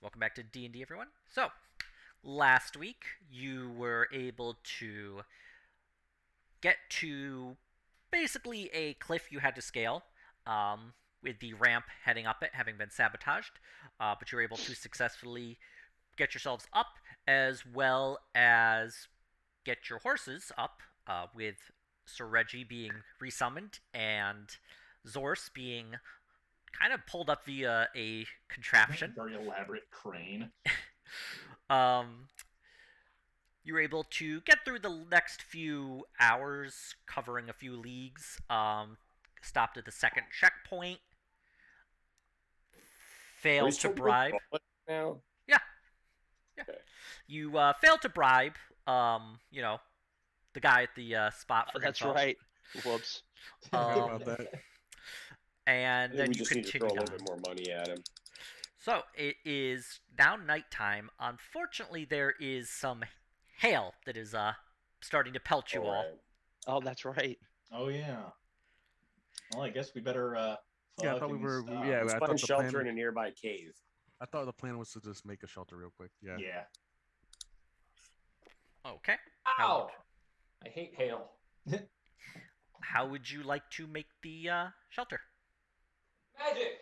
Welcome back to D&D, everyone. So, last week you were able to get to basically a cliff you had to scale, with the ramp heading up it having been sabotaged, but you were able to successfully get yourselves up, as well as get your horses up, with Sir Reggie being resummoned and Zorse being kind of pulled up via a contraption. Very elaborate crane. Um, you were able to get through the next few hours, covering a few leagues. Stopped at the second checkpoint. Are we Failed to still doing bribe. rolling now? Yeah, yeah. Okay. You failed to bribe. The guy at the spot for That's himself. right. Whoops. Um, about that. and I think then we you just need to continue throw a on. little bit more money at him. So it is now nighttime. Unfortunately, there is some hail that is starting to pelt you all. Right. Oh, that's right. Oh yeah. Well, I guess we better. Yeah, I thought we fucking were. stop. Yeah, Let's I find thought the shelter in plan. a nearby cave. I thought the plan was to just make a shelter real quick. Yeah. Yeah. Okay. Ow! I hate hail. How would you like to make the shelter? Magic!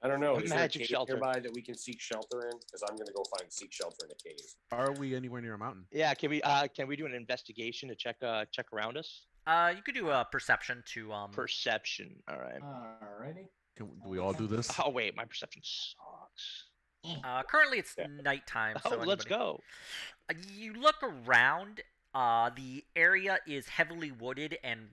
I don't know. A Is there a magic cave shelter. nearby that we can seek shelter in? Because I'm going to go seek shelter in a cave. Are we anywhere near a mountain? Yeah, can we do an investigation to check around us? You could do a perception to Perception. All right. Alrighty. Do we all do this? Oh wait, my perception sucks. Currently it's Yeah. nighttime. Oh, So let's anybody- go. You look around. The area is heavily wooded, and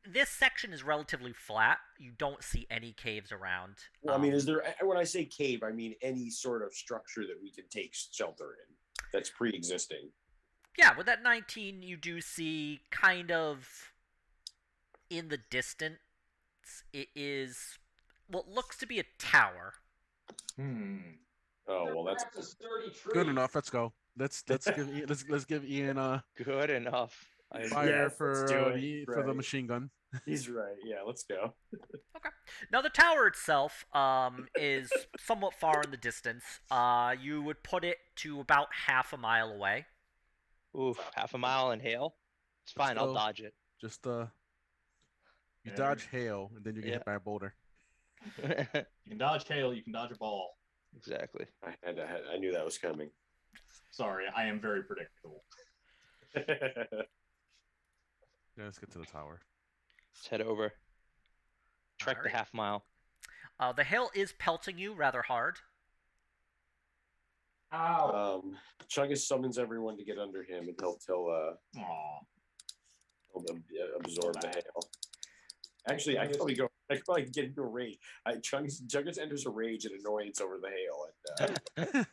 this section is relatively flat. You don't see any caves around. Well, I mean, is there? When I say cave, I mean any sort of structure that we can take shelter in that's pre-existing. Yeah, with that 19, you do see kind of in the distance. It is what looks to be a tower. Oh well, That's a that's sturdy tree. Good enough. Let's go. Let's give Ian Good enough. fire Yes, let's for do it. for the Right. machine gun. he's right. Yeah, let's go. Okay. Now the tower itself is somewhat far in the distance. You would put it to about half a mile away. Oof, half a mile in hail. It's fine. I'll go. dodge it. Just you Yeah. dodge hail and then you get hit by a boulder. You can dodge hail. You can dodge a ball. Exactly. I knew that was coming. Sorry, I am very predictable. Yeah, let's get to the tower. Let's head over. Trek the Alright. half mile. The hail is pelting you rather hard. Ow! Chungus summons everyone to get under him, and he'll Aw. absorb the hail. Actually, I could probably get into a rage. Chungus enters a rage and annoyance over the hail. And,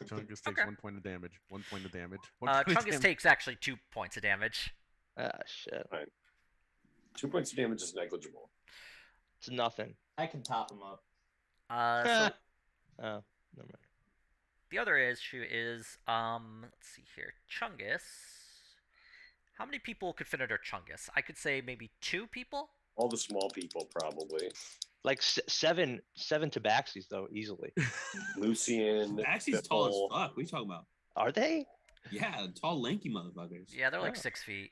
Chungus takes Okay. 1 point of damage. 1 point of damage. 1 point of Chungus damage. takes actually 2 points of damage. Ah, shit. 2 points of damage is negligible. It's nothing. I can top him up. So Oh, never mind. the other issue is, let's see here, Chungus. How many people could fit under Chungus? I could say maybe 2 people. All the small people, probably. Like seven tabaxis though, easily. Lucian. Axie's Biffle. tall as fuck. What are you talking about? Are they? Yeah, tall, lanky motherfuckers. Yeah, they're like Oh. 6 feet.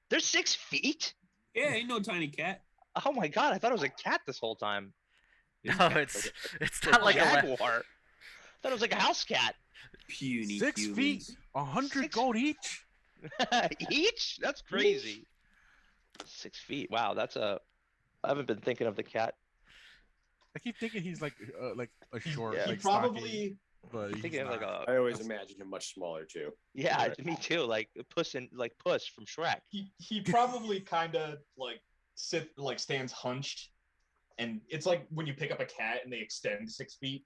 They're 6 feet. Yeah, ain't no tiny cat. Oh my god! I thought it was a cat this whole time. No, it's not like a jaguar. I thought it was like a house cat. Puny 6 humans. feet, 100 Six- gold each. Each? That's crazy. 6 feet. Wow, that's a. I haven't been thinking of the cat. I keep thinking he's like a short, Yeah. He like probably. stocky, but I'm he's thinking of like not. a. I always imagine him much smaller, too. Yeah, me too. Like Puss from Shrek. He probably kind of stands hunched, and it's like when you pick up a cat and they extend 6 feet.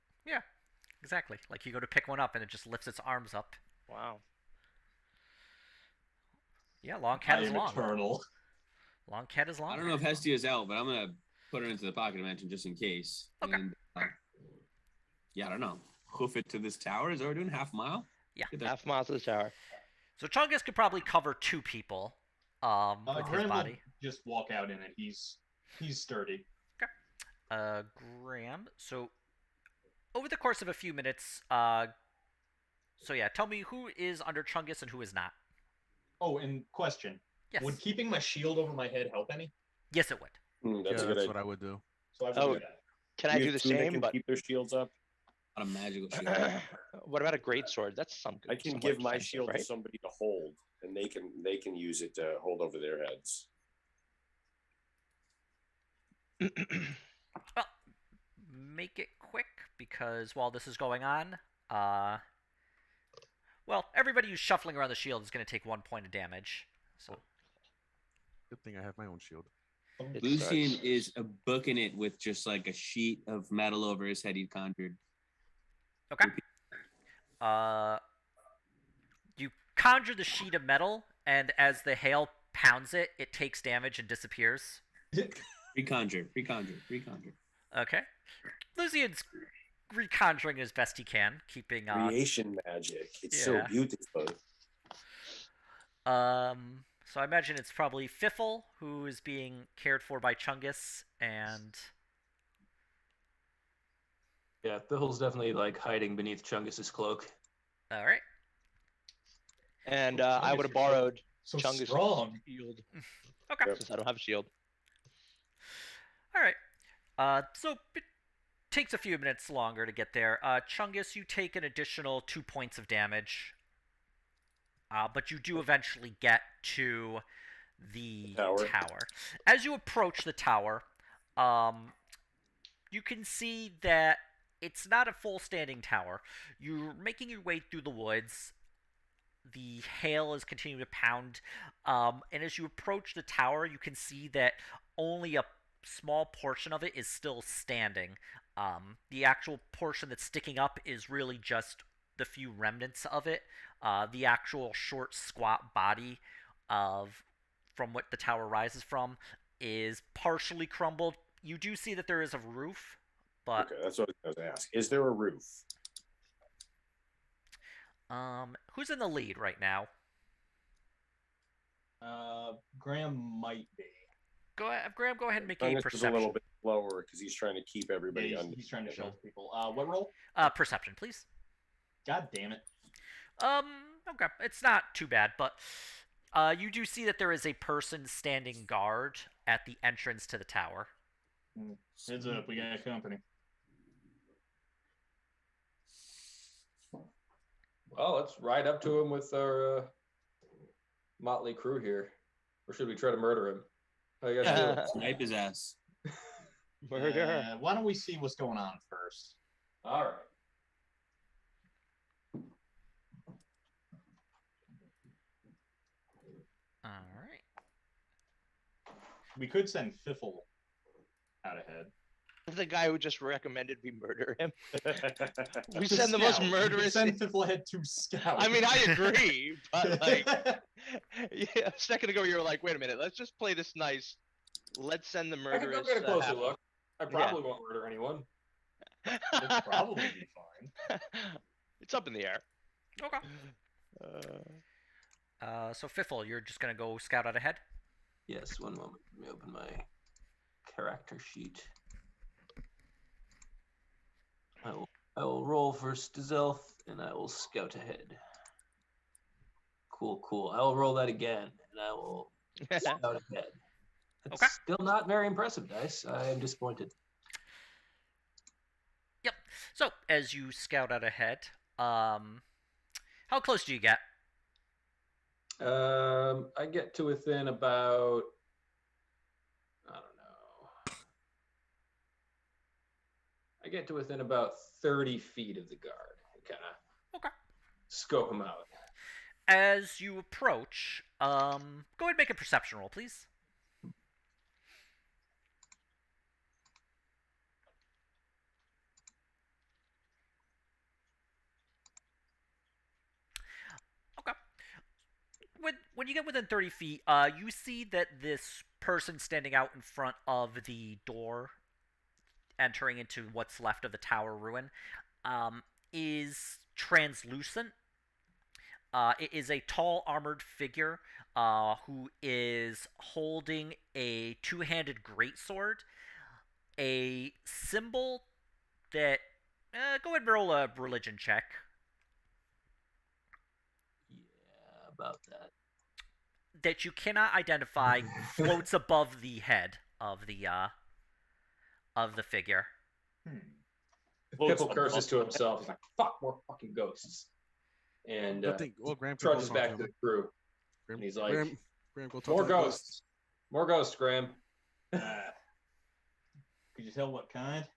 Exactly. Like you go to pick one up and it just lifts its arms up. Wow. Yeah, long cat I is am long. eternal. Long cat is long. I don't know if Hestia's out, but I'm gonna put her into the pocket dimension just in case. Okay. And, yeah, I don't know. Hoof it to this tower. Is that what we're doing? Half mile? Yeah. Get there. Half mile to the tower. So Chungus could probably cover 2 people with his Graham body. will just walk out in it. He's sturdy. Graham. So over the course of a few minutes, so yeah, tell me who is under Chungus and who is not. Oh, and question. Yes. Would keeping my shield over my head help any? Yes, it would. That's yeah, a good that's idea. what I would do. So I would Oh, do that. Can I You do have the two that same? can But keep their shields up. On a magical shield. what about a great sword? That's some. I can somewhat give my expensive, shield right? to somebody to hold, and they can use it to hold over their heads. Well, make it quick because while this is going on, well, everybody who's shuffling around the shield is going to take 1 point of damage. So Good thing I have my own shield. It Lucian starts- is booking it with just like a sheet of metal over his head he conjured. okay. You conjure the sheet of metal, and as the hail pounds it, it takes damage and disappears. Reconjure, reconjure, reconjure. Okay. Lucian's reconjuring as best he can, keeping Creation magic. It's so yeah. beautiful. So I imagine it's probably Fiffle who is being cared for by Chungus, and Yeah, Biffle's definitely like hiding beneath Chungus's cloak. all right. And Chungus, I would have you're so- borrowed So Chungus' strong. shield Okay. Yep. since I don't have a shield. All right. So it takes a few minutes longer to get there. Chungus, you take an additional 2 points of damage, but you do eventually get to the Tower. As you approach the tower, you can see that it's not a full standing tower. You're making your way through the woods. The hail is continuing to pound, and as you approach the tower, you can see that only a small portion of it is still standing. The actual portion that's sticking up is really just the few remnants of it. The actual short, squat body from what the tower rises from is partially crumbled. You do see that there is a roof, but Okay, that's what I was going to ask. Is there a roof? who's in the lead right now? Graham might be. Graham, go ahead and make a Chungus is a perception. little bit lower because he's trying to keep everybody Yeah, under. he's trying to shelter people. What roll? Perception, please. God damn it. Okay, it's not too bad, but you do see that there is a person standing guard at the entrance to the tower. Heads up, we got company. Well, let's ride up to him with our motley crew here. Or should we try to murder him? How you guys doing? Snipe his ass. Murder. Why don't we see what's going on first? All right. All right. We could send Fiffle out ahead. The guy who just recommended we murder him. We To send the most scout. We murderous. send Fiffle ahead to scout. I mean, I agree, but like, yeah, a second ago you were like, "Wait a minute, let's just play this nice. Let's send the I could murderous." go get a closer half- look. I probably won't murder anyone. It'll probably be fine. It's up in the air. Okay. So Fiffle, you're just gonna go scout out ahead. Yes, one moment. Let me open my character sheet. I will roll for Stealth, and I will scout ahead. Cool, cool. I will roll that again, and I will scout ahead. It's Okay. still not very impressive, dice. I am disappointed. Yep. So as you scout out ahead, how close do you get? I get to within about, I don't know. I get to within about 30 feet of the guard. Kind of Okay. scope him out. As you approach, go ahead and make a perception roll, please. Okay. When you get within 30 feet, you see that this person standing out in front of the door, entering into what's left of the tower ruin, is translucent. It is a tall, armored figure who is holding a two-handed greatsword, a symbol that Go ahead and roll a religion check. Yeah, about that. That you cannot identify floats above the head of the figure. Pipple curses to himself. He's like, "Fuck, more fucking ghosts." And Good thing. Well, Graham can trudges go talk back to to him. the crew. Graham, And he's like, Graham, go talk "More to the ghosts, more ghosts, Graham." Could you tell what kind?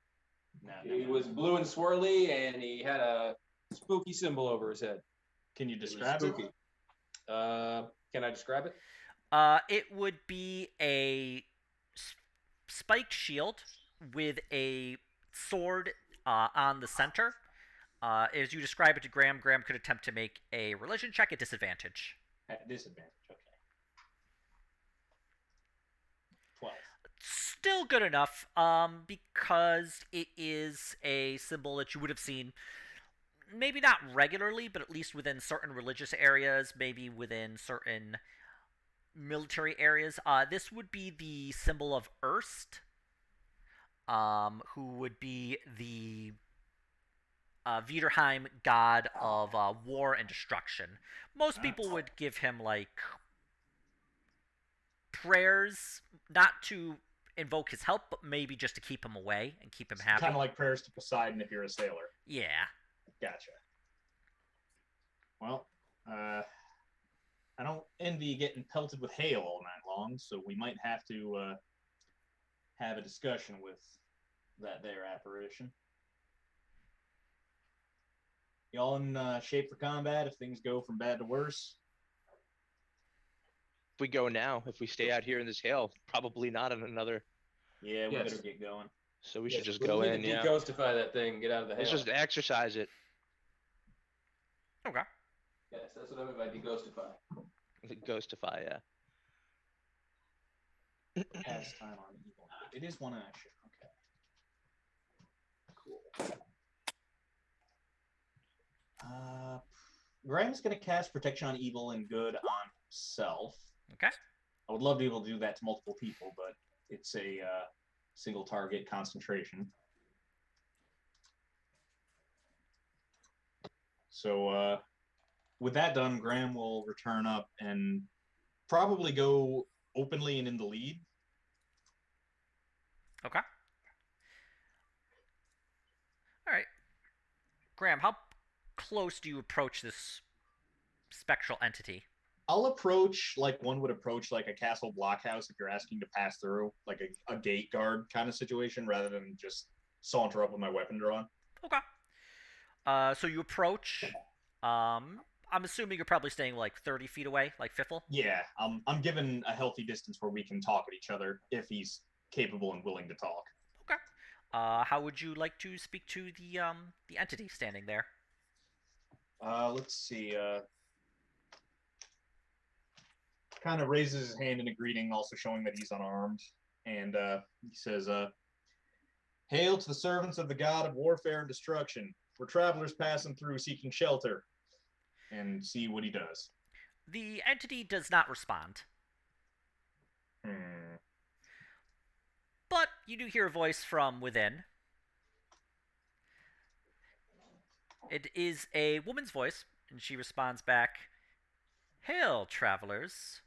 No, He was blue and swirly, and he had a spooky symbol over his head. Can you It was describe spooky. it? Can I describe it? It would be a spiked shield with a sword on the center. As you describe it to Graham, Graham could attempt to make a religion check at disadvantage. At disadvantage, okay. 12. Still good enough, because it is a symbol that you would have seen, maybe not regularly, but at least within certain religious areas, maybe within certain military areas. This would be the symbol of Erst, who would be the Viderheim god of war and destruction. Most people would give him, like, prayers, not to invoke his help, but maybe just to keep him away and keep him happy. Kind of like prayers to Poseidon if you're a sailor. Yeah. Gotcha. Well, I don't envy getting pelted with hail all night long, so we might have to have a discussion with that there apparition. Y'all in shape for combat if things go from bad to worse? If we go now, if we stay out here in this hail, probably not in another. Yeah, we Yes. better get going. So we Yes, should just we go need in. to Yeah. Deghostify that thing and get out of the hail. Let's just exercise it. Okay. Yes, that's what I mean by deghostify. Ghostify. Yeah. Pass time on evil. It is one action. Okay. Cool. Graham's going to cast Protection on Evil and Good on himself. Okay. I would love to be able to do that to multiple people, but it's a single target concentration. So with that done, Graham will return up and probably go openly and in the lead. Okay. All right. Graham, how close do you approach this spectral entity? I'll approach like one would approach like a castle blockhouse if you're asking to pass through, like a gate guard kind of situation, rather than just saunter up with my weapon drawn. Okay. So you approach. I'm assuming you're probably staying like 30 feet away, like Fiffle. Yeah, I'm given a healthy distance where we can talk at each other if he's capable and willing to talk. Okay. How would you like to speak to the entity standing there? Let's see. Kind of raises his hand in a greeting, also showing that he's unarmed, and he says, "Hail to the servants of the god of warfare and destruction. We're travelers passing through seeking shelter." And see what he does. The entity does not respond. But you do hear a voice from within. It is a woman's voice, and she responds back, "Hail, travelers."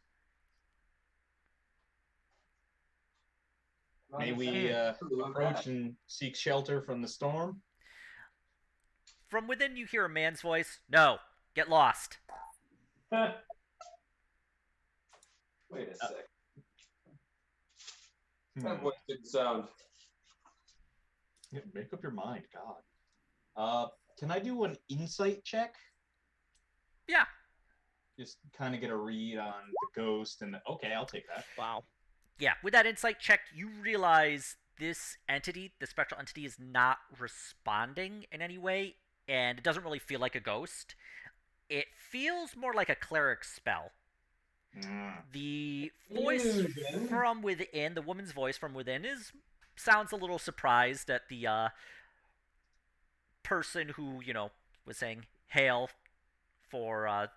May we approach and seek shelter from the storm? From within you hear a man's voice, "No, get lost." Wait a sec. That voice didn't sound. Yeah, make up your mind, God. Can I do an insight check? Yeah. Just kind of get a read on the ghost, and okay, I'll take that. Wow. Yeah, with that insight check, you realize this entity, the spectral entity, is not responding in any way, and it doesn't really feel like a ghost. It feels more like a cleric spell. The voice from within, the woman's voice from within, sounds a little surprised at the person who, was saying hail for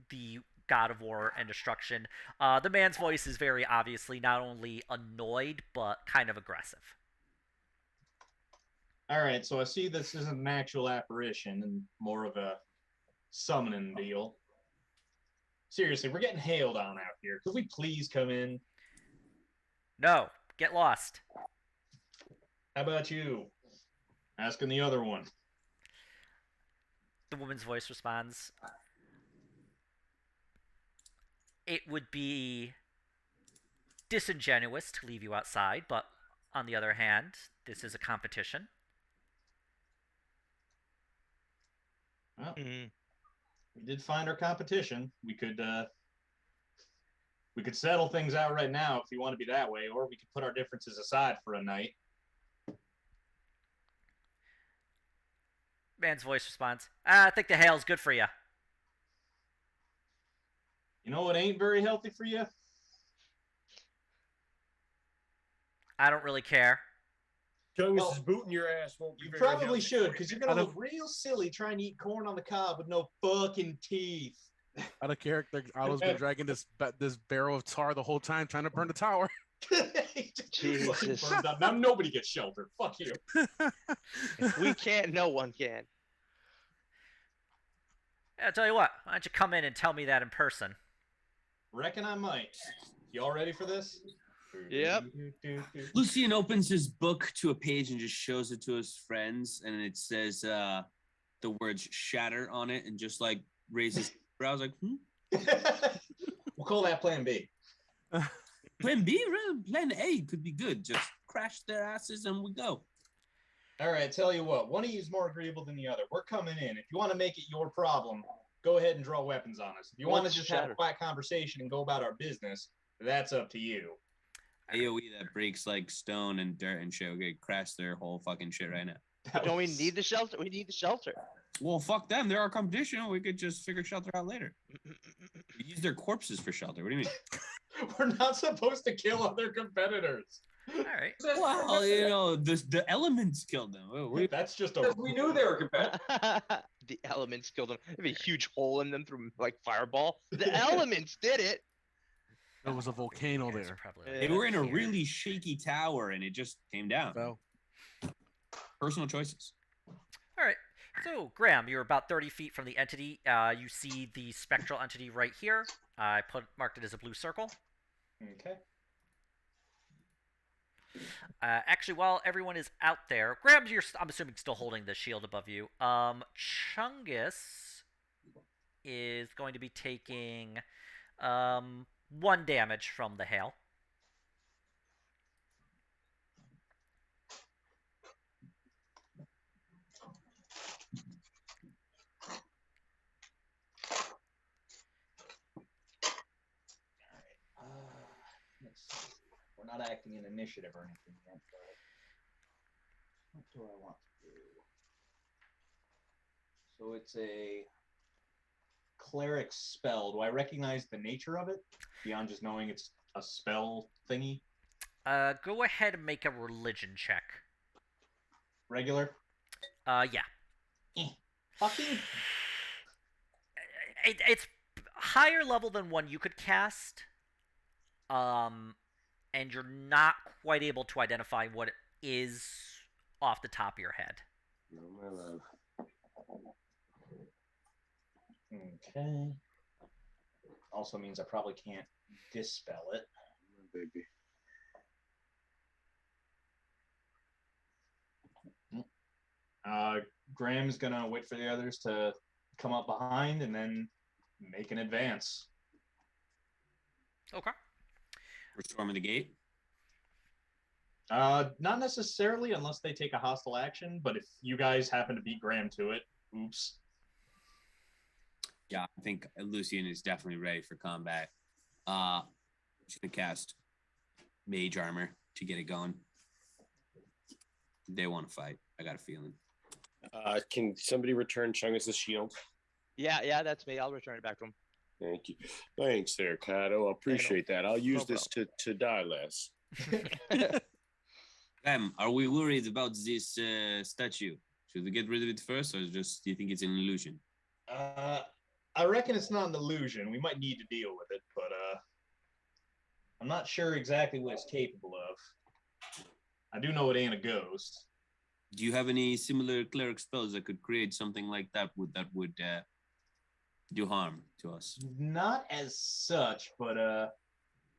the god of war and destruction. The man's voice is very obviously not only annoyed, but kind of aggressive. All right, so I see this isn't an actual apparition and more of a summoning deal. Seriously, we're getting hailed on out here. Could we please come in? No, get lost. How about you? Asking the other one. The woman's voice responds, it would be disingenuous to leave you outside, but on the other hand, this is a competition. Well, Mm-hmm. we did find our competition. We could settle things out right now if you want to be that way, or we could put our differences aside for a night. Man's voice responds, I think the hail's good for you. You know what ain't very healthy for you? I don't really care. Chungus Well, is booting your ass. Won't be You very probably healthy should, for because you. you're gonna look real silly trying to eat corn on the cob with no fucking teeth. Out of character, Otto's been dragging this barrel of tar the whole time, trying to burn the tower. Jesus. Now nobody gets shelter. Fuck you. If we can't, no one can. Yeah, I'll tell you what, why don't you come in and tell me that in person? Reckon I might. Y'all ready for this? Yep. Lucian opens his book to a page and just shows it to his friends, and it says the words "shatter" on it, and just like raises brows, like, We'll call that Plan B. Plan B, really? Plan A could be good. Just crash their asses and we go. All right, tell you what. One of you is more agreeable than the other. We're coming in. If you want to make it your problem, go ahead and draw weapons on us. If you want to What's just have shatter? a quiet conversation and go about our business, that's up to you. AoE that breaks like stone and dirt and shit. Okay, crash their whole fucking shit right now. Don't we need the shelter? We need the shelter. Well, fuck them. They're our competition. We could just figure shelter out later. We use their corpses for shelter. What do you mean? We're not supposed to kill other competitors. All right. Well, you know, the elements killed them. That's just a. We knew they were competitive. The elements killed them. There'd be a huge hole in them from like fireball. The elements did it. There was a volcano It's there. probably They were in a here. really shaky tower and it just came down. Fell. Personal choices. All right. So, Graham, you're about 30 feet from the entity. You see the spectral entity right here. I marked it as a blue circle. Okay. Actually, while everyone is out there, Graham, I'm assuming still holding the shield above you. Chungus is going to be taking 1 damage from the hail. Let's see. We're not acting in initiative or anything yet, but what do I want to do? So it's a cleric spell. Do I recognize the nature of it beyond just knowing it's a spell thingy? Go ahead and make a religion check. Regular? Yeah. Fucking. It's higher level than one you could cast. And you're not quite able to identify what it is off the top of your head. No, my love. Okay. Also means I probably can't dispel it. My baby. Graham's gonna wait for the others to come up behind and then make an advance. Okay. We're storming the gate. Not necessarily unless they take a hostile action, but if you guys happen to beat Graham to it, oops. Yeah, I think Lucian is definitely ready for combat. She's gonna cast mage armor to get it going. They want to fight. I got a feeling. Can somebody return Chungus's shield? Yeah, that's me. I'll return it back to him. Thank you. Thanks there, Kato. I appreciate that. I'll use this to die less. Are we worried about this statue? Should we get rid of it first, or just do you think it's an illusion? I reckon it's not an illusion. We might need to deal with it, but I'm not sure exactly what it's capable of. I do know it ain't a ghost. Do you have any similar cleric spells that could create something like that would do harm to us? Not as such, but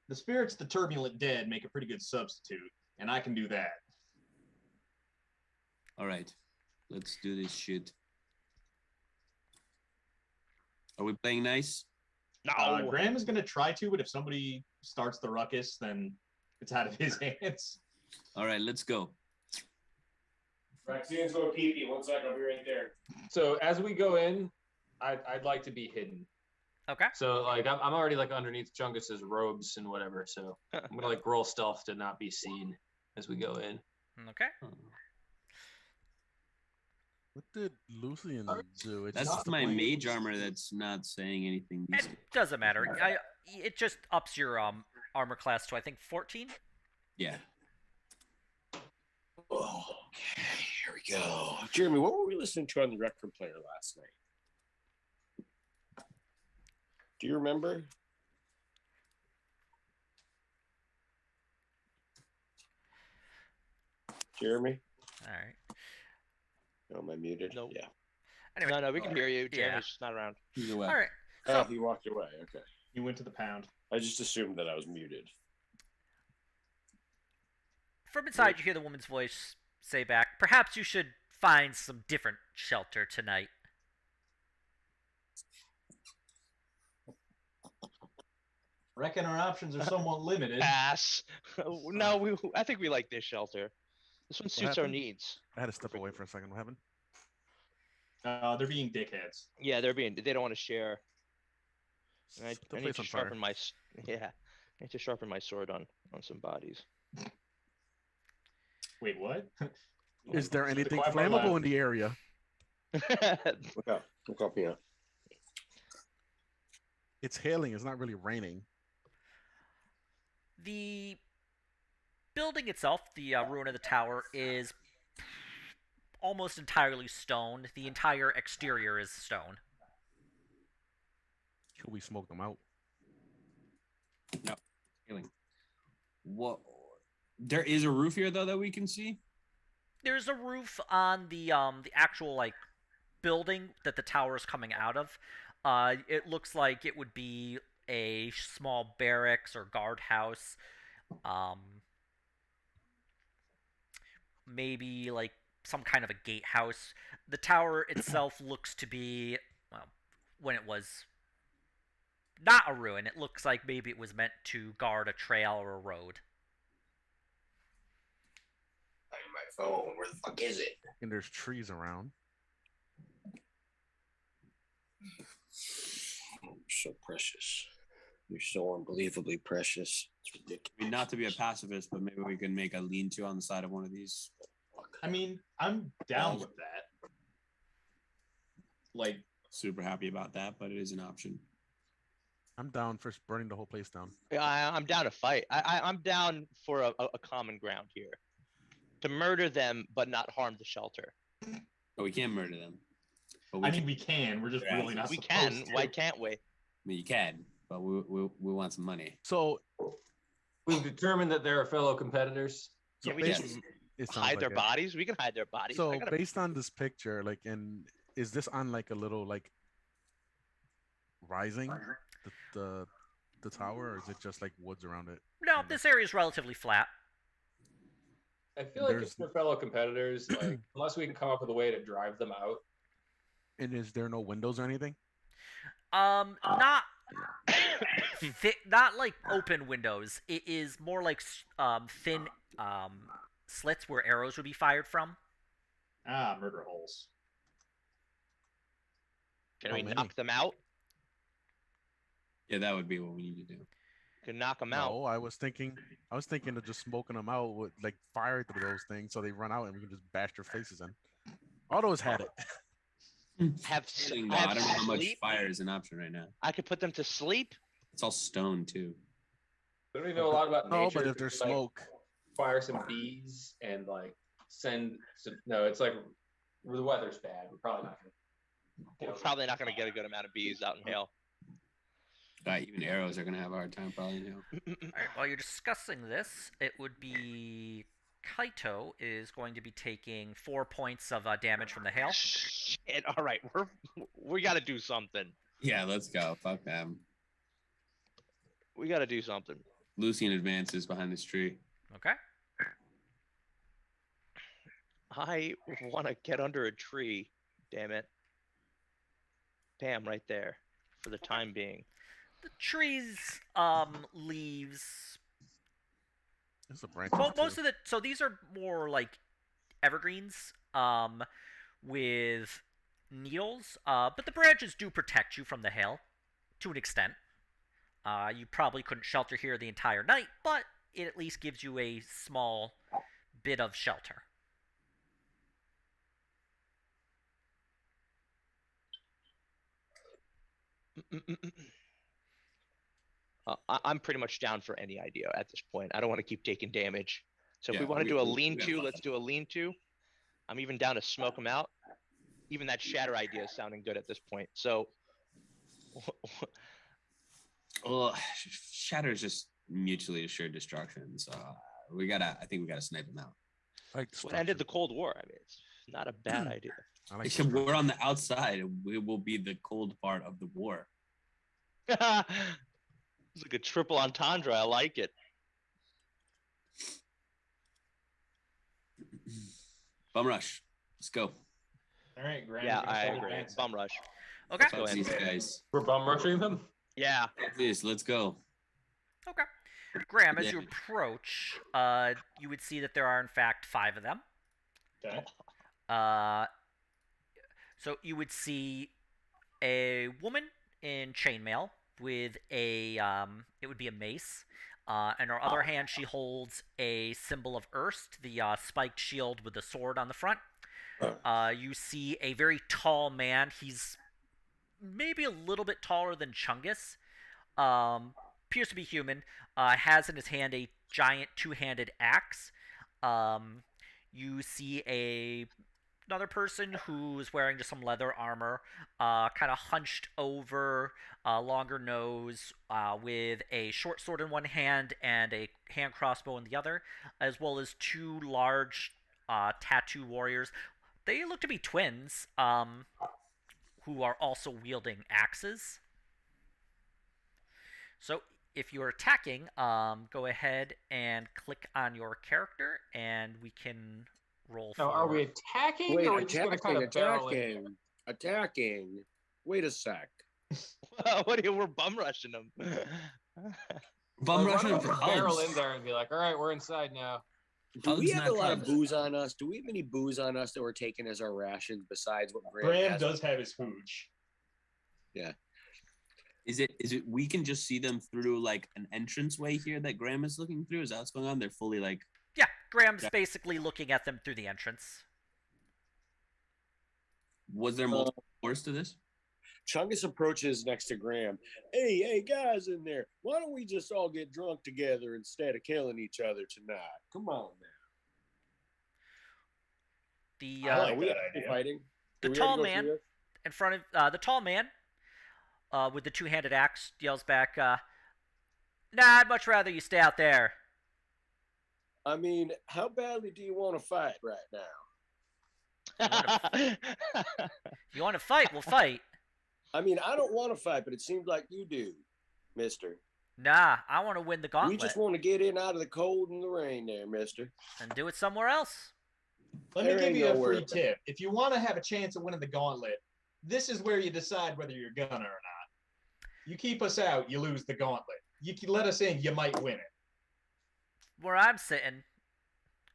the spirits of the turbulent dead make a pretty good substitute, and I can do that. All right, let's do this shit. Are we playing nice? No. Graham is going to try to, but if somebody starts the ruckus, then it's out of his hands. All right, let's go. Vaccines go pee-pee. 1 second, I'll be right there. So as we go in, I'd like to be hidden. Okay. So like I'm already like underneath Chungus's robes and whatever. So I'm gonna like roll stealth to not be seen as we go in. Okay. What did Lucian do? It's That's just my mage armor that's not saying anything. It doesn't matter. It just ups your armor class to I think 14. Yeah. Oh, okay, here we go. Jeremy, what were we listening to on the record player last night? Do you remember? Jeremy? All right. Oh, am I muted? Nope. Yeah. Anyway. No, we can hear you. Yeah. Jeremy's just not around. Either way. All right. Oh, So he walked away. Okay. You went to the pound. I just assumed that I was muted. from inside, you hear the woman's voice say back, "Perhaps you should find some different shelter tonight." Reckon our options are somewhat limited. Pass. No, I think we like this shelter. This one suits our happened? needs. I had to step away for a second. What happened? They're being dickheads. Yeah, they don't want to share. And I The need place to on fire. sharpen my I need to sharpen my sword on some bodies. Wait, what? Is there The anything quiet part flammable loud. in the area? Look up. Look up, yeah. It's hailing. It's not really raining. The building itself, the ruin of the tower, is almost entirely stone. The entire exterior is stone. Should we smoke them out? Healing. What? There is a roof here though that we can see. There's a roof on the actual like building that the tower is coming out of. It looks like it would be a small barracks or guardhouse. Maybe like some kind of a gatehouse. The tower itself looks to be, well, when it was not a ruin, it looks like maybe it was meant to guard a trail or a road. My phone. Where the fuck is it? And there's trees around. You're so precious. You're so unbelievably precious. It's ridiculous. I mean, not to be a pacifist, but maybe we can make a lean-to on the side of one of these. I mean, I'm down with that. Like, Super happy about that, but it is an option. I'm down for burning the whole place down. I'm down to fight. I'm down for a common ground here, to murder them but not harm the shelter. But we can't murder them. But I mean, we can. We're just Yeah, really not We supposed can. to. Why can't we? I mean, you can, but we want some money. So, We've determined that there are fellow competitors. Yeah, we based- can it sounds Hide like their it. bodies. We can hide their bodies. So I gotta- based on this picture, like, and is this on like a little like rising the tower, or is it just like woods around it? No, this area is relatively flat. I feel like There's- if we're fellow competitors, like unless we can come up with a way to drive them out. And is there no windows or anything? Not not like open windows. It is more like thin slits where arrows would be fired from. Murder holes. Can How we many? knock them out? Yeah, that would be what we need to do. Can knock them out. No, I was thinking of just smoking them out with like fire through those things so they run out and we can just bash their faces in. All those had it. Have No, I have don't know how much sleep. fire is an option right now. I could put them to sleep. It's all stone too. Don't we know a lot about No, nature? but if there's Like, smoke, fire some bees and like send some. No, it's like the weather's bad. We're probably not We're gonna. probably not going to get a good amount of bees out in hail. Even arrows are gonna have a hard time probably now. All right, while you're discussing this, it would be Kaito is going to be taking 4 points of damage from the hail. Shit. All right, we got to do something. Yeah, let's go. Fuck them. We got to do something. Lucian advances behind this tree. Okay. I want to get under a tree. Damn it. Bam, right there. For the time being. The tree's leaves. It's a branch. Most of the so these are more like evergreens with needles, but the branches do protect you from the hail to an extent. You probably couldn't shelter here the entire night, but it at least gives you a small bit of shelter. I'm pretty much down for any idea at this point. I don't want to keep taking damage. So if Yeah, we want to we- do a we- we lean-to, got let's do a lean-to. I'm even down to smoke them out. Even that shatter idea is sounding good at this point. So Well, Shatter is just mutually assured destruction. So I think we gotta snipe him out. Like what ended the Cold War? I mean, it's not a bad idea. I like Except we're on the outside, and we will be the cold part of the war. It's like a triple entendre. I like it. Bum rush. Let's go. All right, Graham. Yeah, you're gonna I start agree. advancing. Bum rush. Okay. Let's go Fuck these ahead. guys. We're bum rushing them. Yeah. Please, let's go. Okay. Graham, as Yeah. you approach, you would see that there are in fact 5 of them. Okay. So you would see a woman in chainmail with a it would be a mace. In her other hand, she holds a symbol of Erst, the spiked shield with the sword on the front. You see a very tall man. He's maybe a little bit taller than Chungus. Appears to be human. Has in his hand a giant two-handed axe. You see another person who's wearing just some leather armor, kind of hunched over, longer nose, with a short sword in one hand and a hand crossbow in the other, as well as 2 large tattoo warriors. They look to be twins, who are also wielding axes. So if you're attacking, go ahead and click on your character, and we can roll for... Now, are we attacking, Wait, or are we just going to kind of barrel in? attacking. Wait a sec. We're bum rushing them. Bum Like, why rushing don't them we for just barrel hugs. in there and be like, all right, we're inside now. Do we Hugs, have not a lot of hugs. booze on us? Do we have any booze on us that we're taking as our rations besides what Graham has? does have his hooch. Is it we can just see them through like an entranceway here that Graham is looking through? Is that what's going on? They're fully like Yeah, Graham's Yeah. basically looking at them through the entrance. was there multiple doors to this? Chungus approaches next to Graham. Hey, guys in there. Why don't we just all get drunk together instead of killing each other tonight? Come on now. The I like Are we that actually idea. fighting? The Do we tall already go man- through this? in front of the tall man with the two-handed axe yells back, "Nah, I'd much rather you stay out there." I mean, how badly do you want to fight right now? You want to fight? We'll fight. I mean, I don't want to fight, but it seems like you do, mister. Nah, I want to win the We gauntlet just want to get in out of the cold and the rain there, mister. and do it somewhere else. Let me There give ain't you a nowhere free to- tip. If you want to have a chance of winning the gauntlet, this is where you decide whether you're gonna or not. You keep us out, you lose the gauntlet. You can let us in, you might win it. Where I'm sitting,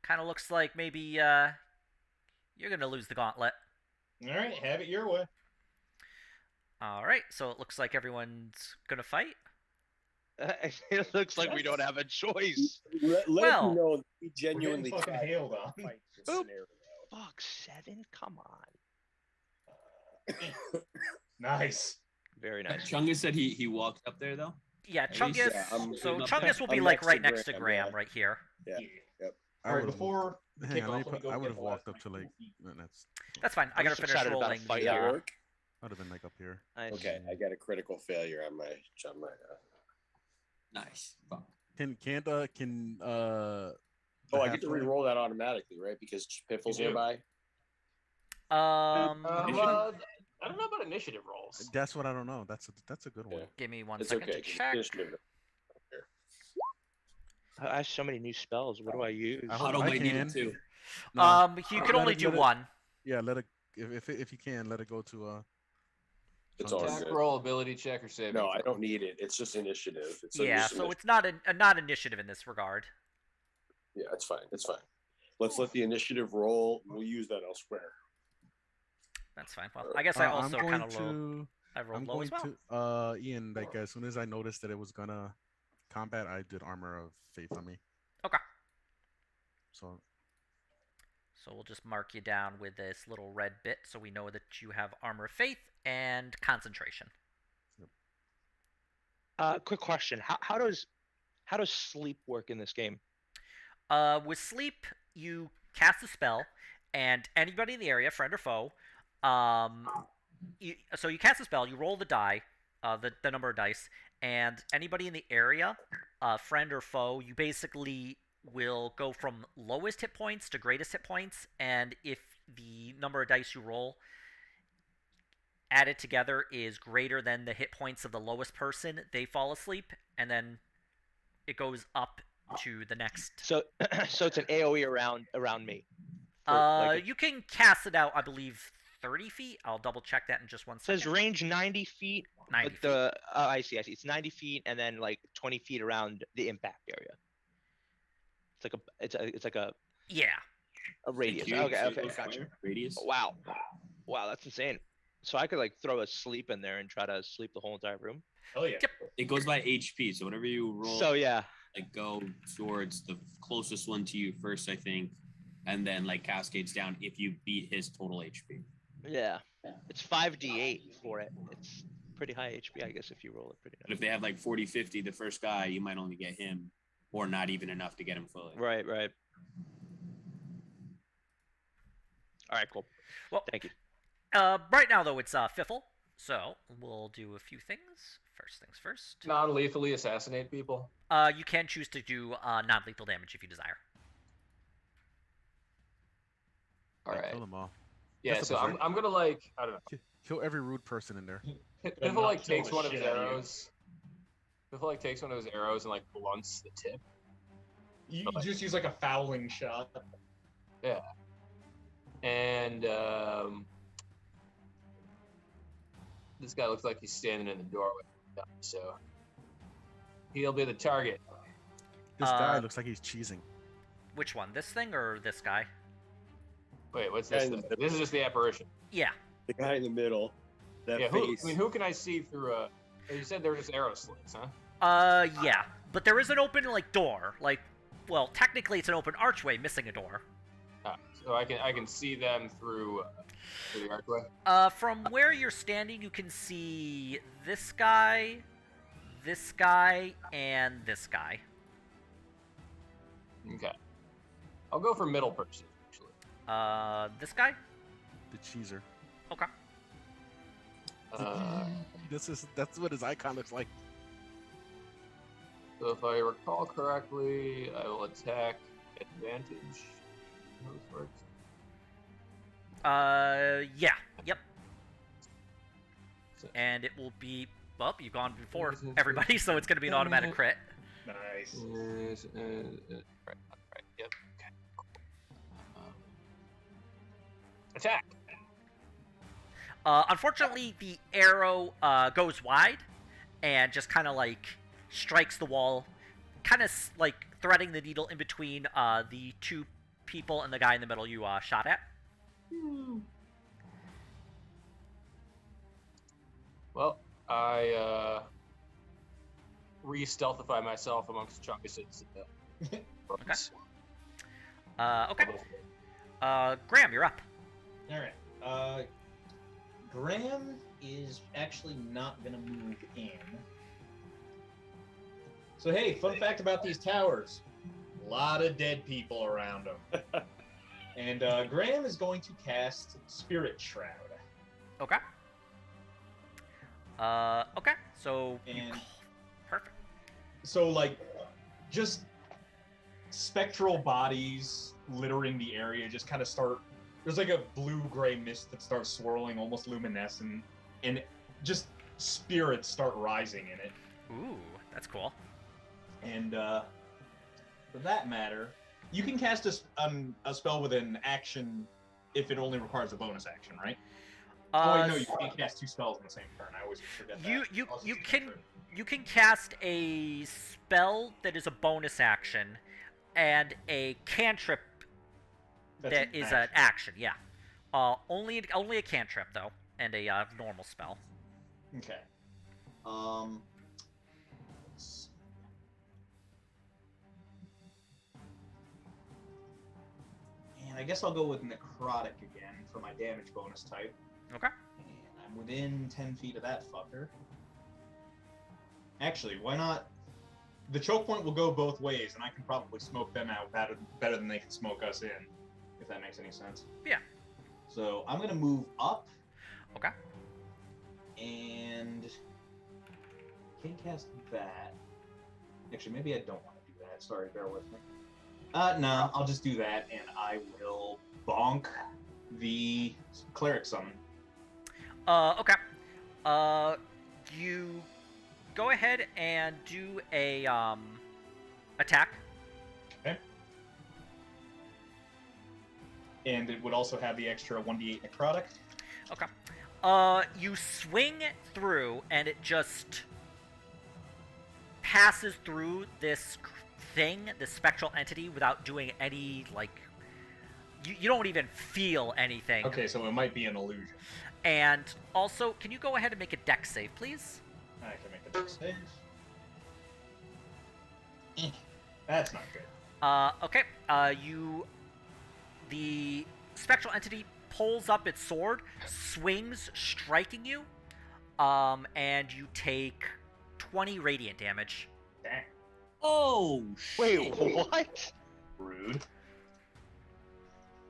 kind of looks like maybe you're gonna lose the gauntlet. All right, have it your way. All right, so it looks like everyone's gonna fight. It looks like we don't have a choice. Let Well, you know that we We're genuinely getting fucking tried hailed to on. fight this Boop. scenario. Fuck, 7? Come on. Nice. Very nice. Chungus said he walked up there though. Yeah, At least, Chungus. yeah, I'm- So I'm up Chungus there. will be I'm like next right to next to Graham, Graham, yeah. right here. Yeah. Yep. All right, before we Hang kick on, off, let me go I would get have the walked last up to like. people. That's. That's fine. I I'm gotta just finish excited about a rolling fight the. here. Work? I'd have been like up here. Nice. Okay, I got a critical failure on my Nice. Fuck. Can Oh, I get to halfway. re-roll that automatically, right? Because Piffle's You do. nearby. I don't know about initiative rolls. That's what I don't know. That's a good one. Yeah. give me one It's second okay. to 'cause check. initiative- I have so many new spells. What do I use? I hope Otto I might need can. it too. No, You let can only it- do let it- one. Yeah, let it if you can let it go to It's all Chungus. Attack good. roll, ability check, or saving. No, I throw. don't need it. It's just initiative. It's Yeah, just so it's not not initiative in this regard. Yeah, it's fine. It's fine. Let's let the initiative roll. We'll use that elsewhere. That's fine. Well, I guess I I'm also going kind of low. to. I rolled I'm low going as well. to. Ian, like as soon as I noticed that it was gonna combat, I did armor of faith on me. Okay. So So we'll just mark you down with this little red bit so we know that you have Armor of Faith and Concentration. Quick question: how does sleep work in this game? With Sleep, you cast a spell, and anybody in the area, friend or foe, so you cast a spell, you roll the die, the number of dice, and anybody in the area, friend or foe, you basically will go from lowest hit points to greatest hit points, and if the number of dice you roll added together is greater than the hit points of the lowest person, they fall asleep, and then it goes up to the next. So so it's an AOE around me. For, You can cast it out, I believe, 30 feet. I'll double check that in just one it says second. range 90 feet. 90 But I see. It's 90 feet and then like 20 feet around the impact area. It's like a Yeah. radius. Cube, Okay, circle, gotcha. square, Radius. Wow, that's insane. So I could like throw a sleep in there and try to sleep the whole entire room. Hell yeah. Yep. It goes by HP, so whatever you roll, So yeah, like go towards the closest one to you first, I think, and then like cascades down if you beat his total HP. yeah. It's 5d8 for it. It's pretty high HP, I guess, if you roll it pretty But if they have like 40, 50, the first guy, you might only get him, or not even enough to get him fully. Right. All right, cool. Well, Thank you. right now, though, it's Fiffle. So we'll do a few things. First things first. Non-lethally assassinate people. You can choose to do non-lethal damage if you desire. All yeah, right. kill them all. Yeah, That's a so I'm berserk. gonna like I don't know. Kill every rude person in there. Piffle like kill takes the one of his shit out of you. arrows. Piffle like takes one of his arrows and like blunts the tip. You just use like a fouling shot. Yeah. And this guy looks like he's standing in the doorway, so he'll be the target. This guy Uh, looks like he's cheesing. Which one? This thing or this guy? Wait, what's this? Guy in the This is just the apparition. Yeah. The guy in the middle. That Yeah, face. who can I see through? You said there were just arrow slits, huh? Yeah. But there is an open like door. Like, well, technically it's an open archway missing a door. So I can see them through the archway. From where you're standing, you can see this guy, and this guy. Okay. I'll go for middle person actually. This guy. The cheeser. Okay. That's what his icon looks like. So if I recall correctly, I will attack advantage. How this works. Yeah. Yep. And it will be. Well, you've gone before everybody, so it's going to be an automatic crit. Nice. Right. Yep. Okay. Attack. Unfortunately, the arrow goes wide and just kind of like strikes the wall, kind of like threading the needle in between the two people and the guy in the middle you shot at. Well, I re-stealthify myself amongst Chunguses. Okay. Graham, you're up. All right. Graham is actually not gonna move in. So hey, fun fact about these towers: a lot of dead people around them. And Graham is going to cast Spirit Shroud. Okay. Okay. So you And perfect. so like, just spectral bodies littering the area just kind of start. There's like a blue-gray mist that starts swirling, almost luminescent, and just spirits start rising in it. Ooh, that's cool. And for that matter, you can cast a spell with an action if it only requires a bonus action, right? Oh wait, no, you can't cast 2 spells in the same turn. I always forget that. You can cast a spell that is a bonus action, and a cantrip that is an action. Yeah. Only a cantrip though, and a normal spell. Okay. And I guess I'll go with necrotic again for my damage bonus type. Okay. And I'm within 10 feet of that fucker. Actually, why not? The choke point will go both ways, and I can probably smoke them out better than they can smoke us in, if that makes any sense. Yeah. So I'm gonna move up. Okay. And can't cast that. Actually, maybe I don't want to do that. Sorry, bear with me. No, I'll just do that, and I will bonk the cleric summon. Okay. You go ahead and do a attack. Okay. And it would also have the extra 1d8 necrotic. Okay. You swing through, and it just passes through this thing, this spectral entity, without doing any, like... You don't even feel anything. Okay, so it might be an illusion. And also, can you go ahead and make a dex save, please? I can make a dex save. That's not good. Okay. The spectral entity pulls up its sword, swings, striking you, and you take 20 radiant damage. Dang. Oh, Wait, shit. what? Rude.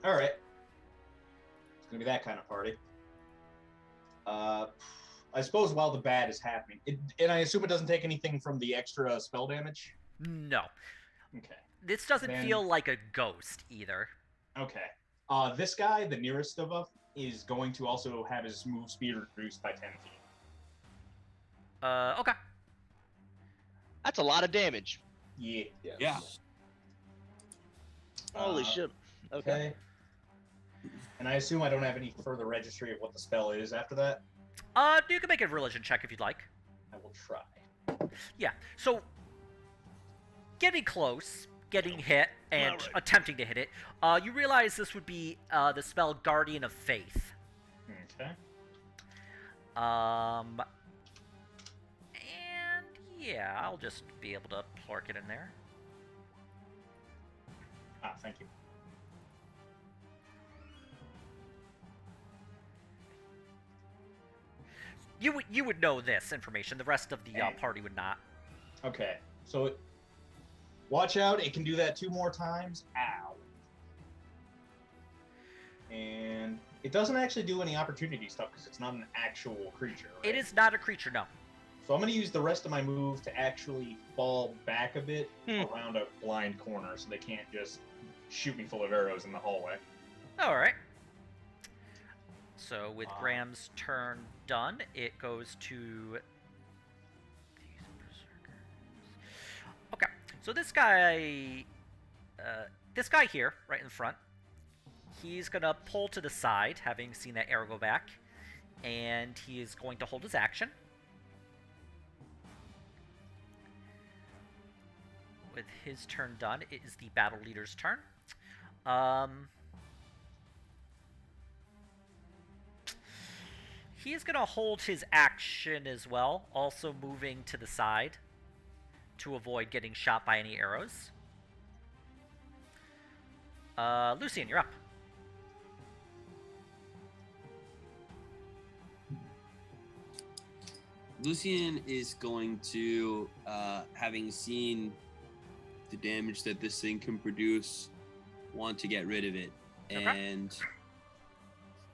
Alright. It's gonna be that kind of party. I suppose while the bad is happening, and I assume it doesn't take anything from the extra spell damage? No. Okay. This doesn't Then- feel like a ghost, either. Okay. This guy, the nearest of us, is going to also have his move speed reduced by 10 feet. Okay. That's a lot of damage. Yeah. Yeah. Holy Uh, shit. Okay. Okay. And I assume I don't have any further registry of what the spell is after that? You can make a religion check if you'd like. I will try. Yeah, so... Getting close, getting hit, and Alright. attempting to hit it, you realize this would be the spell Guardian of Faith. Okay. And yeah, I'll just be able to plork it in there. Thank you. You would know this information. The rest of the party would not. Okay. So, watch out. It can do that 2 more times. Ow. And it doesn't actually do any opportunity stuff because it's not an actual creature, right? It is not a creature, no. So I'm going to use the rest of my move to actually fall back a bit around a blind corner so they can't just shoot me full of arrows in the hallway. Alright. So with Graham's turn done, it goes to... Okay, so this guy here, right in front, he's going to pull to the side, having seen that arrow go back, and he is going to hold his action. With his turn done, it is the battle leader's turn. He is going to hold his action as well, also moving to the side to avoid getting shot by any arrows. Lucian, you're up. Lucian is going to, having seen the damage that this thing can produce, want to get rid of it. Okay. And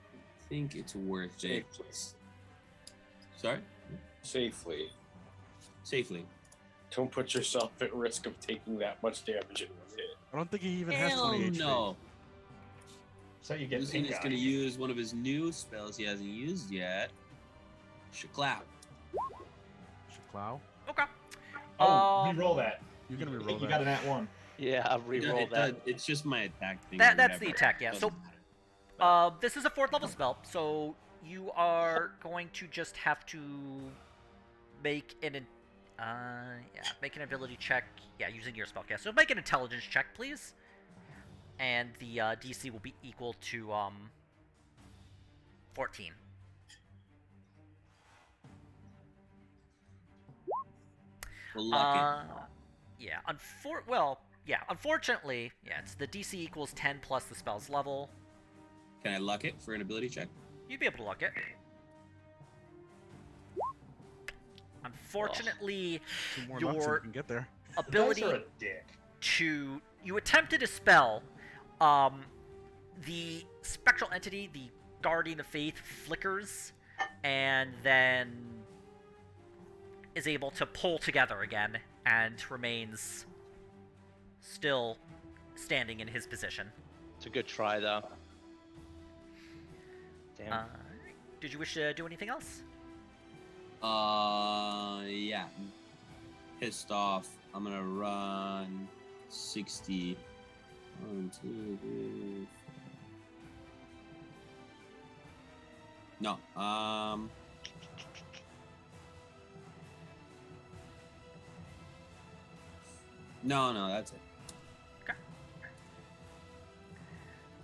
I think it's worth it. Sorry? Safely. Safely. Don't put yourself at risk of taking that much damage in one hit. I don't think he even has Hell 20 HP. no. So you get Losing pink is eye. going to use one of his new spells he hasn't used yet. Shaklau. Shaklau? Okay. Oh, re-roll that. You can I re-roll think you that. got an at one. Yeah, I'll re-roll that. It's just my attack thing. That- or that's the whatever. attack, yeah. Doesn't So- matter. This is a 4th level spell, so you are going to just have to make make an ability check. Yeah, using your spellcast. So make an intelligence check, please. And the DC will be equal to 14. Well, lucky. Yeah. Unfortunately, yeah. It's the DC equals 10 plus the spell's level. Can I luck it for an ability check? You'd be able to luck it. Unfortunately, 2 more knocks and you your can get there. ability You guys are a dick. you attempted a spell. The spectral entity, the Guardian of Faith, flickers and then is able to pull together again and remains still standing in his position. It's a good try, though. Damn. Did you wish to do anything else? Yeah. Pissed off. I'm gonna run 60. 1, 2, 3. No. No, that's it. Okay.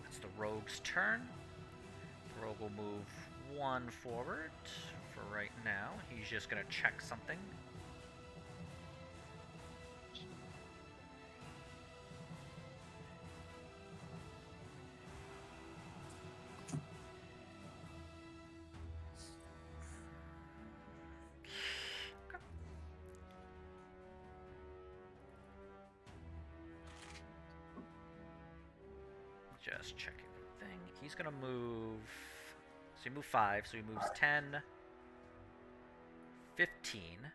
It's the rogue's turn. The rogue will move 1 forward. For right now, he's just gonna check something. Just checking the thing. He's gonna move. So he moved 5, so he moves 10, 15.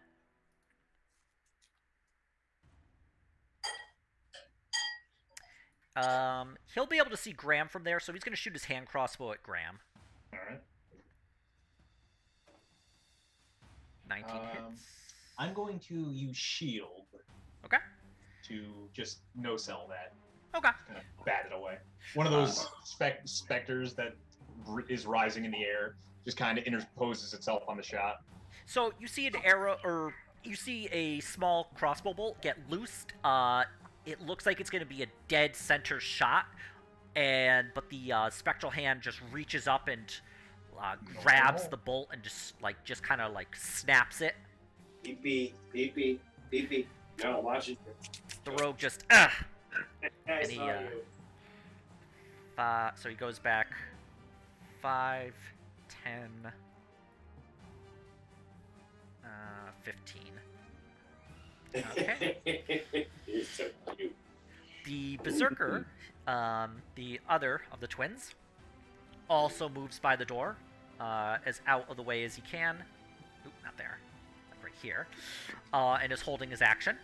He'll be able to see Graham from there, so he's gonna shoot his hand crossbow at Graham. All right. 19 hits. I'm going to use shield. Okay. To just no sell that. Okay. Kind of bat it away. One of those specters that is rising in the air just kind of interposes itself on the shot. So you see an arrow, or you see a small crossbow bolt get loosed. It looks like it's going to be a dead center shot, but the spectral hand just reaches up and grabs the bolt and just kind of snaps it. Beep beep, beep beep, beep beep. No, watch it. The rogue just and he so he goes back 5, 10, 15. Okay. You're so cute. The berserker, the other of the twins, also moves by the door, as out of the way as he can. Oop, not there. Like right here. And is holding his action.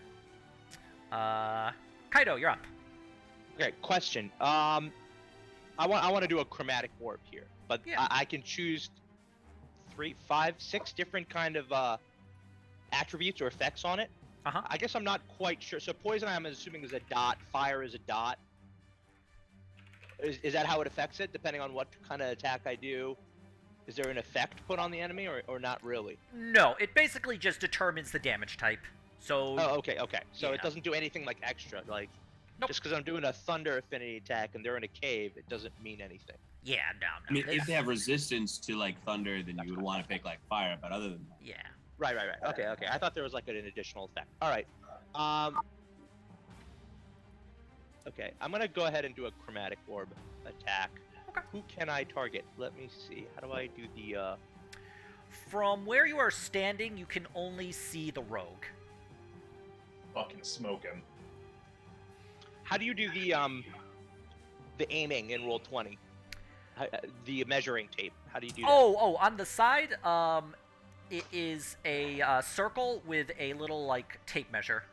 Kaido, you're up. Okay, question. I want to do a chromatic orb here, but Yeah. I can choose 3, 5, 6 different kind of attributes or effects on it. Uh-huh. I guess I'm not quite sure. So poison, I'm assuming, is a dot. Fire is a dot. Is that how it affects it, depending on what kind of attack I do? Is there an effect put on the enemy, or not really? No, it basically just determines the damage type. So. Oh, okay. So Yeah. it doesn't do anything like extra, like. Nope. Just because I'm doing a thunder affinity attack and they're in a cave, it doesn't mean anything. Yeah, no. I mean, if they have resistance to thunder, then you would want to pick fire. But other than that, Yeah. Right. Okay. I thought there was an additional effect. All right. Okay, I'm gonna go ahead and do a chromatic orb attack. Okay. Who can I target? Let me see. How do I do the? From where you are standing, you can only see the rogue. Fucking smoke him. How do you do the aiming in Roll20? The measuring tape. How do you do that? Oh, on the side, it is a circle with a little tape measure.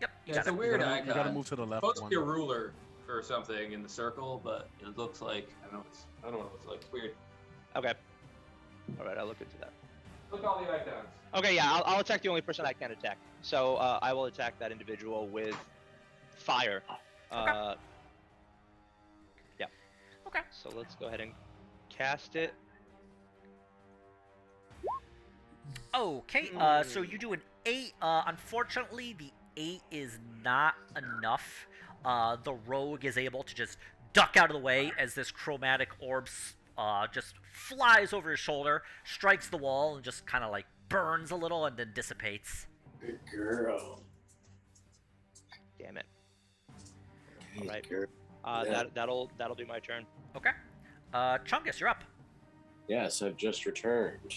Yep, you Yeah, got it's a it. weird You icon. gotta move to the left Supposed to one. be a ruler or something in the circle, but it looks like I don't know. What it looks like. I don't know. I don't know what it looks like. It's weird. Okay. All right, I'll look into that. Look all the icons. Okay, yeah, I'll attack the only person I can attack. So I will attack that individual with fire. Yeah. Okay. So let's go ahead and cast it. Okay, so you do an 8. Unfortunately, the 8 is not enough. The rogue is able to just duck out of the way as this chromatic orb just flies over his shoulder, strikes the wall, and just kind of like burns a little and then dissipates. Good girl. Damn it. Good Alright. girl. That'll be my turn. Okay. Chungus, you're up. Yes, I've just returned.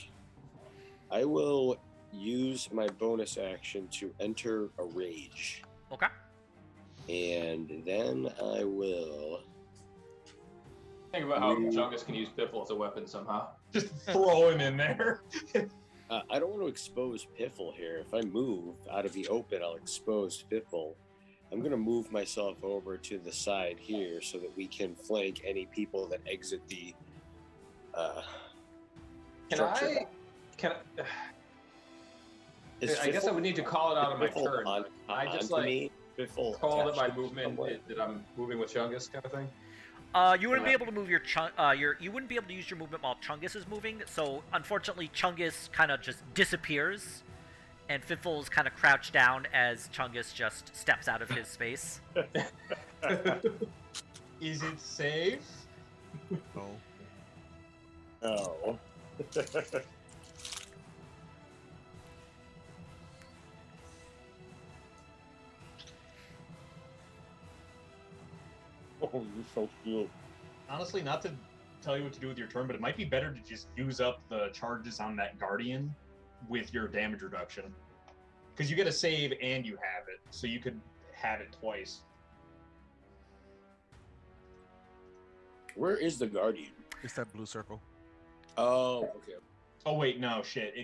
I will use my bonus action to enter a rage. Okay. And then I will. Think about how Chungus can use Piffle as a weapon somehow. Just throw him in there. I don't want to expose Piffle here. If I move out of the open, I'll expose Piffle. I'm going to move myself over to the side here so that we can flank any people that exit the structure. Can Is I guess I Piffle- would need to call it out on my Piffle turn. on- I just onto like me? Piffle call it my attached movement somewhere? that I'm moving with Chungus kind of thing. You wouldn't be able to move you wouldn't be able to use your movement while Chungus is moving. So unfortunately, Chungus kind of just disappears, and Fiffle's kind of crouched down as Chungus just steps out of his space. Is it safe? Oh. Oh. Oh, you're so cute. Honestly, not to tell you what to do with your turn, but it might be better to just use up the charges on that Guardian with your damage reduction. Because you get a save and you have it, so you could have it twice. Where is the Guardian? It's that blue circle. Oh, okay. Oh wait, no, shit.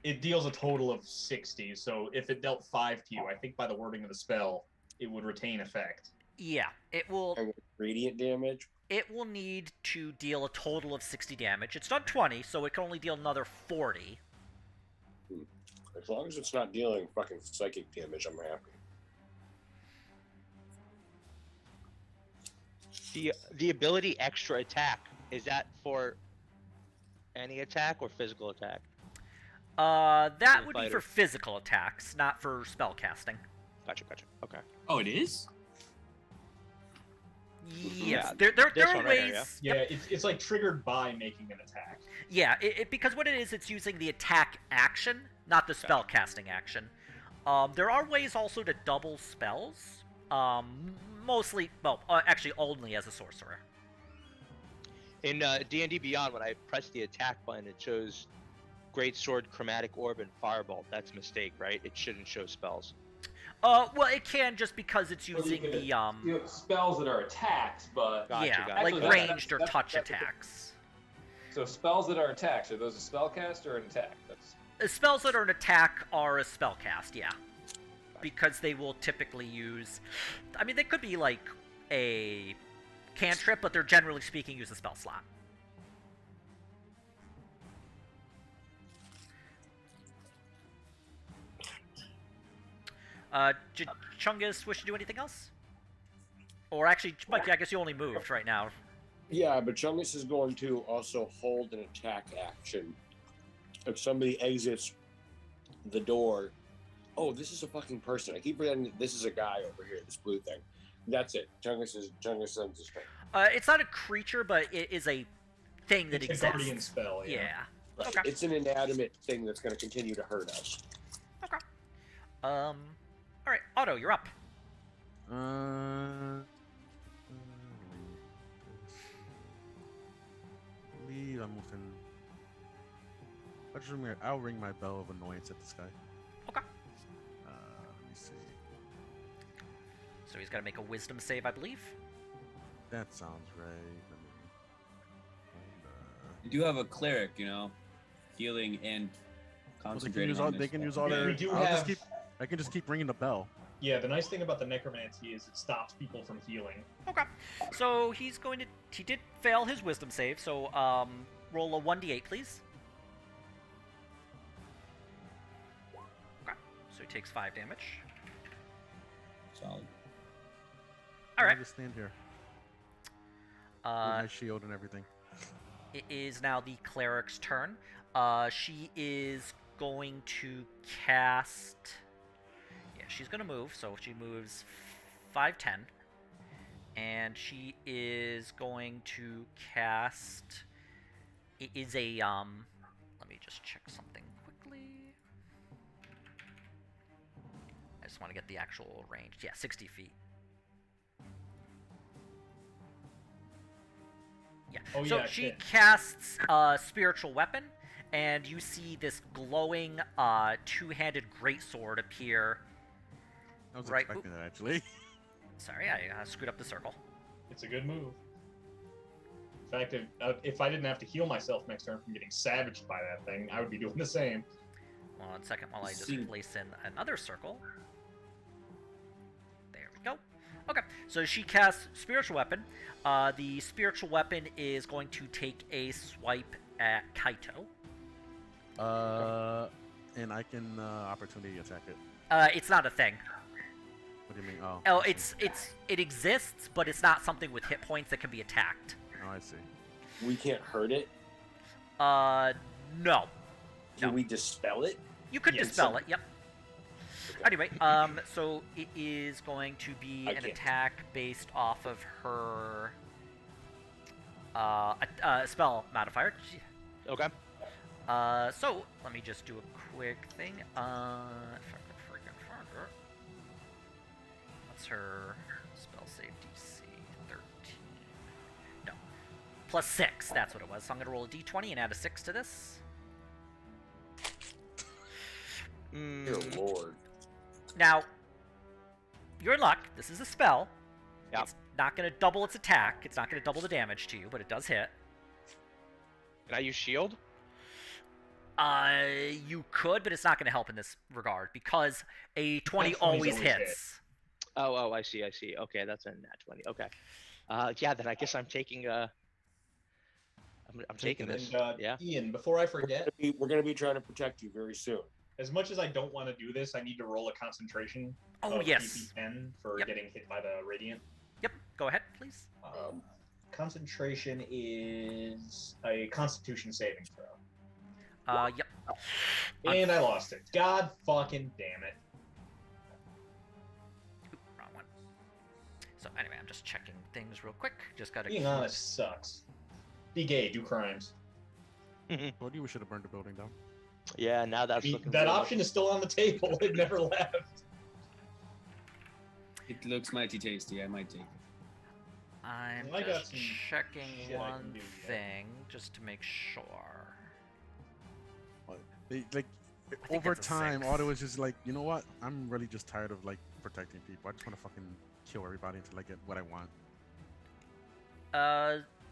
It deals a total of 60, so if it dealt 5 to you, I think by the wording of the spell, it would retain effect. Yeah, it will. And with radiant damage? It will need to deal a total of 60 damage. It's done 20, so it can only deal another 40. As long as it's not dealing fucking psychic damage, I'm happy. The ability extra attack, is that for any attack or physical attack? That For would be fighter. for physical attacks, not for spell casting. Gotcha. Okay. Oh, it is? Yes, Yeah, there this are one right ways. here, Yeah, it's like triggered by making an attack. Yeah, because what it is, it's using the attack action, not the spell casting action. There are ways also to double spells. Mostly, actually only as a sorcerer. In D&D Beyond, when I press the attack button, it shows Great Sword, Chromatic Orb, and Firebolt. That's a mistake, right? It shouldn't show spells. Well, it can just because it's using the You have spells that are attacks, but Gotcha, yeah, gotcha. like Actually, ranged or that's- touch that's- attacks. so spells that are attacks, are those a spell cast or an attack? That's Spells that are an attack are a spell cast, yeah. Because they will typically use... I mean, they could be like a cantrip, but they're generally speaking use a spell slot. Chungus wish to do anything else? Or actually, Mike, I guess you only moved right now. Yeah, but Chungus is going to also hold an attack action. If somebody exits the door, oh, this is a fucking person. I keep forgetting that this is a guy over here, this blue thing. That's it. Chungus sends his turn. It's not a creature, but it is a thing that It's a exists. guardian spell, yeah. Yeah. Right. Okay. It's an inanimate thing that's going to continue to hurt us. Okay. All right, Otto, you're up. I believe I'm within. I'll ring my bell of annoyance at this guy. Okay. Let me see. So he's got to make a wisdom save, I believe. That sounds right. You do have a cleric, healing and Well, concentrating. they can use all We their. do I have- can just keep ringing the bell. Yeah, the nice thing about the necromancy is it stops people from healing. Okay. So he did fail his wisdom save, so roll a 1d8, please. Okay. So he takes 5 damage. Solid. All right. I'll just stand here with Uh, my shield and everything. it is now the cleric's turn. She is going to cast. Yeah, she's gonna move. So she moves 5, 10, and she is going to cast. It is a Let me just check something quickly. I just want to get the actual range. Yeah, 60 feet. Yeah. Oh, So yeah, she shit. casts a spiritual weapon, and you see this glowing two-handed greatsword appear. I was Right. expecting that actually. Sorry, I screwed up the circle. It's a good move. In fact, if I didn't have to heal myself next turn from getting savaged by that thing, I would be doing the same. 1 second while I just See. place in another circle. There we go. Okay, so she casts spiritual weapon. The spiritual weapon is going to take a swipe at Kaito. And I can opportunity attack it. It's not a thing. What do you mean? Oh. Oh, I see. it exists, but it's not something with hit points that can be attacked. Oh, I see. We can't hurt it. No. Can No. we dispel it? You could Yeah, dispel some- it. Yep. Okay. Anyway, so it is going to be I an can't. attack based off of her spell modifier. Okay. So let me just do a quick thing. If I could freaking find her. What's her spell save DC? 13. No. +6. That's what it was. So I'm gonna roll a d20 and add a 6 to this. Dear Lord. Now, you're in luck. This is a spell. Yep. It's not going to double its attack. It's not going to double the damage to you, but it does hit. Can I use shield? You could, but it's not going to help in this regard because a 20 That 20's always always hits. Oh, I see. Okay, that's a nat 20. Okay. Yeah, then I guess I'm taking I'm taking Taking it. this. And Yeah. Ian, before I forget, We're going to be trying to protect you very soon. as much as I don't want to do this, I need to roll a concentration. Oh, of yes. PP10 for Yep. getting hit by the radiant. Yep. Go ahead, please. Concentration is a Constitution saving throw, Yep. and I lost it. God fucking damn it! Oop, wrong one. So anyway, I'm just checking things real quick. Just gotta. Being honest sucks. Be gay, do crimes. Told you we should have burned the building down. Yeah, now that's looking That real. option is still on the table. It never left. It looks mighty tasty. I might take it. I'm Well, I got just some checking shit I one can do, yeah. thing just to make sure. They like think over it's a time, 6. Otto was just like, you know what? I'm really just tired of like protecting people. I just want to fucking kill everybody until I get what I want.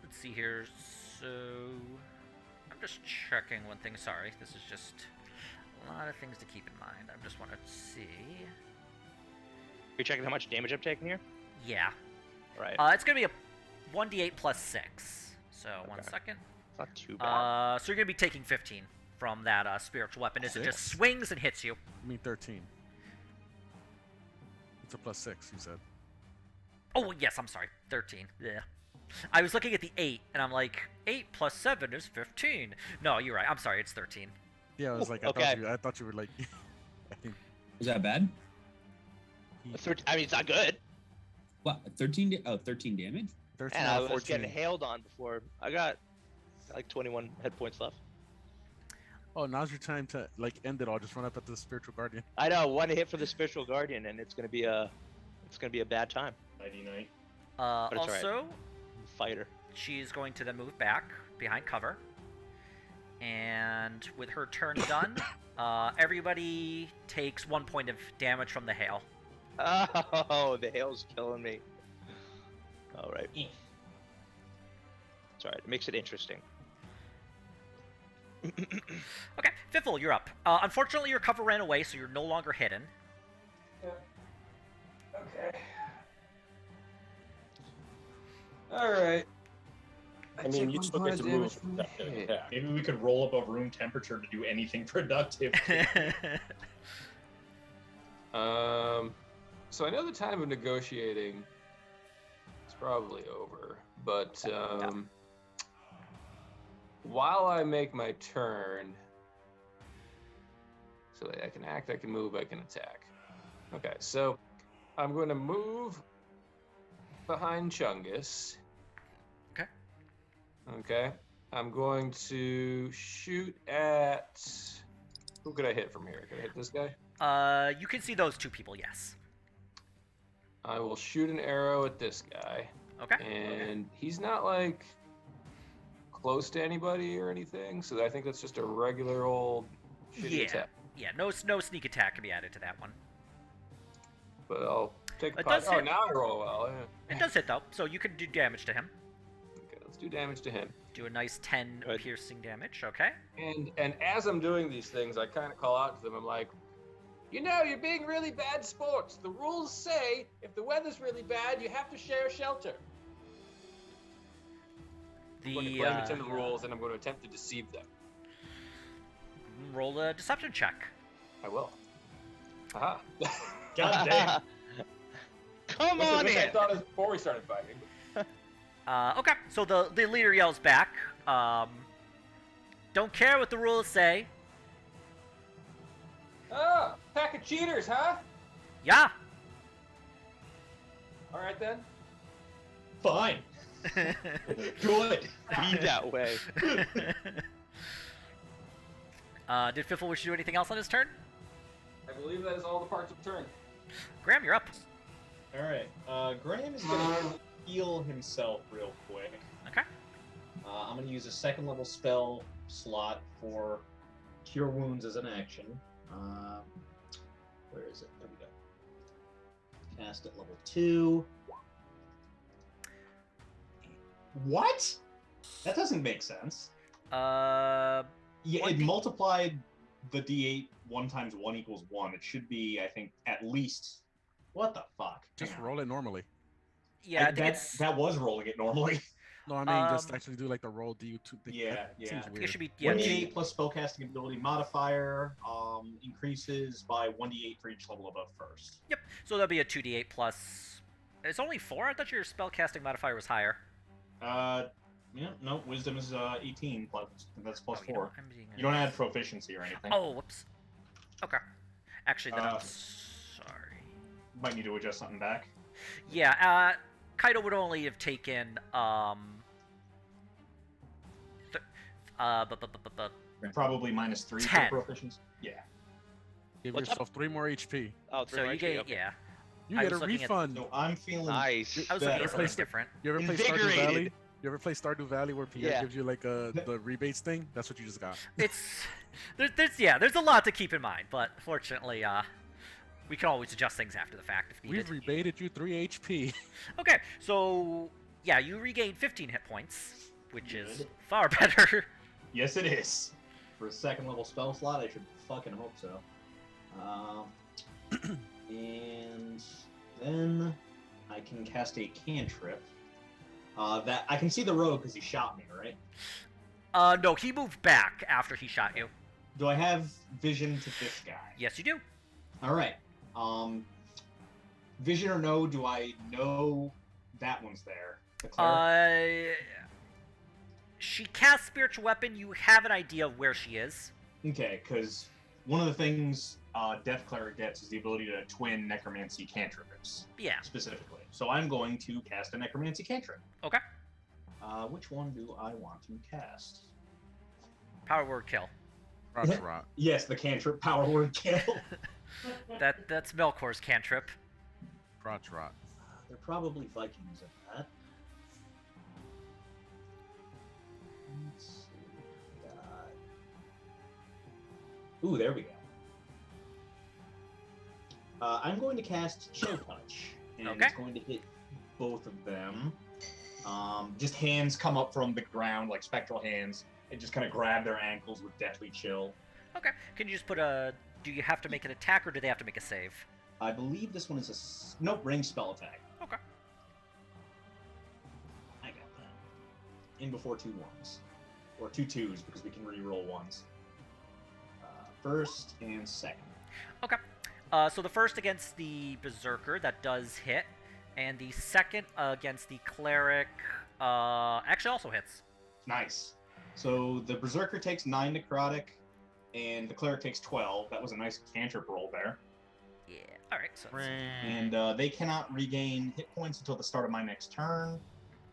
Let's see here. So, I'm just checking one thing. Sorry, this is just a lot of things to keep in mind. I just want to see. You're checking how much damage I'm taking here? Yeah. Right. It's gonna be a 1d8 plus 6. So, 1 Okay. second. It's not too bad. So you're gonna be taking 15 from that spiritual weapon as it just 6? swings and hits you. I mean 13. It's a +6, you said. Oh, yes, I'm sorry. 13. Yeah. I was looking at the 8, and I'm like, 8 plus 7 is 15. No, you're right. I'm sorry, it's 13. Yeah, I was like, Okay. I thought you were like, I think Was that bad? I mean, it's not good. What? 13? 13 damage? 13 And out I of was 14. getting hailed on before. I got like 21 hit points left. Oh, now's your time to like end it all. Just run up at the spiritual guardian. I know, one hit for the spiritual guardian, and it's gonna be a bad time. Nighty night. But it's alright. Also, Fighter. she's going to then move back behind cover. And with her turn done, everybody takes 1 point of damage from the hail. Oh, the hail's killing me. All right. It's alright. It makes it interesting. Okay, Fiffle, you're up. Unfortunately, your cover ran away, so you're no longer hidden. Okay. All right. I mean, take you one still point get of to damage move from that the hit. attack. Maybe we could roll above room temperature to do anything productive. So I know the time of negotiating is probably over, but while I make my turn, so I can act, I can move, I can attack. Okay, so I'm going to move behind Chungus. Okay. Okay. I'm going to shoot at. Who could I hit from here? Could I hit this guy? You can see those two people, yes. I will shoot an arrow at this guy. Okay. And he's not like close to anybody or anything, so I think that's just a regular old shitty Yeah. attack. Yeah, no sneak attack can be added to that one. But I'll take a It pot. does Oh, hit. now I roll well. Yeah. It does hit, though, so you can do damage to him. Okay, let's do damage to him. Do a nice 10 Good. piercing damage, okay? And as I'm doing these things, I kind of call out to them. I'm like, you know, you're being really bad sports. The rules say if the weather's really bad, you have to share shelter. I'm going to The, claim it's in the rules, and I'm going to attempt to deceive them. roll a deception check. I will. Aha. God damn. Come Wish on I in. thought of this before we started fighting. Okay, so the leader yells back, don't care what the rules say. Oh, pack of cheaters, huh? Yeah. All right then. Fine. Good. Be that way. Did Fiffle wish to do anything else on his turn? I believe that is all the parts of the turn. Graham, you're up. All right. Graham is going to heal himself real quick. Okay. I'm going to use a second level spell slot for Cure Wounds as an action. Where is it? There we go. Cast at level 2. What? That doesn't make sense. Yeah, it 1d multiplied the d8 1 times 1 equals 1. It should be, I think, at least. What the fuck? Just Hang on. roll it normally. Yeah, I think that was rolling it normally. No, I mean just Um, actually do like the roll D2. Yeah, That yeah. seems I think it weird. should be, yeah, 1d8 plus spellcasting ability modifier increases by 1d8 for each level above first. Yep, so that'll be a 2d8 plus... It's only 4? I thought your spellcasting modifier was higher. Yeah, no, wisdom is 18 plus. That's plus Oh, you 4. know, I'm being You don't add proficiency or anything. Oh, whoops. Okay. Actually, then I'm Uh, sorry. Might need to adjust something back. Yeah, Kaido would only have taken, Probably minus 3 for 10. proficiency. Yeah. Give What's yourself 3 more HP. Oh, so you get, yeah. You I get a was looking at- refund. So I'm feeling. Nice. I was Better. looking at something different. You ever play Stardew Invigorated. Valley? You ever play Stardew Valley where Pierre Yeah. gives you like the rebates thing? That's what you just got. It's... There's a lot to keep in mind, but fortunately, we can always adjust things after the fact if needed. We've rebated you 3 HP. Okay, so... Yeah, you regain 15 hit points, which is Good. far better. Yes, it is. For a second level spell slot, I should fucking hope so. And then I can cast a cantrip. That I can see the rogue because he shot me, right? No, he moved back after he shot you. Do I have vision to this guy? Yes, you do. All right. Vision or no? Do I know that one's there? The cleric? She casts spiritual weapon. You have an idea of where she is. Okay, because one of the things Death Cleric gets is the ability to twin necromancy cantrips, Yeah. specifically. So I'm going to cast a necromancy cantrip. Okay. Which one do I want to cast? Power word kill. Crotch rot. Yes, the cantrip power word kill. That's Melkor's cantrip. Crotch rot. They're probably Vikings in that. Let's see. Ooh, there we go. I'm going to cast Chill Touch, and Okay. it's going to hit both of them. Just hands come up from the ground, like spectral hands, and just kind of grab their ankles with deathly chill. Okay. Can you just put a... Do you have to make an attack, or do they have to make a save? I believe this one is nope, range spell attack. Okay. I got that. In before 2 1s. Or 2 2s, because we can re-roll 1s. First and second. Okay. So the first against the Berserker, that does hit. And the second against the Cleric actually also hits. Nice. So the Berserker takes 9 necrotic, and the Cleric takes 12. That was a nice cantrip roll there. Yeah. Alright, so... And they cannot regain hit points until the start of my next turn.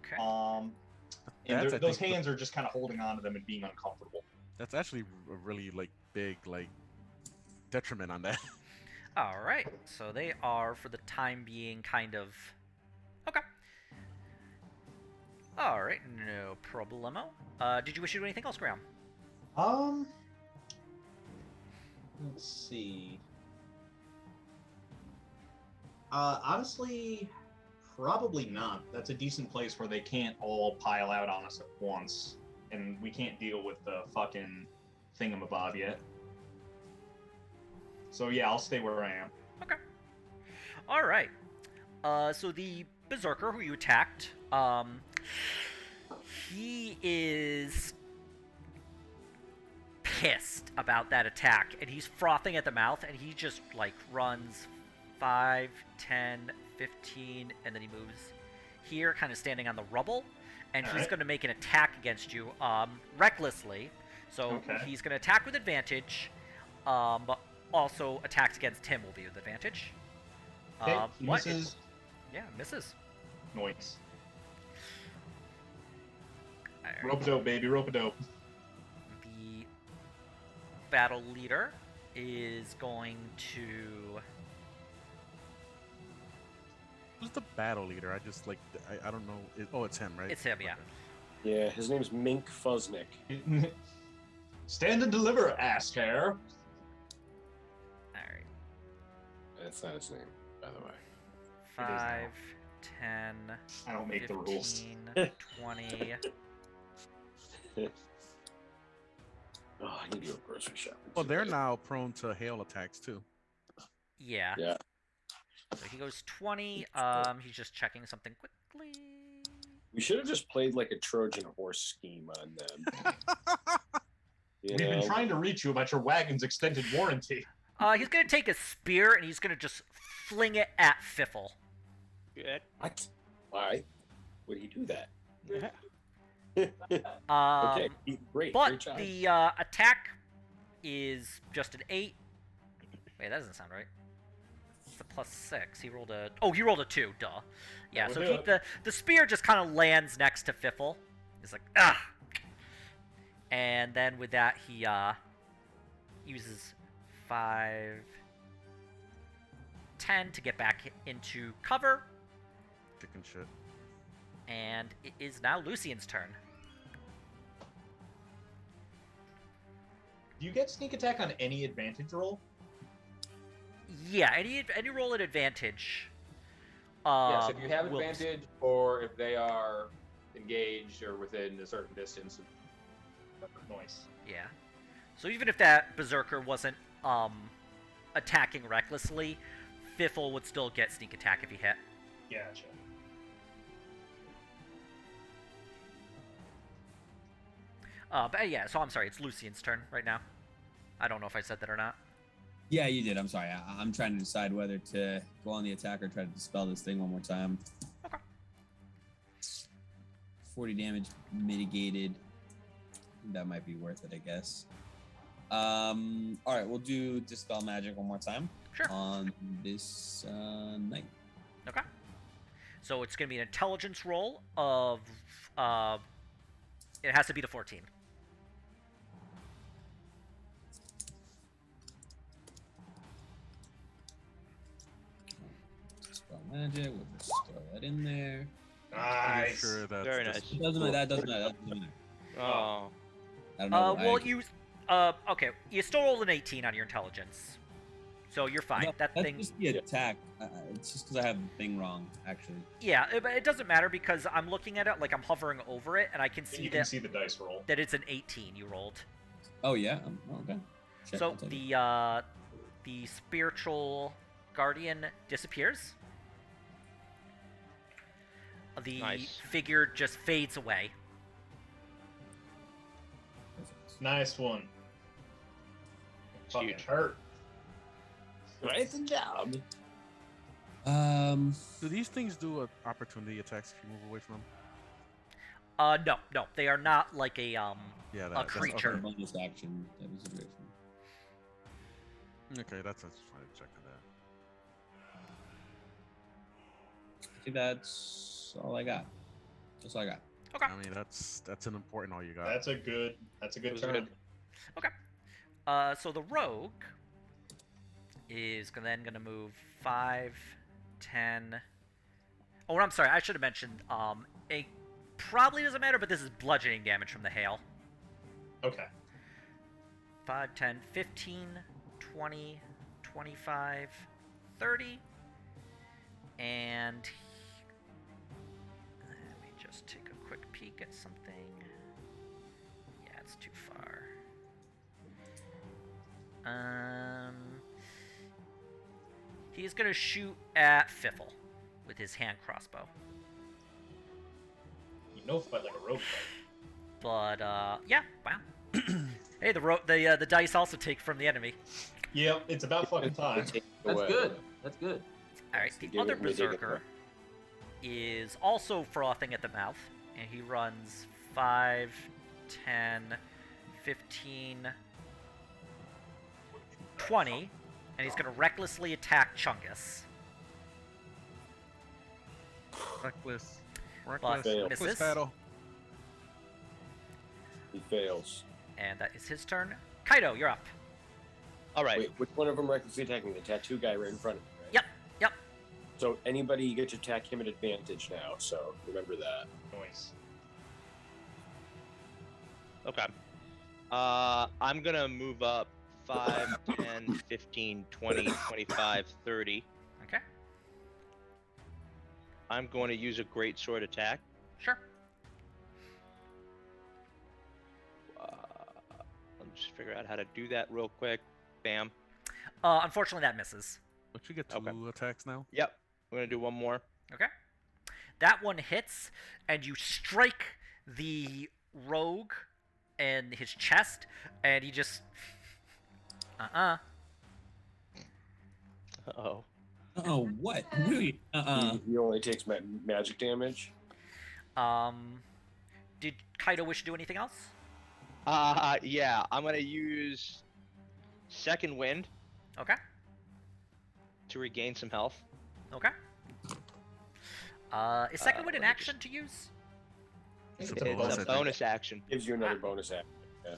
Okay. And those hands are just kind of holding on to them and being uncomfortable. That's actually a really big detriment on that. Alright, so they are, for the time being, kind of... Okay. Alright, no problemo. Did you wish to do anything else, Graham? Let's see. Honestly, probably not. That's a decent place where they can't all pile out on us at once, and we can't deal with the fucking thingamabob yet. So yeah, I'll stay where I am. Okay. Alright. So the Berserker who you attacked, he is pissed about that attack, and he's frothing at the mouth, and he just, runs 5, 10, 15, and then he moves here, kind of standing on the rubble, and he's going to make an attack against you, recklessly. So he's going to attack with advantage, but also attacks against him will be with advantage. He misses. Yeah, misses. Noise. Right. Rope-a-dope, baby, rope-a-dope. The battle leader is going to... Who's the battle leader? I just I don't know. It's him, right? It's him, yeah. Yeah, his name's Mink Fuznik. Stand and deliver, ass hair. Alright. That's not his name, by the way. 5, 10, I don't make 15, the rules. 20... Oh, I need to go grocery shopping. Well, they're now prone to hail attacks too. Yeah. Yeah. So he goes 20. He's just checking something quickly. We should have just played like a Trojan horse scheme on them. We've been trying to reach you about your wagon's extended warranty. He's gonna take a spear and he's gonna just fling it at Fiffle. Good. What? Why would he do that? Yeah. Okay, great. But great job. the attack is just an 8. Wait, that doesn't sound right. It's a +6. He rolled a... Oh, he rolled a 2. Duh. Yeah, so the spear just kind of lands next to Fiffle. He's like, ah! And then with that, he uses 5, 10 to get back into cover. Chicken shit. And it is now Lucian's turn. Do you get sneak attack on any advantage roll? Yeah, any roll at advantage. Yes, if you have will- advantage, or if they are engaged or within a certain distance. Noise. Yeah. So even if that Berserker wasn't attacking recklessly, Fiffle would still get sneak attack if he hit. Gotcha. But yeah, so I'm sorry, it's Lucian's turn right now. I don't know if I said that or not. Yeah, you did. I'm sorry. I'm trying to decide whether to go on the attack or try to dispel this thing one more time. Okay. 40 damage mitigated. That might be worth it, I guess. All right, we'll do dispel magic one more time. Sure. On this knight. Okay. So it's going to be an intelligence roll of... it has to be the 14. Dispel magic. We'll just throw that in there. Nice. Sure that's Very just- nice. It doesn't matter. That doesn't matter. That doesn't matter. Oh. I don't know. Well, okay, you still rolled an 18 on your intelligence. So you're fine. No, that that's thing... just the attack. It's just because I have the thing wrong, actually. Yeah, but it doesn't matter because I'm looking at it, like I'm hovering over it, and I can see You can see the dice roll. that it's an 18 you rolled. Oh yeah. Okay. Shit, So I'll take it. the spiritual Guardian disappears. The Nice. figure just fades away. Nice one. It's Fucking huge. hurt. Nice job. Do these things do opportunity attacks if you move away from them? No, they are not like a Yeah, a creature. Bonus action type of situation. Okay, that's just trying to check that. I think that's all I got. That's all I got. Okay. I mean, that's an important all you got. That's a good was turn. good. So the rogue is then gonna move 5, 10. Oh, I'm sorry. I should have mentioned. It probably doesn't matter, but this is bludgeoning damage from the hail. Okay. 5, 10, 15, 20, 25, 30, and let me just take a quick peek at something. Yeah, it's too far. He's gonna shoot at Fiffle with his hand crossbow. You know, fight like a rogue fight. But yeah, wow. Hey, the dice also take from the enemy. Yep, it's about fucking time. Take it That's away. good. That's good. All right, the Give other it- we take it berserker back. is also frothing at the mouth, and he runs 5, 10, 15, 20, and he's going to recklessly attack Chungus. Reckless. But Fail. misses, battle. He fails. and that is his turn. Kaido, you're up. All right. Wait, which one of them recklessly attacking? The tattoo guy right in front of me, right? Yep, yep. So anybody, you get to attack him at advantage now, so remember that. Noise. Okay. I'm gonna move up 5, 10, 15, 20, 25, 30. Okay, I'm going to use a great sword attack. sure. Let me just figure out how to do that real quick. Bam. Unfortunately, that misses. Don't you get 2 Okay. attacks now? Yep. I'm gonna do one more. Okay. That one hits, and you strike the rogue in his chest, and he just. Uh-oh. Oh, what? Really? He only takes magic damage. Did Kaido wish to do anything else? Yeah. I'm gonna use second wind Okay. to regain some health. Okay. Is second wind an let me action to use? It's It's a bonus, I a think. bonus action. Gives you another bonus action. Yeah.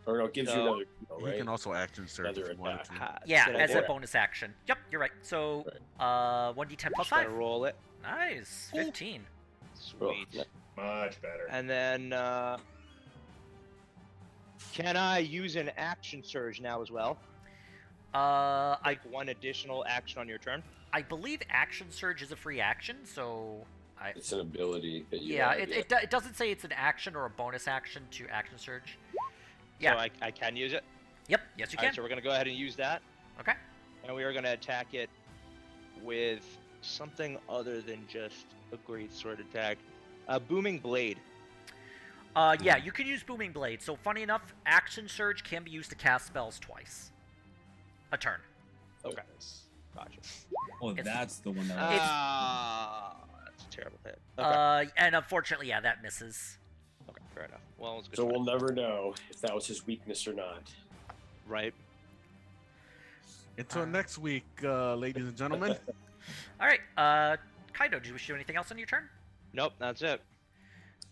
Or no, gives you So- another. He Right? can also action surge Another if you wanted attack. to. Yeah, Good as idea. a bonus action. Yep, you're right. So, 1d10 plus Just gotta 5. roll it. Nice. 15. Sweet. yeah. Much better. And then, can I use an action surge now as well? I Like one additional action on your turn? believe action surge is a free action, so It's an ability that you yeah, have. it doesn't say it's an action or a bonus action to action surge. Yeah. So I can use it? Yep. Yes, you All can. right, so we're going to go ahead and use that. Okay. And we are going to attack it with something other than just a great sword attack. A booming blade. Yeah, you can use booming blade. So funny enough, action surge can be used to cast spells twice a turn. Okay. Gotcha. Oh, It's- that's the one that. It's- That's a terrible hit. Okay. And unfortunately, yeah, that misses. Okay, fair enough. Well, it's good. So try. we'll never know if that was his weakness or not. Right. Until next week, ladies and gentlemen. All right. Kaido, do you wish to do anything else on your turn? Nope, that's it.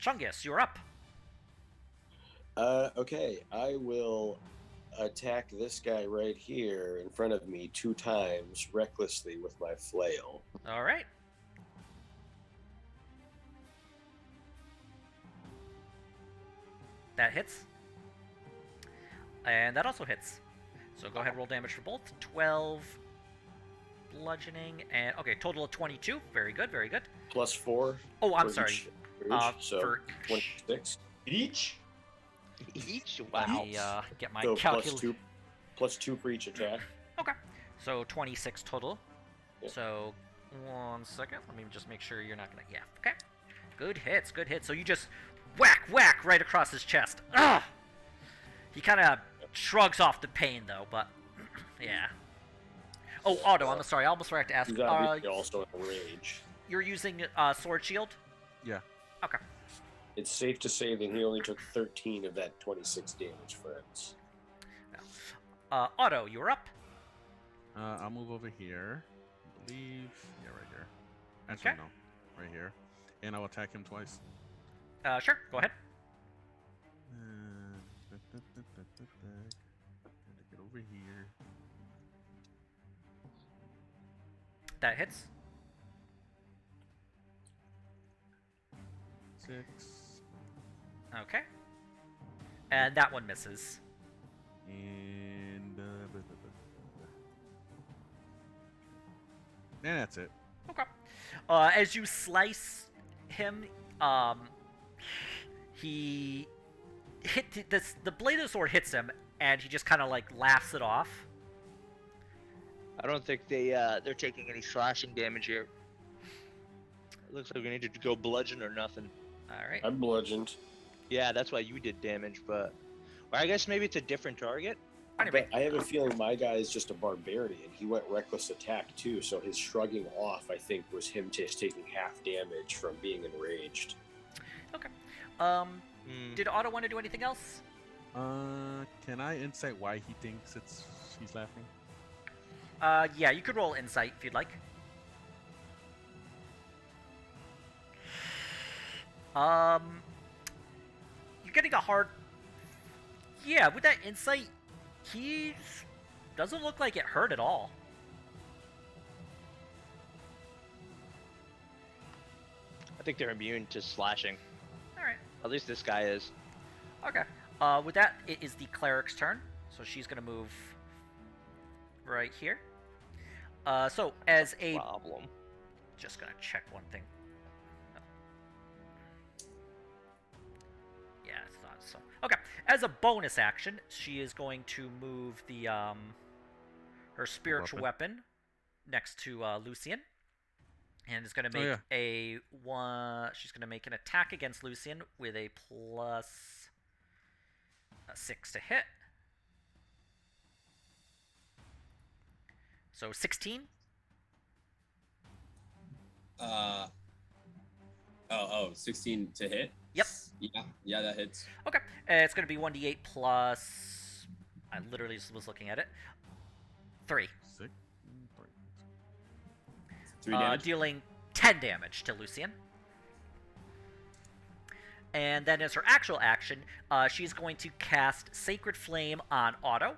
Chungus, you're up. Okay, I will attack this guy right here in front of me 2 times recklessly with my flail. All right. That hits. And that also hits. So go ahead and roll damage for both. 12 bludgeoning and okay, total of 22. Very good, very good. Plus 4. Oh, I'm for sorry. each so For 26. Each? Each? let Wow. me get my So calculator. plus 2 for each attack. Okay. So 26 total. Yeah. So, 1 second. Let me just make sure you're not gonna. Yeah. Okay. Good hits. Good hits. So you just whack right across his chest. Ugh. He kind of shrugs off the pain though, but yeah. Oh, Otto. I'm sorry. I almost forgot to ask. He's obviously also in rage. You're using sword shield. Yeah. Okay. It's safe to say that he only took 13 of that 26 damage, friends. Otto, you're up. I'll move over here. I believe. Yeah, right here. Actually, Okay. no. Right here. And I'll attack him twice. Sure. Go ahead. Gotta get over here. That hits. 6. Okay. And that one misses. And and that's it. Okay. As you slice him, he hit the blade of the sword hits him, and he just kind of like laughs it off. I don't think they're taking any slashing damage here. It looks like we need to go bludgeon or nothing. All right. I'm bludgeoned. Yeah, that's why you did damage, but or I guess maybe it's a different target. Anyway, But I have a feeling my guy is just a barbarian. He went reckless attack too, so his shrugging off, I think, was him just taking half damage from being enraged. okay. Did Otto want to do anything else? Can I insight why he thinks he's laughing? Yeah, you could roll insight if you'd like. You're getting a hard. Yeah, with that insight, he doesn't look like it hurt at all. I think they're immune to slashing. All right. At least this guy is. Okay. With that, it is the cleric's turn, so she's gonna move right here. So as a Problem. just gonna check one thing. Yeah, I thought so. Okay. As a bonus action, she is going to move the her spiritual weapon next to Lucian, and is going to make a one. She's going to make an attack against Lucian with a plus 6 to hit. So 16. Oh, 16 to hit? Yep. Yeah, that hits. Okay. It's going to be 1d8 plus. I literally just was looking at it. 3. 6. 3 damage. Dealing 10 damage to Lucian. And then as her actual action, she's going to cast Sacred Flame on Otto.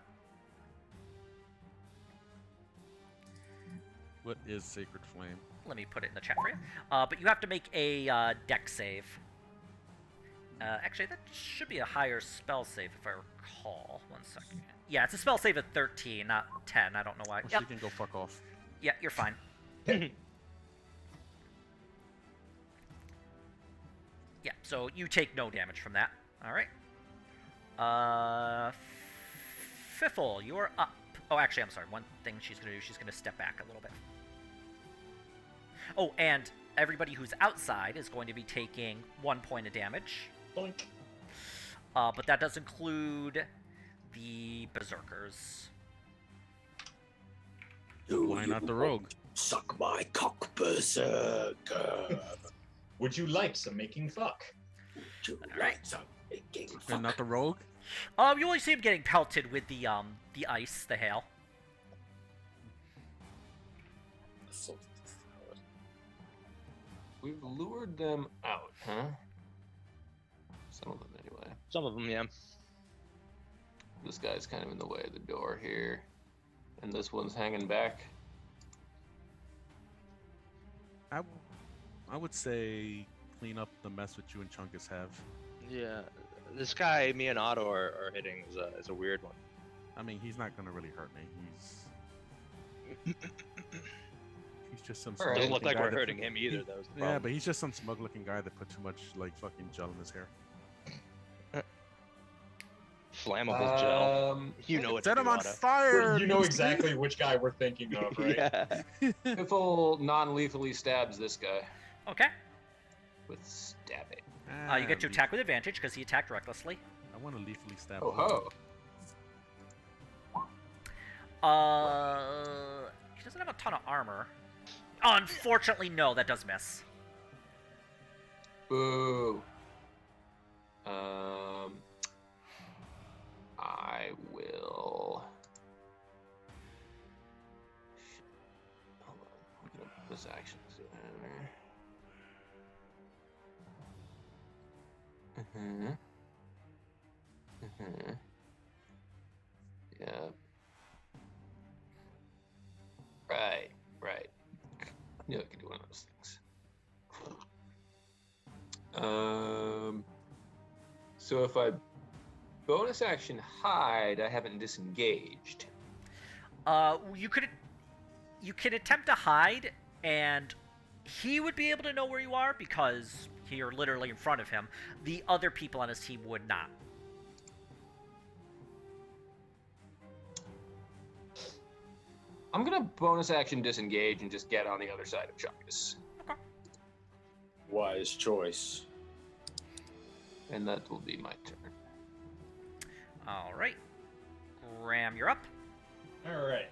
What is Sacred Flame? Let me put it in the chat for you. But you have to make a dex save. Actually, that should be a higher spell save if I recall. 1 second. Yeah, it's a spell save of 13, not 10. I don't know why. Well, Yep. she can go fuck off. Yeah, you're fine. Yeah, so you take no damage from that. All right. Fiffle, you're up. Oh, actually, I'm sorry. One thing she's going to do, she's going to step back a little bit. Oh, and everybody who's outside is going to be taking 1 point of damage. Boink. But that does include the berserkers. Why not the rogue? Suck my cock, berserker. Would you like some making fuck? Would you Alright. like some making fuck? And not the rogue? You only see him getting pelted with the ice, the hail. We've lured them out, huh? Some of them, anyway. Some of them, yeah. This guy's kind of in the way of the door here, and this one's hanging back. I would say clean up the mess that you and Chunkus have. Yeah. This guy, me and Otto are hitting is a weird one. I mean, he's not gonna really hurt me. He's just some. Alright. Doesn't look like guy we're that hurting put- him either, though. is the Yeah, problem. but he's just some smug-looking guy that put too much like fucking gel in his hair. Flammable gel. You know what to Set do, him on Otto. fire. You know exactly which guy we're thinking of, right? Yeah. Piffle non-lethally stabs this guy Okay. with stabbing. You get to attack with advantage because he attacked recklessly. I want to lethally stab Oh him. ho! He doesn't have a ton of armor. Unfortunately, no, that does miss. Boo. I will. Hold on. I'm gonna put this action. Yeah. Right. I knew I could do one of those things. So if I bonus action hide, I haven't disengaged. You can attempt to hide, and he would be able to know where you are because you're literally in front of him. The other people on his team would not. I'm gonna bonus action disengage and just get on the other side of Chungus. Wise choice. And that will be my turn. All right, Graham, you're up. All right.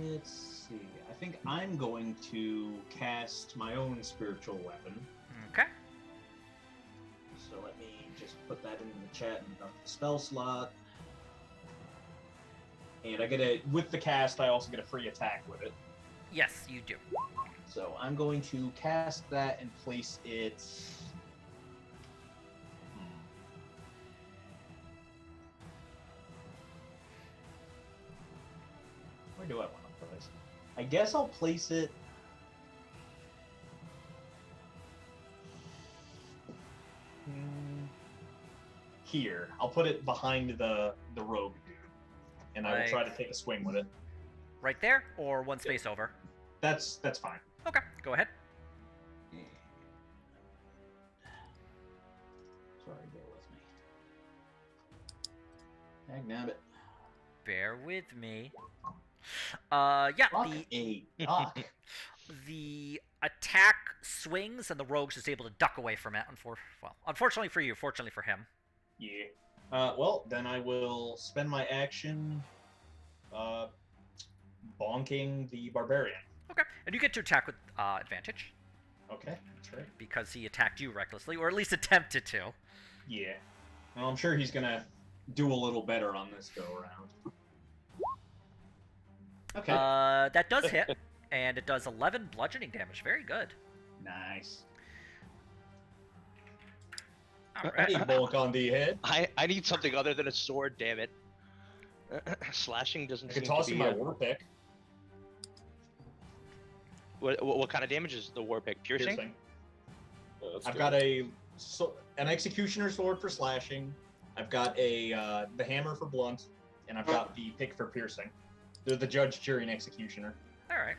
Let's see. I think I'm going to cast my own spiritual weapon. Okay. So let me just put that into the chat and dump the spell slot. And I get with the cast, I also get a free attack with it. Yes, you do. So I'm going to cast that and place it. Where do I want to place it? I guess I'll place it. Here. I'll put it behind the rogue dude. And I will try to take a swing with it. Right there, or one space over? That's fine. Okay, go ahead. Sorry, bear with me. Dagnabbit. Bear with me. Yeah, Fuck a duck. the attack swings, and the rogue's just able to duck away from it. Unfortunately for you, fortunately for him. Yeah. Well, then I will spend my action bonking the barbarian. Okay, and you get to attack with advantage. Okay, that's right. Because he attacked you recklessly, or at least attempted to. Yeah. Well, I'm sure he's gonna do a little better on this go around. Okay. That does hit, and it does 11 bludgeoning damage. Very good. Nice. All Hey, right. bulk on the head. I need something other than a sword, damn it. Slashing doesn't I seem can toss to you be my war pick. What kind of damage is the war pick? Piercing? I've got an executioner sword for slashing. I've got the hammer for blunt, and I've got the pick for piercing. They're the judge, jury, and executioner. All right.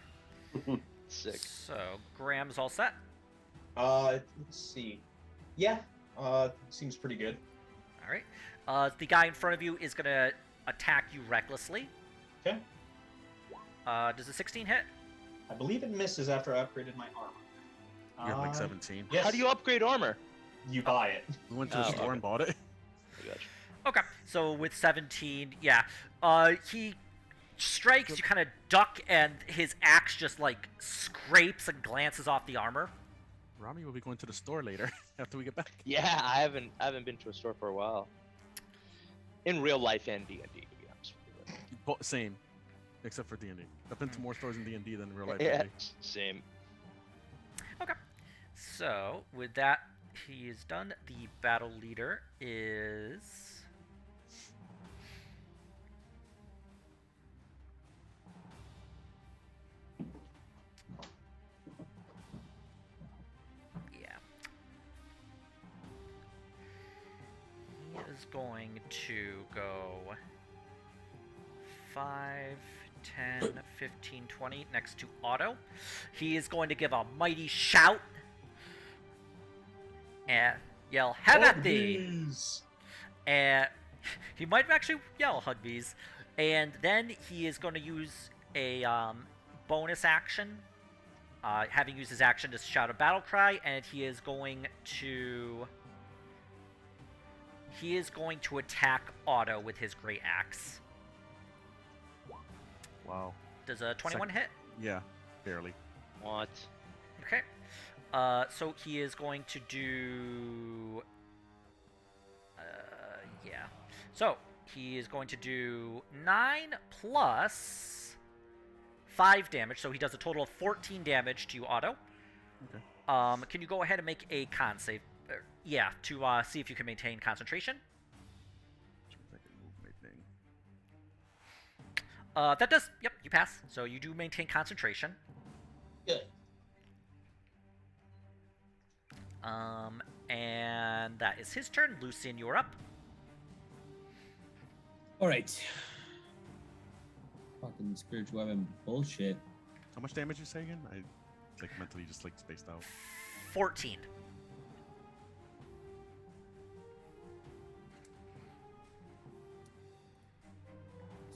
Sick. So Graham's all set. Let's see. Yeah. Seems pretty good. All right. The guy in front of you is gonna attack you recklessly. Okay. Does a 16 hit? I believe it misses after I upgraded my armor. You have like 17. Yes. How do you upgrade armor? You buy it. We went to the store and bought it. I gotcha. Okay. So with 17, yeah. He strikes, you kind of duck, and his axe just like scrapes and glances off the armor. Rami will be going to the store later after we get back. Yeah, I haven't been to a store for a while. In real life and D&D, to be honest with you. Same, except for D&D. I've been to more stores in D&D than in real life. Yeah, D&D. same. Okay. So with that, he is done. The battle leader is. Is going to go 5, 10, 15, 20 next to Otto. He is going to give a mighty shout and yell, "Have at thee!" And he might actually yell Hugbees. And then he is going to use a bonus action, having used his action to shout a battle cry, and he is going to attack Otto with his great axe. Wow. Does a 21 hit? Yeah, barely. What? Okay. So he is going to do. Yeah. So he is going to do 9 plus 5 damage. So he does a total of 14 damage to you, Otto. Okay. Can you go ahead and make a con save? Yeah, to see if you can maintain concentration. I can move my thing. That does. Yep, you pass. So you do maintain concentration. Good. And that is his turn. Lucian, you're up. All right. Fucking spiritual weapon bullshit. How much damage you say again? I like mentally just like spaced out. 14.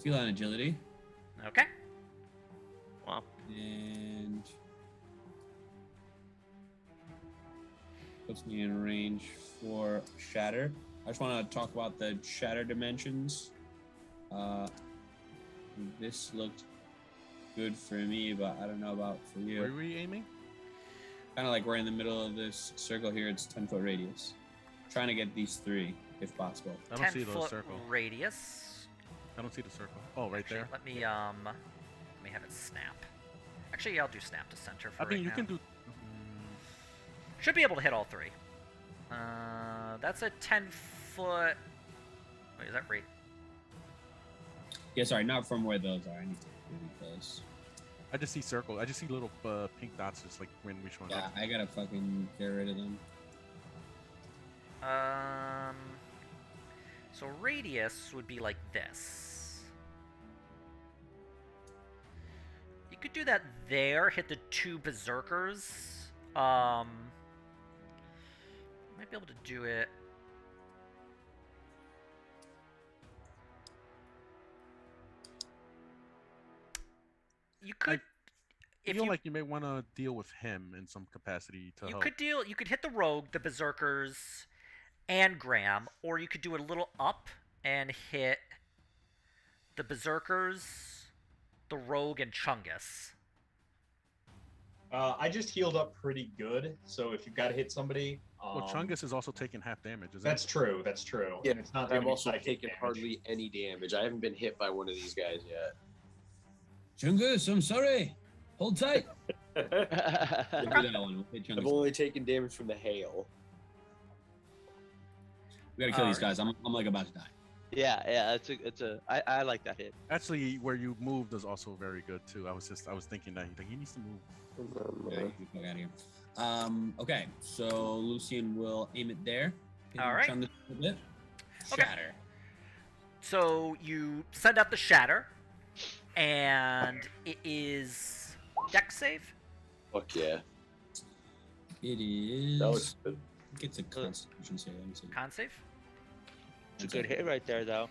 Feel on agility. Okay. Wow. And puts me in range for shatter. I just want to talk about the shatter dimensions. This looked good for me, but I don't know about for you. Where are we aiming? Kind of like we're in the middle of this circle here. It's 10-foot radius. Trying to get these 3 if possible. I don't see the 10-foot circle. radius. I don't see the circle. Oh, right Actually, there. let me have it snap. Actually, I'll do snap to center for I mean, right you now. can do. Should be able to hit all 3. That's a 10-foot. Wait, is that right? Yeah, sorry, not from where those are. I need to be really close. I just see circle. I just see little pink dots, just like when which one. Yeah, I gotta fucking get rid of them. So radius would be like this. You could do that there. Hit the 2 berserkers. Might be able to do it. You could. I If feel you, like you may want to deal with him in some capacity to you help. you could hit the rogue, the berserkers, and Graham, or you could do it a little up and hit the berserkers, the rogue, and Chungus. I just healed up pretty good, so if you've got to hit somebody, Well, Chungus is also taking half damage, isn't that's true. That's true. Yeah, And it's not I've doing any also psychic taken damage. hardly any damage. I haven't been hit by one of these guys yet. Chungus, I'm sorry. Hold tight. We'll do that one. We'll hit I've Chungus. only taken damage from the hail. We gotta kill these guys. I'm like about to die. Yeah. I like that hit. Actually, where you moved is also very good too. I was thinking that he needs to move. Yeah, get the fuck out of here. Okay, so Lucian will aim it there. All right. Chungus a bit. Okay. Shatter. So you send out the shatter, and it is dex save. Fuck yeah. It is. That was good. I think it's a Constitution save. Let me see. Con save. It's a good hit right there, though.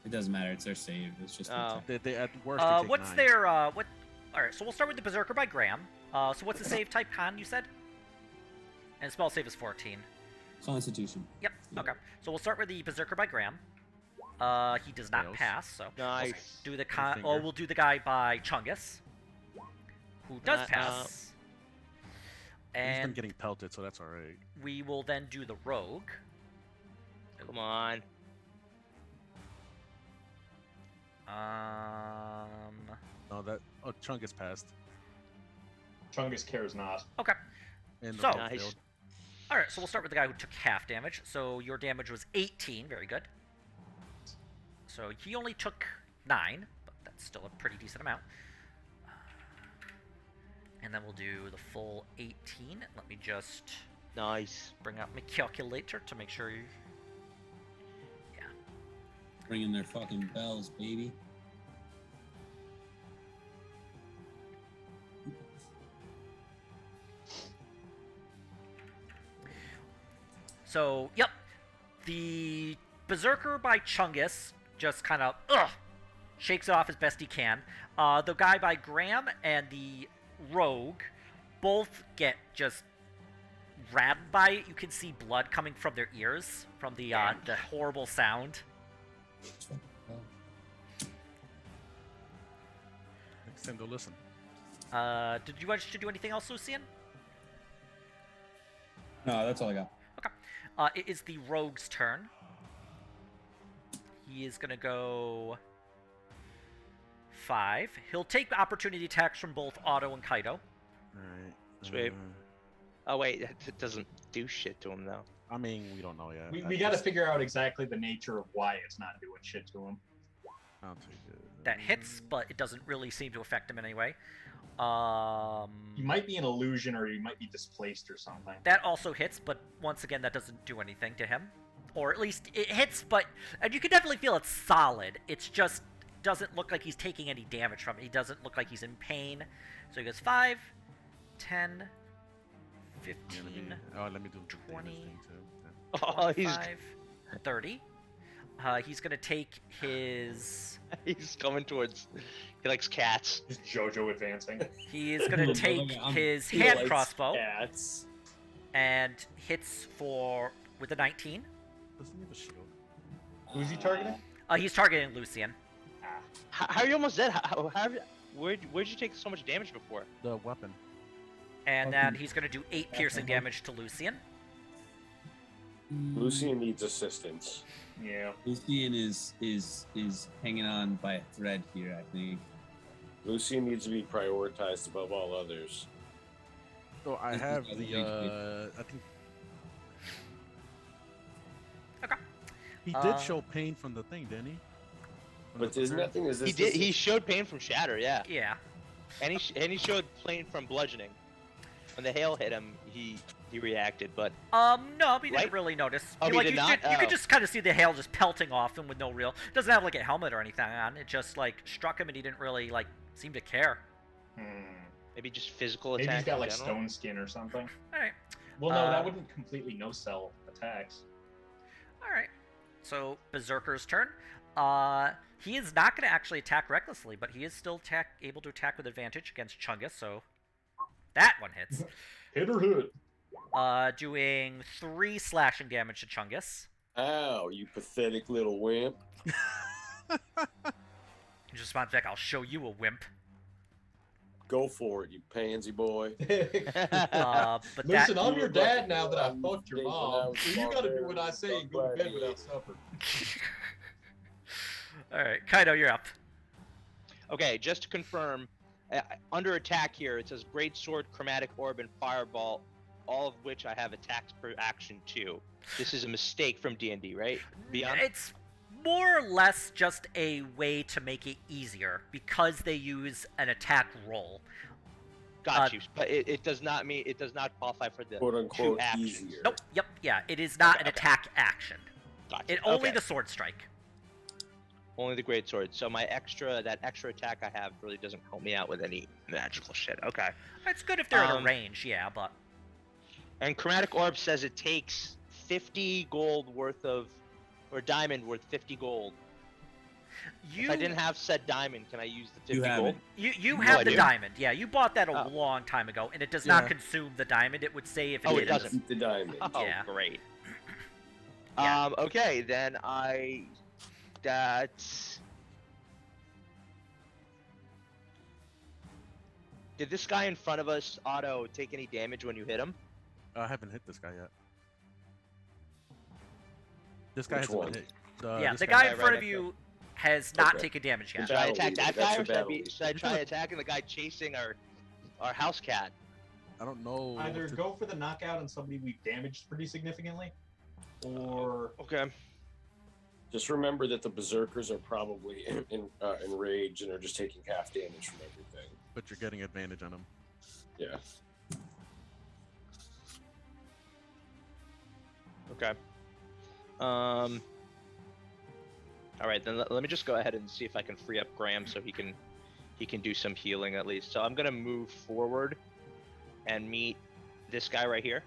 It doesn't matter. It's their save. It's just. Oh. They at worst. They take What's 9. their what? All right, so we'll start with the berserker by Graham. So what's the save type? Con, you said. And spell save is 14. Constitution. Yep. Okay. So we'll start with the berserker by Graham. He does not Fails. pass. So Nice. we'll do the con. Finger. Oh, we'll do the guy by Chungus, who does Uh, pass. He's been And getting pelted, so that's all right. we will then do the rogue. Come on. No, that Chungus passed. Chungus cares not. Okay. And the So- rogue Nice. failed. All right. So we'll start with the guy who took half damage. So your damage was 18. Very good. So he only took 9, but that's still a pretty decent amount. And then we'll do the full 18. Let me just Nice. bring out my calculator to make sure you. Yeah. Bringing their fucking bells, baby. So, yep. The Berserker by Chungus just kind of shakes it off as best he can. The guy by Graham and the Rogue both get just rattled by it. You can see blood coming from their ears from the horrible sound. Next time to listen. Did you want to do anything else, Lucian? No, that's all I got. Okay. It is the Rogue's turn. He is gonna go 5. He'll take opportunity attacks from both Otto and Kaido. Alright. Sweet. Oh wait, it doesn't do shit to him though. I mean, we don't know yet. We got to figure out exactly the nature of why it's not doing shit to him. I'll take it. That hits, but it doesn't really seem to affect him in any way. He might be an illusion, or he might be displaced or something. That also hits, but once again, that doesn't do anything to him. Or at least it hits, but and you can definitely feel it's solid. It's just doesn't look like he's taking any damage from it. He doesn't look like he's in pain. So he goes 5, 10, 15, let me do 20, thing too. Oh, he's 25, 30. He's gonna take his. he's coming towards. He likes cats. Just JoJo advancing. He is gonna take his He hand likes crossbow cats. and hits with a 19. Doesn't he have a shield? Who's he targeting? He's targeting Lucian. How are you almost dead? Where'd you take so much damage before? The weapon. And then he's gonna do 8 piercing damage to Lucian. Lucian needs assistance. Yeah. Lucian is hanging on by a thread here, I think. Lucian needs to be prioritized above all others. So I have the I think Okay. he did show pain from the thing, didn't he? From But the there's trigger? nothing. Is this? He did. He showed pain from shatter, yeah, Yeah. and he showed pain from bludgeoning. When the hail hit him, he reacted, but No, we didn't Right? really notice. Oh, he did not? You could Oh. just kind of see the hail just pelting off him with no real. It doesn't have like a helmet or anything on. It just like struck him and he didn't really like seem to care. maybe just physical Maybe attack. he's got in like general. stone skin or something. All right. Well, no, Uh, that wouldn't completely no-sell attacks. All right. So Berserker's turn. He is not going to actually attack recklessly, but he is still able to attack with advantage against Chungus. So that one hits. Hit or hit. Doing 3 slashing damage to Chungus. Ow, you pathetic little wimp. He just responds back, "I'll show you a wimp." Go for it, you pansy boy. But Listen, that, I'm your You dad look now that I like fucked your you mom. think So when I you was gotta do small, what I say and go to bed without supper. all right, Kaido, you're up. Okay, just to confirm, under attack here, it says Great Sword, Chromatic Orb, and Fireball, all of which I have attacks per action too. This is a mistake from D&D, right? Beyond? It's more or less just a way to make it easier because they use an attack roll. Got you. But it does not mean it does not qualify for the Quote unquote 2 actions. easier. Nope. Yep. Yeah. It is not Okay, an okay. attack action. Gotcha. It only Okay. the sword strike. Only the Great Sword. So that extra attack I have really doesn't help me out with any magical shit. Okay. It's good if they're in a Um, range, yeah, but And Chromatic Orb says it takes 50 gold worth of, or diamond worth 50 gold. you If I didn't have said diamond, can I use the 50 You have gold? it. you No, have I the do. diamond. Yeah, you bought that a Oh. long time ago, and it does not Yeah. consume the diamond. It would say if it Oh, it did. doesn't. Keep the diamond. Oh, Yeah. great. Yeah. Okay, then that's. Did this guy in front of us, Otto, take any damage when you hit him? I haven't hit this guy yet. This guy Which hasn't one? been hit. Yeah, this the guy in right front of next you has not Okay. taken damage yet. The Should I battle attack leader, that that's guy, the or battle leader. should I try attacking the guy chasing our house cat? I don't know. Either what to- go for the knockout on somebody we've damaged pretty significantly, or Okay. Just remember that the berserkers are probably enraged and are just taking half damage from everything. But you're getting advantage on him. Yeah. Okay. All right, then let me just go ahead and see if I can free up Graham so he can do some healing at least. So I'm gonna move forward and meet this guy right here.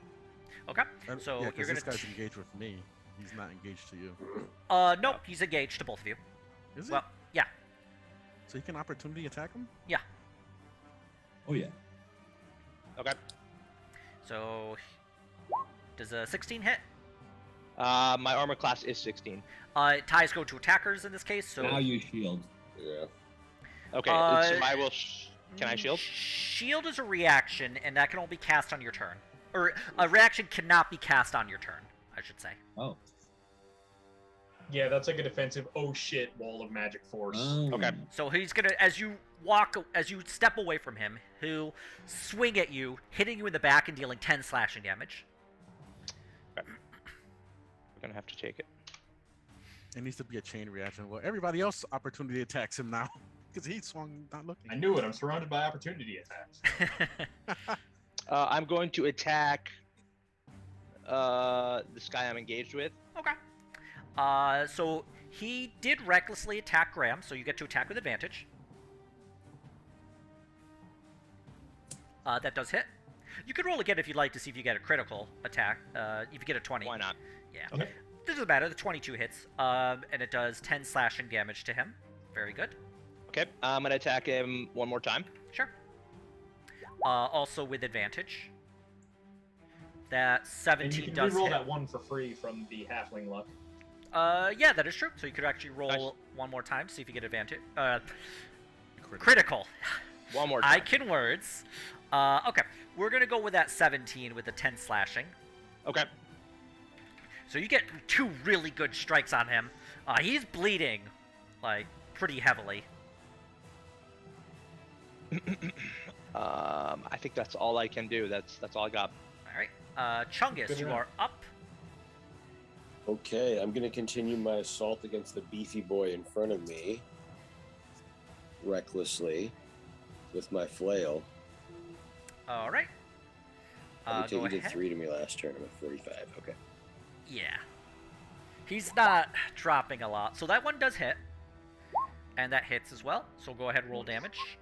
Okay. And- So yeah, you're 'cause gonna this guy's engaged with me. He's not engaged to you. Nope, he's engaged to both of you. Is he? Well, yeah. So you can opportunity attack him? Oh yeah. Okay. So, does a 16 hit? My armor class is 16. Ties go to attackers in this case, so... Now you shield. Yeah. Okay, so I will. Can I shield? Shield is a reaction, and that can only be cast on your turn. Or, a reaction cannot be cast on your turn, I should say. Oh. Yeah, that's like a defensive oh shit wall of magic force. Oh. Okay. So he's gonna, as you step away from him, he'll swing at you, hitting you in the back and dealing 10 slashing damage. Okay. We're gonna have to take it. It needs to be a chain reaction. Well, everybody else opportunity attacks him now because he swung not looking. I knew it. I'm surrounded by opportunity attacks. I'm going to attack this guy I'm engaged with. Okay. So he did recklessly attack Graham, so you get to attack with advantage. That does hit. You could roll again if you'd like to see if you get a critical attack. If you get a 20. Why not? Yeah. Okay. This doesn't matter. The 22 hits. And it does 10 slashing damage to him. Very good. Okay, I'm gonna attack him one more time. Sure. Also with advantage. That And 17 you can does reroll hit. that one for free from the halfling luck. Yeah, that is true. So you could actually roll Nice. one more time, see if you get advantage. Critical. Critical. One more time. I can words. Okay, we're gonna go with that 17 with the 10 slashing. Okay. So you get 2 really good strikes on him. He's bleeding, like, pretty heavily. I think that's all I can do. That's all I got. All right, Chungus, Good you enough. are up. Okay, I'm gonna continue my assault against the beefy boy in front of me, recklessly, with my flail. All right. You Go did ahead. 3 to me last turn. I'm at 45. Okay. Yeah. He's not dropping a lot, so that one does hit. And that hits as well, so go ahead and roll damage.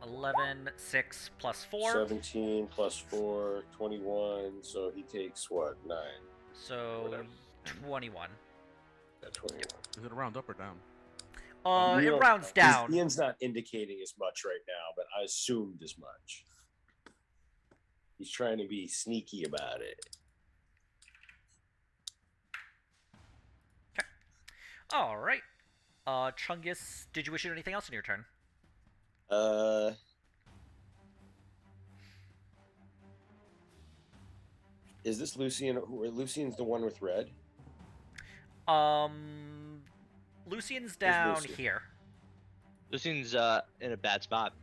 11, 6, plus 4. 17 plus 4, 21. So he takes what? 9. So, Whatever. 21. Yeah, 21. Is it a round up or down? It Ian- rounds down. Ian's not indicating as much right now, but I assumed as much. He's trying to be sneaky about it. All right. Chungus, did you wish to do anything else in your turn? Is this Lucian? Lucian's the one with red? Lucian's down Lucian? here. Lucian's in a bad spot.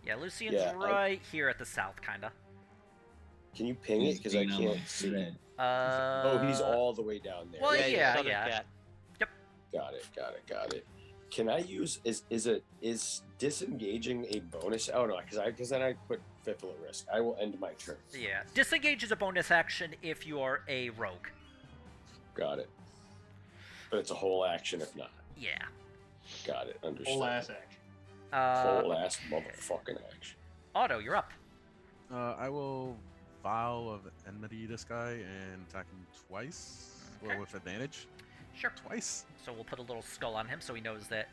Yeah, Lucian's Yeah, right here at the south, kinda. Can you ping it? Because I can't see. Red. Oh, he's all the way down there. well, he's a yeah, southern yeah. cat. Got it. Can I use is disengaging a bonus? Oh no, because then I put Fiffle at risk. I will end my turn. Yeah. Disengage is a bonus action if you are a rogue. Got it. But it's a whole action if not. Yeah. Got it. Understood. Whole ass action. Whole ass motherfucking action. Otto, you're up. I will vow of enmity this guy and attack him twice. Okay. Well, with advantage. Sure. Twice. So we'll put a little skull on him so he knows that.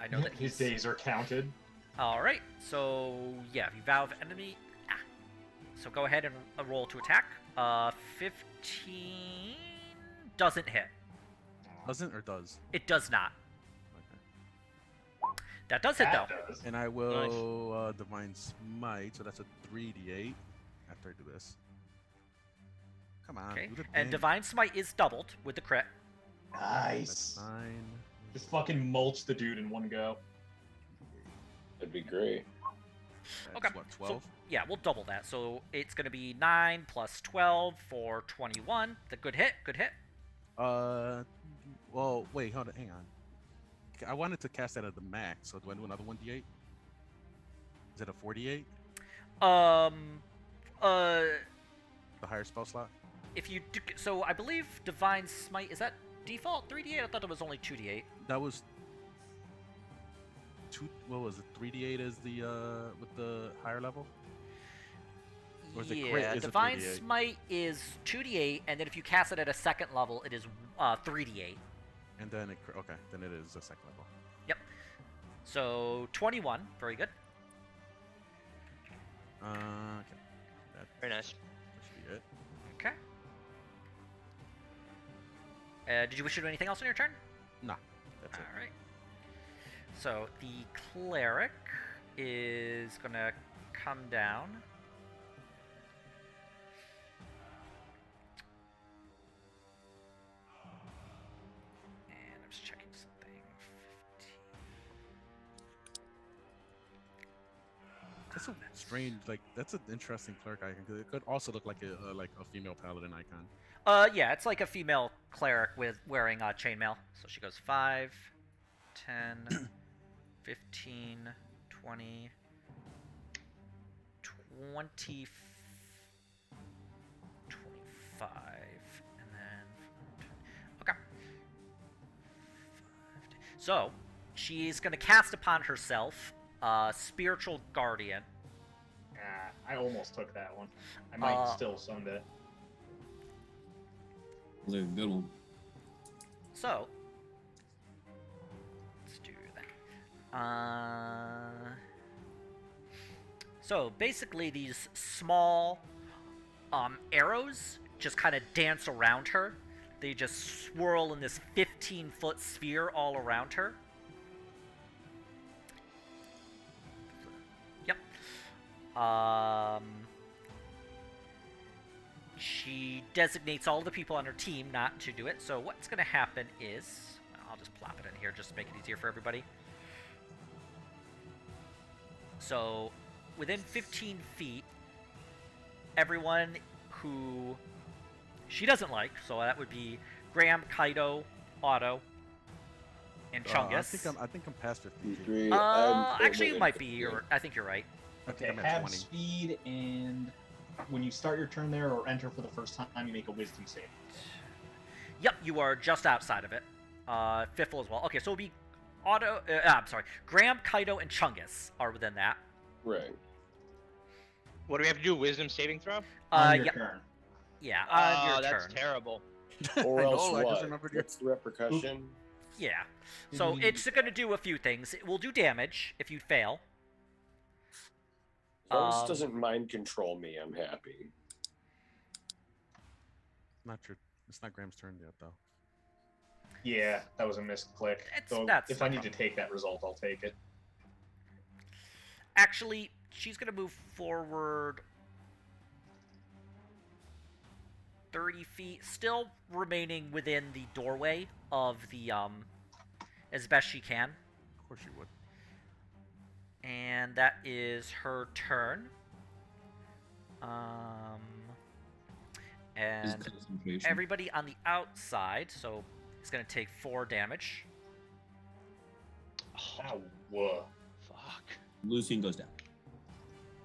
I know that His he's. days are counted. All right. So yeah, you vow of enemy. So go ahead and roll to attack. 15 doesn't hit. Doesn't or does? It does not. Okay. That does hit though. That does. And I will divine smite, so that's a 3d8 after I do this. Come on. Okay. do the And thing. divine smite is doubled with the crit. Nice. That's 9. Just fucking mulch the dude in one go. That'd be great. That's Okay, what, so- 12? Yeah, we'll double that. So it's going to be 9 plus 12 for 21. The good hit. Good hit. Well, wait, hold on, hang on. I wanted to cast that at the max, so do I do another 1d8? Is it a 48? Uh, The higher spell slot? if you do, so I believe divine smite is that default 3d8? I thought it was only 2d8. That was what was it? 3d8 is the with the higher level? Or is it crit? Yeah, Is it Divine 3d8? Smite is 2d8, and then if you cast it at a second level, it is 3d8. And then okay, then it is a second level. Yep. So 21, very good. Okay. Very nice. That should be it. Okay. Did you wish to do anything else on your turn? Nah, that's it. All right. So the cleric is gonna come down. And I'm just checking something. 15. That's a strange, like that's an interesting cleric icon because it could also look like a female paladin icon. Yeah, it's like a female cleric with wearing chainmail. So she goes 5, 10, 15, 20, 20, 25, and then... Okay. So, she's going to cast upon herself Spiritual Guardian. I almost took that one. I might still someday. That's a good one. So, let's do that. So basically, these small arrows just kind of dance around her. They just swirl in this 15-foot sphere all around her. Yep. She designates all the people on her team not to do it. So what's going to happen is... I'll just plop it in here just to make it easier for everybody. So, within 15 feet, everyone who she doesn't like, so that would be Graham, Kaido, Otto, and Chungus. I think I'm past 15 feet. Three, Actually, you might be. I think you're right. I think Okay, I'm at have 20. speed, and when you start your turn there or enter for the first time, you make a wisdom save. Yep, you are just outside of it. Fiffle as well. Okay, so it'll be Otto. I'm sorry. Graham, Kaido, and Chungus are within that. Right. What do we have to do? Wisdom saving throw? On your Yeah, turn. yeah, on Oh, your that's turn. terrible. Or I know, else I just what? remembered your- What's the repercussion? Yeah. So it's going to do a few things. It will do damage if you fail. As long as it doesn't mind control me, I'm happy. It's not Graham's turn yet though. Yeah, that was a misclick. So That's if no I need to problem. take that result, I'll take it. Actually, she's going to move forward 30 feet, still remaining within the doorway of the, as best she can. Of course you would. And that is her turn. And Concentration. everybody on the outside, so it's going to take 4 damage. Ow, whoa. Fuck. Lucian goes down.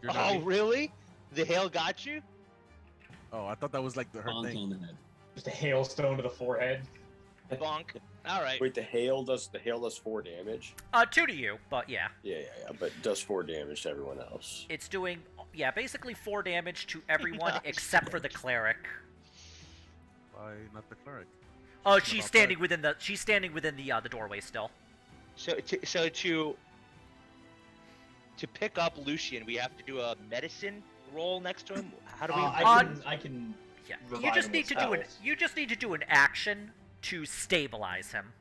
You're Oh, not- really? The hail got you? Oh, I thought that was like her Bonk thing. on the head. Just a hailstone to the forehead. Bonk. All right. Wait, the hail does 4 damage? 2 to you, but yeah. Yeah, but it does 4 damage to everyone else. It's doing, yeah, basically 4 damage to everyone Nice. except for the cleric. Why not the cleric? Oh, Something she's about standing within the doorway still. So to pick up Lucian, we have to do a medicine roll next to him. How do we? I can. Yeah. Revive You just him need with to do spells. you just need to do an action to stabilize him.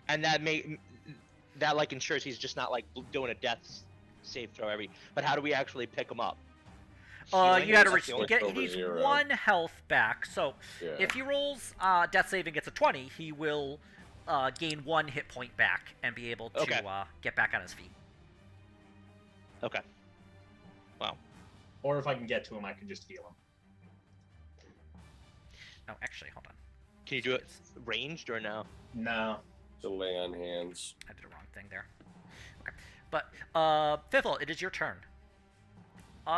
And that like ensures he's just not like doing a death save throw every. But how do we actually pick him up? Healing You got to is the only- he over needs 0. 1 health back. So Yeah. if he rolls death save and gets a 20, he will gain 1 hit point back and be able to Okay. get back on his feet. Okay. Wow. Or if I can get to him, I can just heal him. Oh, actually, hold on. Can you do it ranged or no? No. To lay on hands. I did a wrong thing there. Okay, but Fiffle, it is your turn. You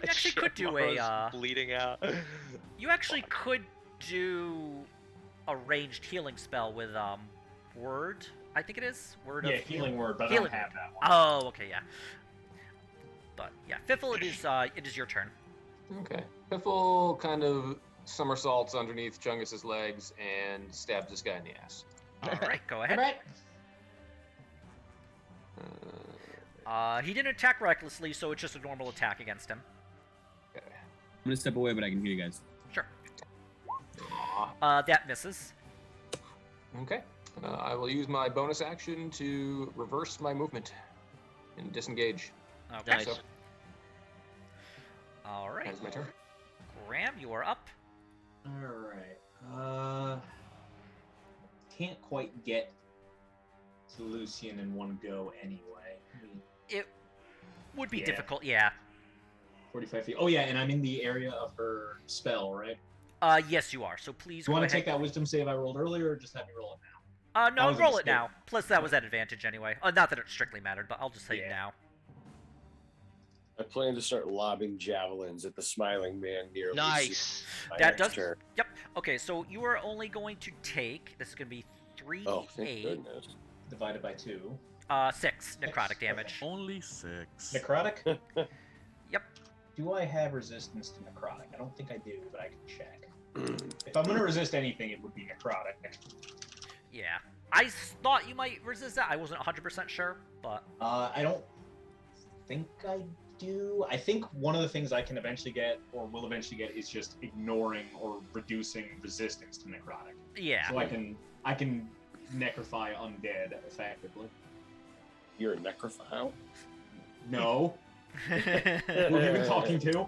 actually could do Shit, bleeding out. You actually could do a ranged healing spell with word. I think it is word Yeah, of healing word, but I healing don't have that one. Oh, okay, yeah. But yeah, Fiffle, it is your turn. Okay. Piffle kind of somersaults underneath Chungus's legs and stabs this guy in the ass. All right, go ahead. Right. He didn't attack recklessly, so it's just a normal attack against him. Okay. I'm gonna step away, but I can hear you guys. Sure. Aw. That misses. Okay. I will use my bonus action to reverse my movement and disengage. Okay. Nice. So, All right. that is my turn. Graham, you are up. All right. Can't quite get to Lucian in one go anyway. It would be Yeah. difficult, yeah. 45 feet. Oh yeah, and I'm in the area of her spell, right? Yes, you are. So please Do you go want to ahead. take that wisdom save I rolled earlier, or just have me roll it now? That No, was a roll it mistake. now. Plus, that was at advantage anyway. Not that it strictly mattered, but I'll just say Yeah. now. I plan to start lobbing javelins at the smiling man near Nice. my That next does. turn. Yep. Okay, so you are only going to take. This is going to be 3d8. Oh, thank goodness. Divided by 2. 6 necrotic Okay. damage. Only 6. Necrotic? Yep. Do I have resistance to necrotic? I don't think I do, but I can check. If I'm going to resist anything, it would be necrotic. Yeah. I thought you might resist that. I wasn't 100% sure, but I don't think I do. I think one of the things I can eventually get, or will eventually get, is just ignoring or reducing resistance to necrotic. yeah. So I can necrofy undead effectively. You're a necrophile? No. Who have you been talking to?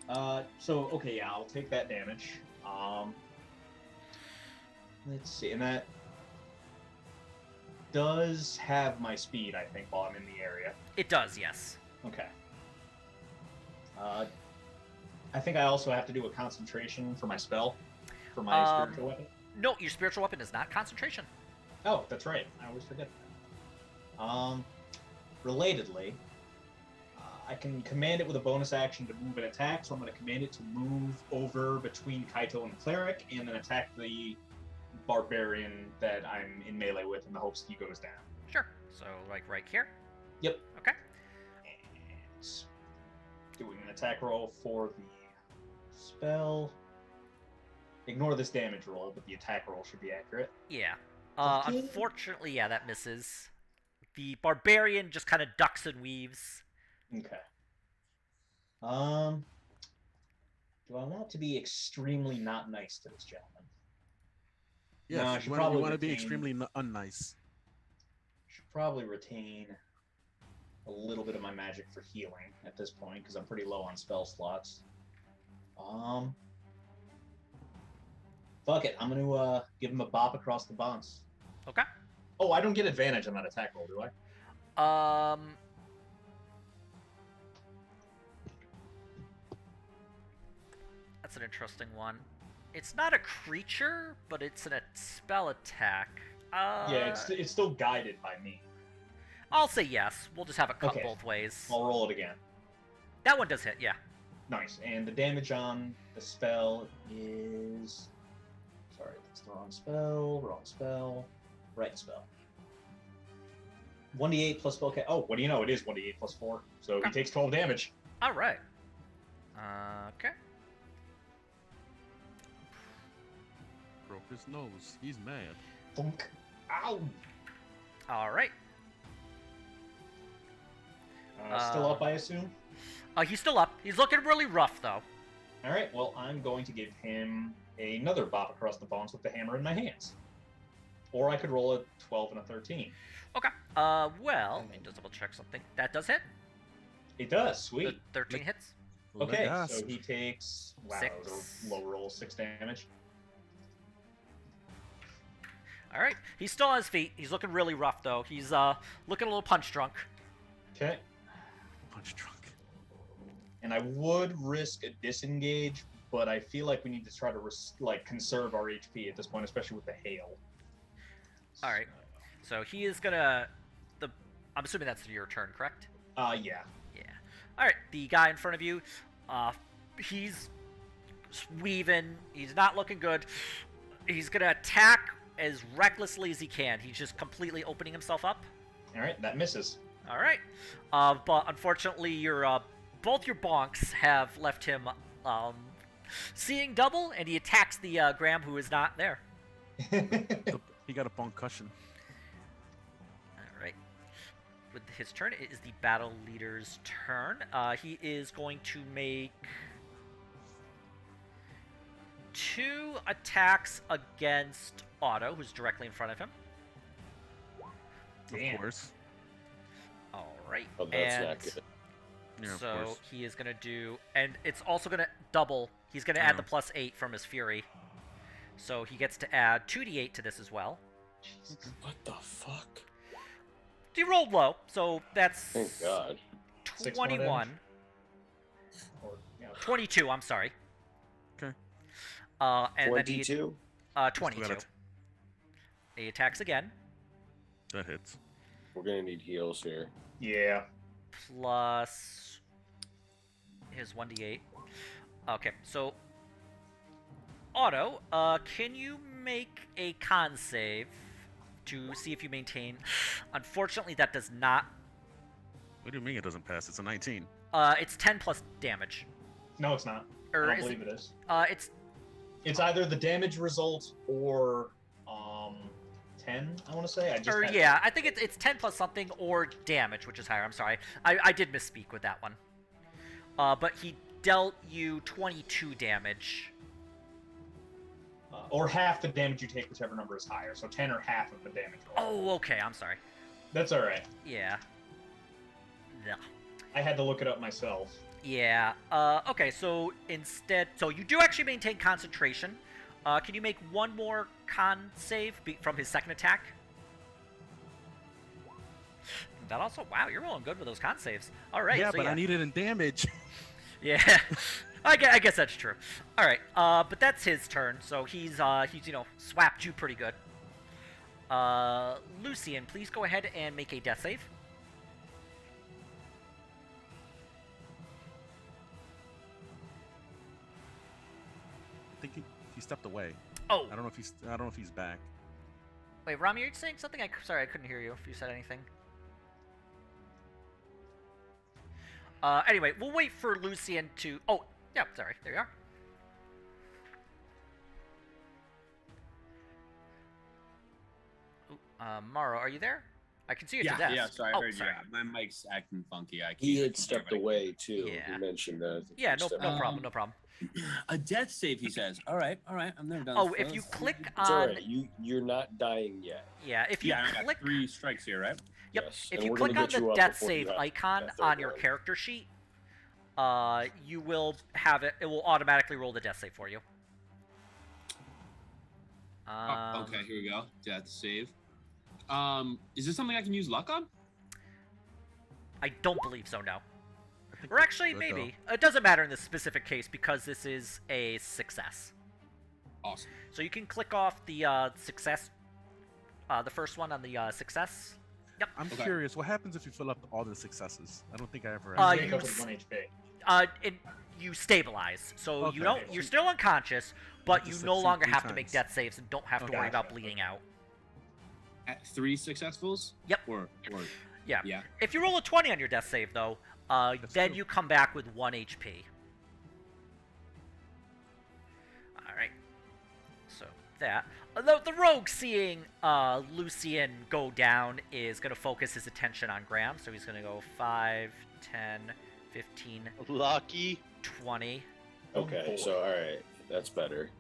Okay, yeah, I'll take that damage. Let's see, and that does have my speed, I think, while I'm in the area. It does, yes. Okay. I think I also have to do a concentration for my spell, for my spiritual weapon. No, your spiritual weapon is not concentration. Oh, that's right. I always forget that. Relatedly, I can command it with a bonus action to move and attack, so I'm going to command it to move over between Kaito and the cleric, and then attack the barbarian that I'm in melee with in the hopes he goes down. Sure. So, like, right here? Yep. Okay. And doing an attack roll for the spell. Ignore this damage roll, but the attack roll should be accurate. Yeah. 15? Unfortunately, yeah, that misses. The barbarian just kind of ducks and weaves. Okay. Do I want to be extremely not nice to this gentleman? Yes, No, I you should want probably to be retain- extremely unnice. Should probably retain a little bit of my magic for healing at this point because I'm pretty low on spell slots. Fuck it. I'm gonna give him a bop across the bones. Okay. Oh, I don't get advantage on that attack roll, do I? That's an interesting one. It's not a creature, but it's a spell attack. Yeah, it's still guided by me. I'll say yes. We'll just have it cut Okay. both ways. I'll roll it again. That one does hit, yeah. Nice. And the damage on the spell is... Sorry, that's the wrong spell. Wrong spell. Right spell. 1d8 plus spell... Oh, what do you know? It is 1d8 plus 4. So he takes 12 damage. All right. Okay. Broke his nose. He's mad. Thunk. Ow! All right. Still up, I assume? He's still up. He's looking really rough, though. All right, well, I'm going to give him another bop across the bones with the hammer in my hands. Or I could roll a 12 and a 13. Okay. Well, let me just double check something. That does hit. It does, The sweet. 13 hits. Okay, Legasp. so he takes... Wow, that was Six. a low roll, 6 damage. All right. He's still on his feet. He's looking really rough, though. He's looking a little punch drunk. Okay. Punch drunk. And I would risk a disengage, but I feel like we need to try to conserve our HP at this point, especially with the hail. All right. So he is gonna. I'm assuming that's your turn, correct? Yeah. Yeah. All right. The guy in front of you, he's weaving. He's not looking good. He's gonna attack as recklessly as he can. He's just completely opening himself up. All right, that misses. All right. But unfortunately, both your bonks have left him seeing double, and he attacks the Graham who is not there. He got a concussion. All right. With his turn, it is the battle leader's turn. He is going to make 2 attacks against Otto, who's directly in front of him. Damn. Of course. All right. Oh, that's and not good. Yeah, of so course. he is going to do, and it's also going to double. He's going to add the +8 from his Fury. So he gets to add 2d8 to this as well. What the fuck? He rolled low, so that's Thank God. 21. Or, yeah. 22, I'm sorry. Okay. And then he 22? 22. Got it. He attacks again. That hits. We're gonna need heals here. Yeah. Plus his 1d8. Okay, so Otto, can you make a con save to see if you maintain? Unfortunately, that does not. What do you mean it doesn't pass? It's a 19. It's 10 plus damage. No, it's not. Or I don't is believe it is. It's It's either the damage result or 10. I want to say. I just. or had- yeah, I think it's 10 plus something or damage, which is higher. I'm sorry, I did misspeak with that one. But he dealt you 22 damage. Or half the damage you take, whichever number is higher. So 10 or half of the damage. Roll. Oh, okay. I'm sorry. That's all right. Yeah. Yeah. I had to look it up myself. Yeah. Okay. So instead, so you do actually maintain concentration. Can you make one more con save from his second attack? That also. Wow, you're rolling good with those con saves. All right. Yeah, so but I need it in damage. Yeah, I guess that's true. All right, but that's his turn, so he's swapped you pretty good. Lucian, please go ahead and make a death save. I think he stepped away. Oh, I don't know if he's back. wait, Rami, are you saying something? Sorry, I couldn't hear you. If you said anything. Anyway, we'll wait for Lucian to. Oh, yeah, sorry. There you are. Ooh, Maro, are you there? I can see you at Yeah, the yeah. desk. Sorry, I oh, heard sorry. you. Yeah, my mic's acting funky. I He can't had stepped hear, but I away too. Yeah. He mentioned that. I think Yeah, he no stepped problem, away. no problem. A death save, he says. All right. I've never done. Oh, this if you before. click It's all on, right. You're not dying yet. yeah, if you Yeah, I click, got 3 strikes here, right? yep, Yes, if and you we're click gonna on get you the up death before you save have icon that third on your round. character sheet, you will have it. It will automatically roll the death save for you. Oh, okay, here we go. Death save. Is this something I can use luck on? I don't believe so. No. I think Or that's actually, good, though. maybe. It doesn't matter in this specific case because this is a success. Awesome. So you can click off the success, the first one on the success. Yep. I'm Okay. curious, what happens if you fill up all the successes? I don't think I ever. Uh, Wake you up with s- 1 HP. You stabilize, so Okay. you don't. You're still unconscious, but have to you no succeed longer 3 have to make times. death saves and don't have to Okay. worry about bleeding out. At 3 successfuls? Yep. Or Yeah. yeah. If you roll a 20 on your death save, though, That's then true. you come back with 1 HP. All right. So that the rogue seeing Lucian go down is going to focus his attention on Graham, so he's going to go 5, 10, 15, Lucky. 20. Okay, boy. so all right, that's better.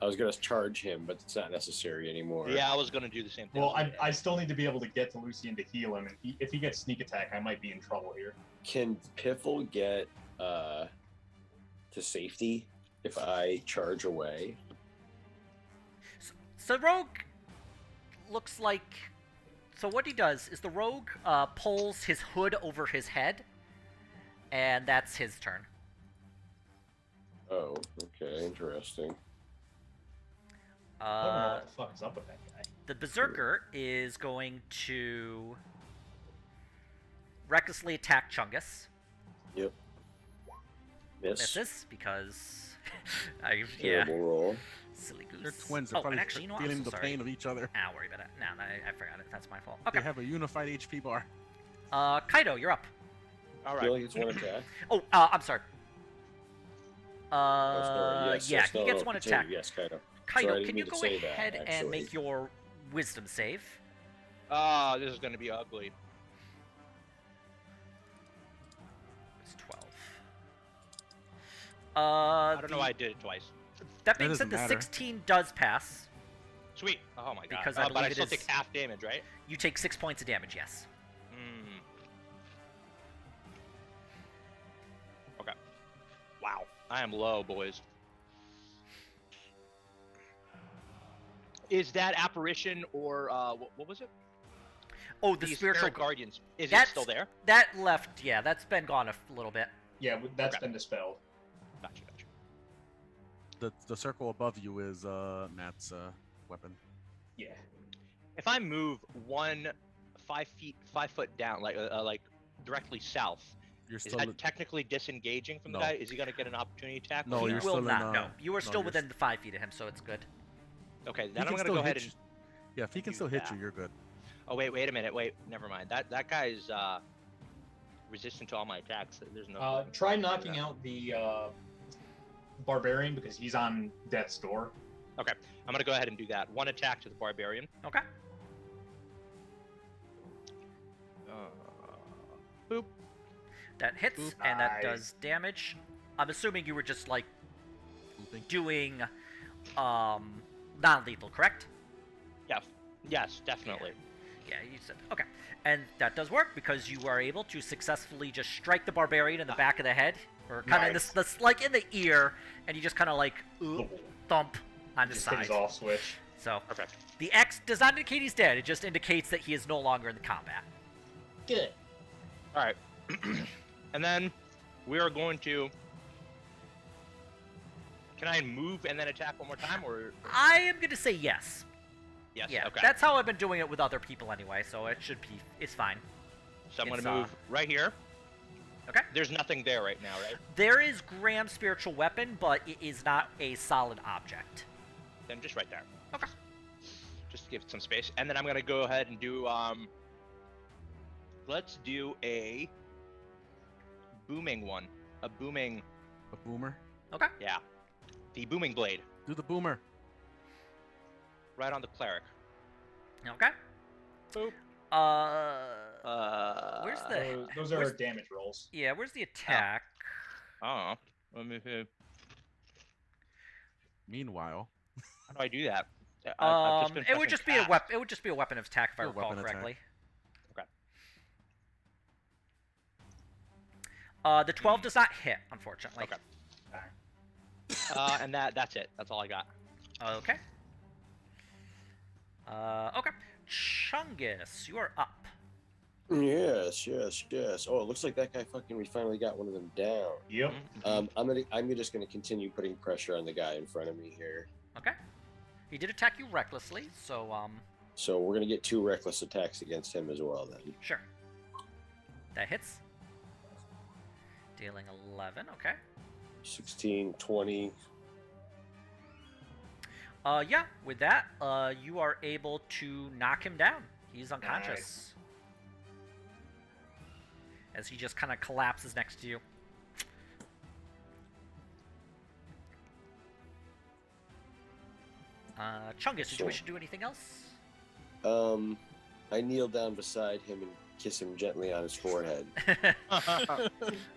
I was gonna charge him, but it's not necessary anymore. Yeah, I was gonna do the same thing. Well, I still need to be able to get to Lucian to heal him, and if he gets sneak attack, I might be in trouble here. Can Piffle get to safety if I charge away? So rogue looks like. So what he does is the rogue pulls his hood over his head, and that's his turn. Oh, okay, interesting. I don't know Uh, what the fuck is up with that guy. the berserker is going to recklessly attack Chungus. Yep. Miss. Misses because I Terrible roll. silly goose. They're twins. They're Oh, probably and actually, you know what? I'm feeling so the sorry. pain of each other. Ah, worry about it. No, I forgot it. That's my fault. They Okay. have a unified HP bar. Kaido, you're up. All I right. feel like it's one attack. Oh, I'm sorry. Oh, sorry. Yes, Yeah, yes, he no, gets no, one continue. attack. Yes, Kaido. Kaido, Sorry, I didn't can you mean to go say that, ahead and actually. make your wisdom save? Ah, this is gonna be ugly. It's 12. I don't know why I did it twice. That being doesn't said, the matter. 16 does pass. Sweet. Oh my god. Because I but I believe it still is- take half damage, right? You take 6 points of damage, yes. Hmm. Okay. Wow. I am low, boys. Is that apparition or what was it? Oh, the spiritual guardians. Is it That's- still there? That left, yeah, that's been gone a little bit. Yeah, that's Okay. been dispelled. Gotcha. The circle above you is Matt's weapon. Yeah. If I move 5 foot down, like directly south, You're is still that technically disengaging from the No. guy? Is he gonna get an opportunity attack? No, He you're will still not, in, no. You are no, still you're within the 5 feet of him, so it's good. Okay, He then I'm can gonna still go hit ahead and. you. Yeah, if he can do still hit that. you, you're good. Oh wait a minute. Wait, never mind. That guy's resistant to all my attacks. There's no. Try knocking out the barbarian because he's on death's door. Okay, I'm gonna go ahead and do that. One attack to the barbarian. Okay. Boop. That hits, Oop. and that Nice. does damage. I'm assuming you were just, like, Looping. doing, non-lethal, correct? Yeah. Yes, definitely. Yeah, you said, okay. And that does work because you are able to successfully just strike the barbarian in the back of the head, or kind of Nice. like in the ear, and you just kind of like thump on the Just hit side. his off switch. So Perfect. the X does not indicate he's dead. It just indicates that he is no longer in the combat. Good. All right. And then we are going to. Can I move and then attack one more time, or? I am going to say yes. Yes. Yeah, Okay. that's how I've been doing it with other people anyway, so it should be, it's fine. So I'm it's, gonna move right here. Okay. There's nothing there right now, right? There is Graham's spiritual weapon, but it is not a solid object. Then just right there. Okay. Just to give it some space, and then I'm gonna go ahead and do Let's do a booming one. A booming. A boomer. Okay. Yeah. The booming blade. Do the boomer. Right on the cleric. Okay. Boop. Where's the... Those are where's- damage rolls. Yeah, where's the attack? Oh. Let me see. Meanwhile, How do I do that? I've just been It would pressing just be a tab. weapon. It would just be a weapon of attack if I A recall weapon attack. correctly. Okay. The 12 does not hit, unfortunately. Okay. And that's it. That's all I got. Okay. Okay. Chungus, you are up. Yes. Oh, it looks like that guy we finally got one of them down. Yep. I'm just gonna continue putting pressure on the guy in front of me here. Okay. He did attack you recklessly, so So we're gonna get 2 reckless attacks against him as well then. sure. That hits. Dealing 11. Okay. 16, 20. Yeah. With that, you are able to knock him down. He's unconscious. Nice. As he just kind of collapses next to you. Chungus, did you wish to do anything else? I kneel down beside him and kiss him gently on his forehead.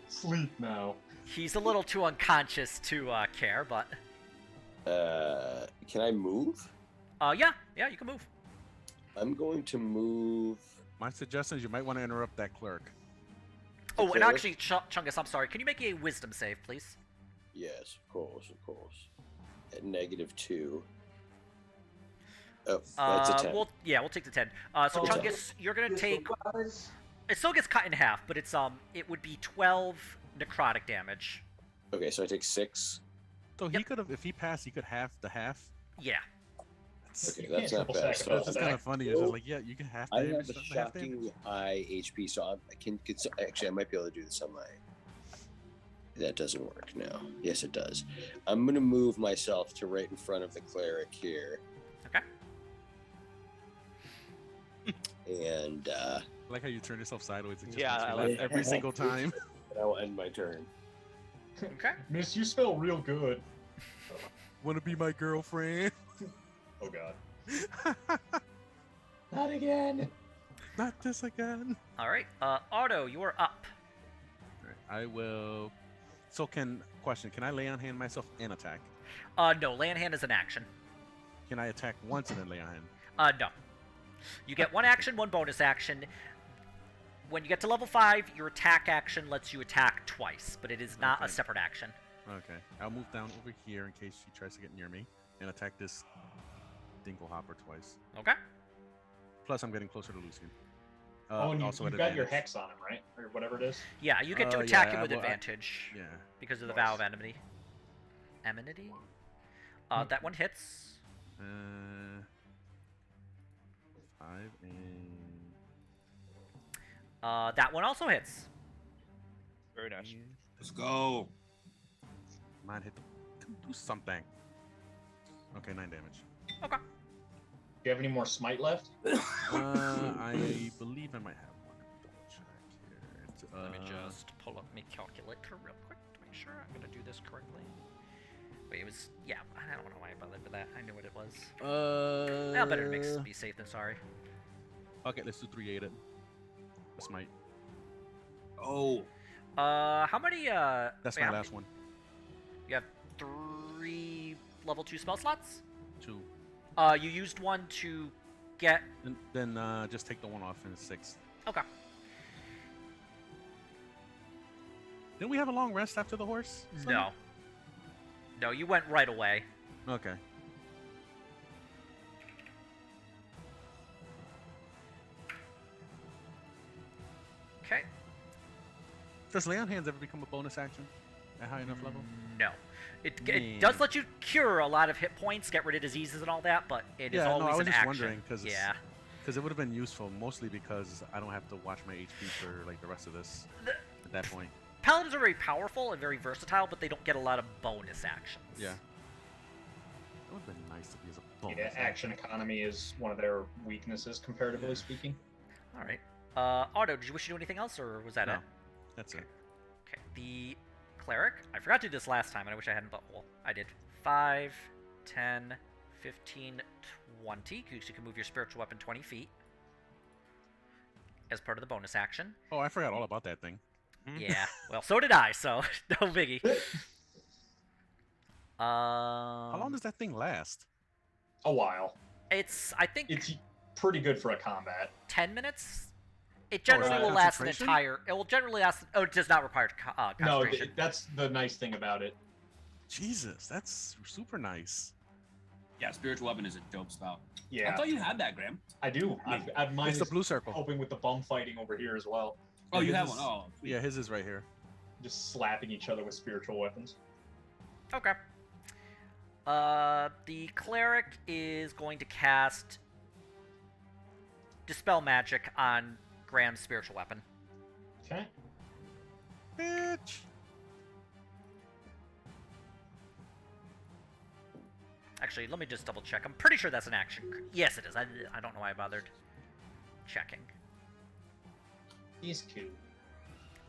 Sleep now. He's a little too unconscious to care, but Can I move? yeah, you can move. I'm going to move. my suggestion is you might want to interrupt that clerk. Oh, and cleric? actually, Chungus, I'm sorry. Can you make a wisdom save, please? Yes, of course. At -2. Oh, that's a 10. We'll take the 10. So Oh. Chungus, you're gonna take. Guys, It still gets cut in half, but it would be 12 necrotic damage. Okay, so I take 6. So he could have, if he passed, he could half the half. Yeah. Okay, You that's can't not triple bad. stack So it. That's just kind of funny. It's just like, yeah, you can half I damage. have a half damage. shockingly high HP, so actually I might be able to do this on my. That doesn't work now. Yes, it does. I'm gonna move myself to right in front of the cleric here. Okay. and I like how you turn yourself sideways. It just Yeah, makes me I laugh like every single time. I will end my turn. Okay. Miss, you smell real good. Want to be my girlfriend? Oh god. Not again. Not this again. All right. Otto, you are up. Alright, I will. So, can I lay on hand myself and attack? No, lay on hand is an action. Can I attack once and then lay on hand? No. You get one action, one bonus action. When you get to level 5, your attack action lets you attack twice, but it is not a Okay. separate action. Okay, I'll move down over here in case she tries to get near me and attack this Dinklehopper twice. Okay. Plus, I'm getting closer to Lucian. Oh, and also you've at got your advantage. hex on him, right? Or whatever it is. Yeah, you get to Yeah, attack him with well, advantage Yeah. because of the Nice. vow of enmity. Enmity? That one hits. 5 and That one also hits. Very nice. Let's go. mine hit. Do something. Okay, 9 damage. Okay. Do you have any more smite left? I believe I might have one. Double check here. Let me just pull up my calculator real quick to make sure I'm gonna do this correctly. Wait, it was I don't know why I bothered with that. I knew what it was. Better to be safe than sorry. Okay, let's do 3-8 it. That's my. Oh, How many? That's wait, my how last many- one. You have 3 level 2 spell slots. 2. You used one to get. Then just take the one off in 6. Okay. Didn't we have a long rest after the horse? No. No, you went right away. Okay. Okay. Does lay on hands ever become a bonus action at high enough level? No. It Man. does let you cure a lot of hit points, get rid of diseases and all that, but it is Yeah, no, always I was an just action. wondering, 'cause it's- yeah. Because it would have been useful, mostly because I don't have to watch my HP for like the rest of this at that point. Paladins are very powerful and very versatile, but they don't get a lot of bonus actions. Yeah. It would have been nice to be as a bonus. Yeah, action economy is one of their weaknesses, comparatively speaking. All right. Otto, did you wish to do anything else, or was that No. it? That's it. Okay. The cleric. I forgot to do this last time, and I wish I hadn't, but well, I did. 5, 10, 15, 20. Because you can move your spiritual weapon 20 feet as part of the bonus action. Oh, I forgot all about that thing. Yeah. Well, so did I, so no biggie. How long does that thing last? A while. I think It's pretty good for a combat. 10 minutes. It Oh, is generally that will last an concentration? entire. It will generally last. Oh, it does not require No, concentration. that's the nice thing about it. Jesus, that's super nice. yeah, spiritual weapon is a dope spell. Yeah, I thought you had that, Graham. I do. I've mine It's the is blue circle. helping with the bum fighting over here as well. Oh, you His have is one. Oh, sweet. Yeah, his is right here. Just slapping each other with spiritual weapons. Okay. The cleric is going to cast Dispel Magic on Graham's spiritual weapon. Okay. Bitch. Actually, let me just double check. I'm pretty sure that's an action. Yes, it is. I don't know why I bothered checking. He's cute.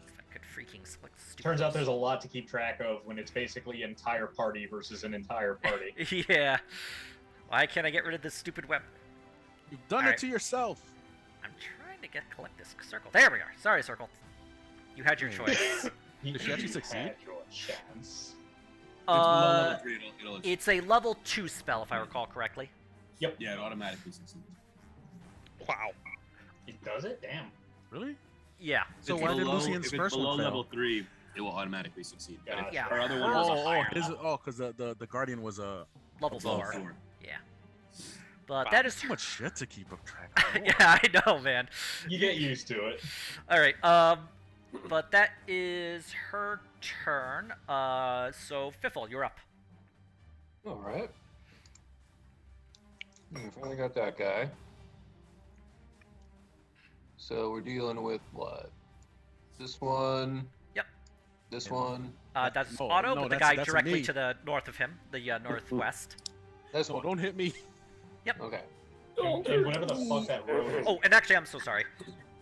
If I could freaking select stupid. Turns out there's a lot to keep track of when it's basically entire party versus an entire party. Yeah. Why can't I get rid of this stupid weapon? You've done Alright. it to yourself. I'm trying to collect this circle. There we are. Sorry, circle. You had your Hmm. choice. Did she actually You succeed? had your chance. It's below uh, level 3. It'll it's a level 2 spell, if I recall correctly. yeah, it automatically succeeds. Wow. It does it? Damn. Really? Yeah. So If why it's did below- Lucian's if it's first below one fail? level 3, it will automatically succeed. But if Gotcha. Yeah. our other one was a higher his, level, because the guardian was a. Level level 4. 4. Yeah. But Wow. that is Too much shit to keep up track of. yeah, I know, man. You get used to it. All right. But that is her turn. So Fiffle, you're up. All right. Finally got that guy. So we're dealing with what? This one. Yep. This one. That's Oh, Otto, no, but the that's- guy that's directly me. to the north of him, the northwest. This No, one. don't hit me. Okay. And whatever the fuck that road is. Oh, and actually, I'm so sorry.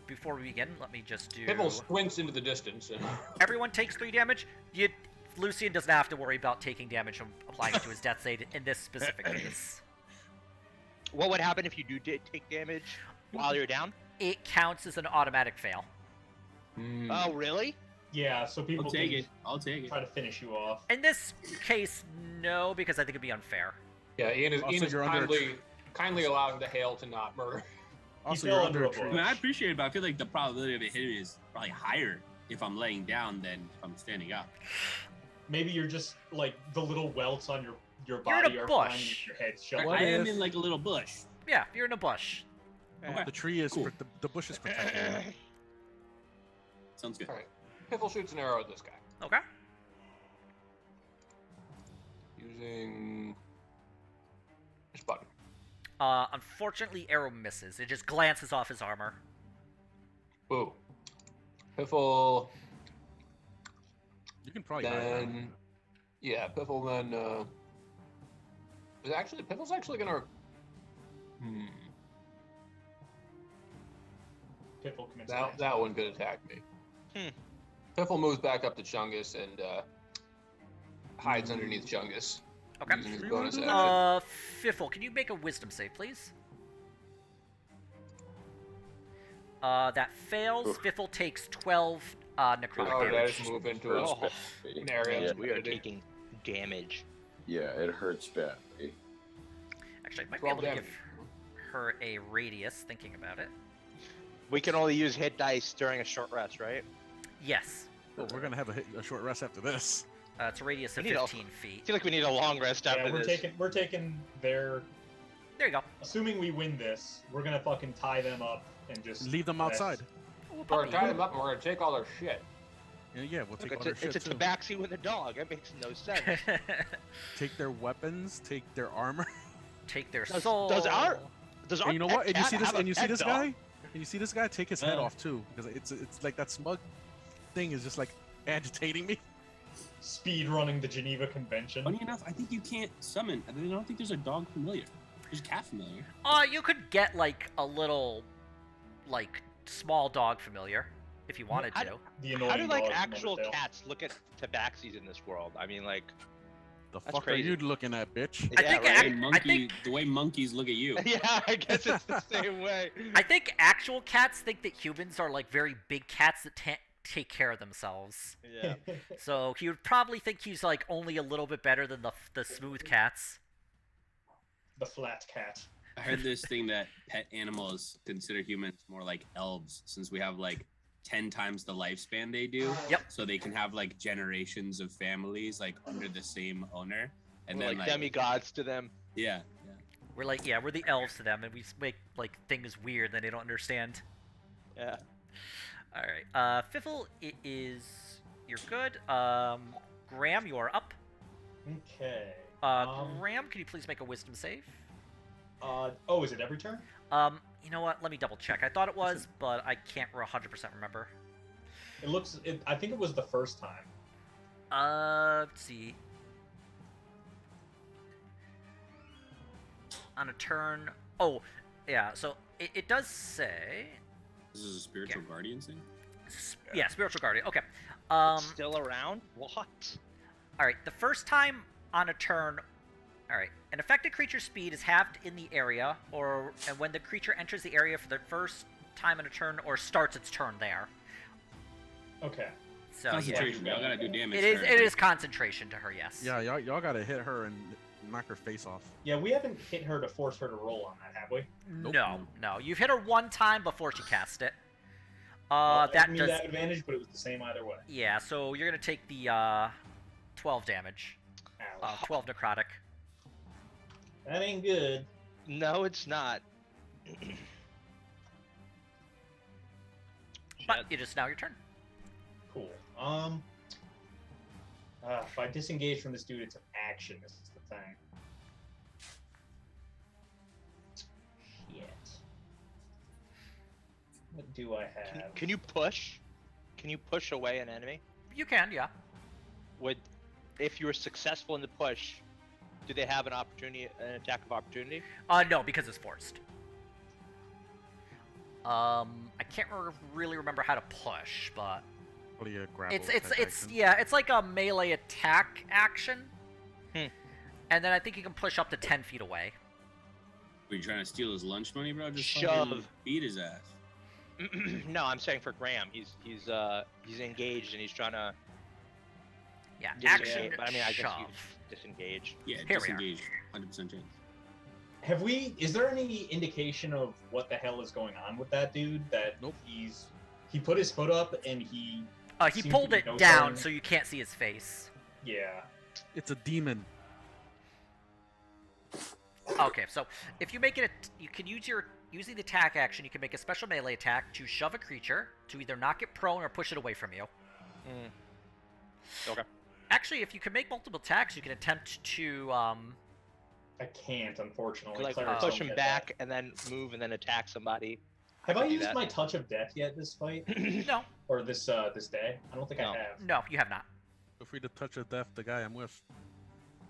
Before we begin, let me just do. Piffle squints into the distance. And Everyone takes 3 damage. Lucian doesn't have to worry about taking damage from applying it to his death save in this specific case. What would happen if you did take damage while you're down? It counts as an automatic fail. Oh, really? Yeah, so people I'll take can it. I'll take it. try to finish you off. In this case, no, because I think it'd be unfair. yeah, Ian is, Also, Ian is you're under a kindly allowing the hail to not murder. Also, fell you're under under a a I tree. mean, I appreciate it, but I feel like the probability of it hitting me is probably higher if I'm laying down than if I'm standing up. Maybe you're just like the little welts on your You're in body a are bush. fine with your head shut. What I am if- in like a little bush. Yeah, you're in a bush. Okay. The tree is Cool. the bush is protected. Sounds good. All right. Piffle shoots an arrow at this guy Okay. using this button. Unfortunately, arrow misses. It just glances off his armor. Boo. Piffle You can probably hide that. then. Yeah, Piffle then. Piffle's actually gonna. Piffle commits That, an that one could attack me. Piffle moves back up to Chungus and hides underneath Chungus. Okay. Using his Do you wanna bonus do action. that? Fiffle, can you make a wisdom save, please? That fails. Oof. Fiffle takes 12 necrotic Oh, did I damage. just move into Oh. an area Yeah. of We are stupidity? taking damage. Yeah, it hurts badly. Actually, I might be 12 able to damage. give her a radius, thinking about it. We can only use hit dice during a short rest, right? Yes. Oh, we're gonna have a short rest after this. It's a radius of We need a- 15 I feet. feel like we need a long rest after Yeah, this. we're taking their. There you go. Assuming we win this, we're gonna fucking tie them up and just Leave them rest. outside. Ooh, We're puppy. gonna tie them up and we're gonna take all their shit. Yeah, we'll take Look, all their it's shit a too. tabaxi with a dog. That makes no sense. Take their weapons, take their armor. Take their Does- soul. does our- Does our And you know pet what? And you cat see this? have a And you see pet this dog? guy? And you see this guy take his head Uh. off too, because it's like that smug thing is just like agitating me. speed running the Geneva Convention. Funny enough, I think you can't summon. I don't think there's a dog familiar. There's a cat familiar. You could get like a little, like small dog familiar if you wanted I- to. The annoying How do like dog from actual Undertale. cats look at tabaxis in this world? I mean, like, The That's fuck crazy. are you looking at, bitch? I yeah, think right? The, I think the way monkeys look at you. yeah, I guess it's the same way. I think actual cats think that humans are like very big cats that take care of themselves. Yeah. So he would probably think he's like only a little bit better than the smooth cats. The flat cat. I heard this thing that pet animals consider humans more like elves, since we have like 10 times the lifespan they do. Yep. So they can have like generations of families like under the same owner. And We're then like demigods to them. yeah. We're like, yeah, we're the elves to them, and we make like things weird that they don't understand. Yeah. All right, Fiffle, you're good. Graham, you are up. Okay. Graham, can you please make a wisdom save? Oh, is it every turn? You know what? Let me double check. I thought it was, but I can't 100% remember. It looks. I think it was the first time. Let's see. On a turn. Oh, yeah. So it does say. This is a spiritual guardian thing. Yeah, spiritual guardian. Okay. Still around? What? All right. The first time on a turn. All right. An affected creature's speed is halved in the area, and when the creature enters the area for the first time in a turn, or starts its turn there. Okay. So Concentration. yeah. Y'all gotta do damage. It is. to her. It is concentration to her. Yes. Yeah, y'all gotta hit her and knock her face off. Yeah, we haven't hit her to force her to roll on that, have we? Nope. No. You've hit her one time before she cast it. Well, That I mean does. that advantage, but it was the same either way. Yeah. So you're gonna take the 12 damage. Ow. 12 necrotic. That ain't good. No, it's not. But it is now your turn. Cool. If I disengage from this dude, it's an action. This is the thing. Shit. What do I have? Can you push? Can you push away an enemy? You can, yeah. If you were successful in the push, do they have an attack of opportunity? No, because it's forced. I can't really remember how to push, but Probably a grapple it's type action. yeah, it's like a melee attack action. Hmm. And then I think you can push up to 10 feet away. Were you trying to steal his lunch money, bro? Just Shove. fucking beat his ass. No, I'm saying for Graham. He's engaged and he's trying to Yeah, disengage. action But I mean, I guess shove. you disengage. Yeah, Here we are. disengaged. 100% chance. Is there any indication of what the hell is going on with that dude? That Nope. he put his foot up and he He seems pulled to be it no down selling. so you can't see his face. Yeah. It's a demon. Okay, so if you make it, you can using the attack action. You can make a special melee attack to shove a creature to either knock it prone or push it away from you. Okay. Actually, if you can make multiple attacks, you can attempt to. I can't, unfortunately. Like Clerics push don't him get back that. and then move and then attack somebody. Have I do used that. my touch of death yet this fight No, or this day? I don't think No. I have. no, you have not. Feel free to touch of death the guy I'm with.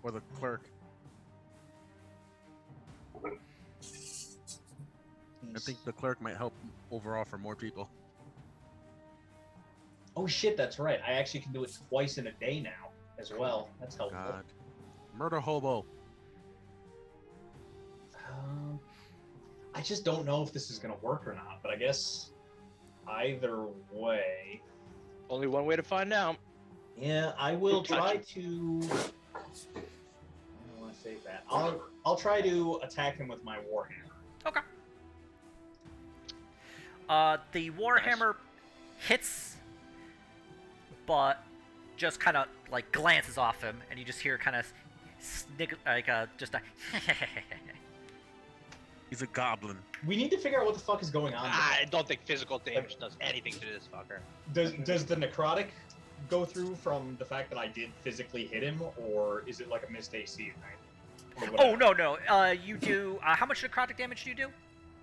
Or the clerk. I think the clerk might help overall for more people. Oh shit, that's right. I actually can do it twice in a day now as well. That's helpful. God. Murder hobo. I just don't know if this is gonna work or not, but I guess either way. Only one way to find out. Yeah, I will try to. I don't want to say that. I'll try to attack him with my warhammer. Okay. The warhammer hits, but just kind of like glances off him, and you just hear kind of just a. He's a goblin. We need to figure out what the fuck is going on. I don't think physical damage does anything to this fucker. Does the necrotic go through from the fact that I did physically hit him, or is it like a missed AC thing? Or Oh whatever? no! You do. How much necrotic damage do you do?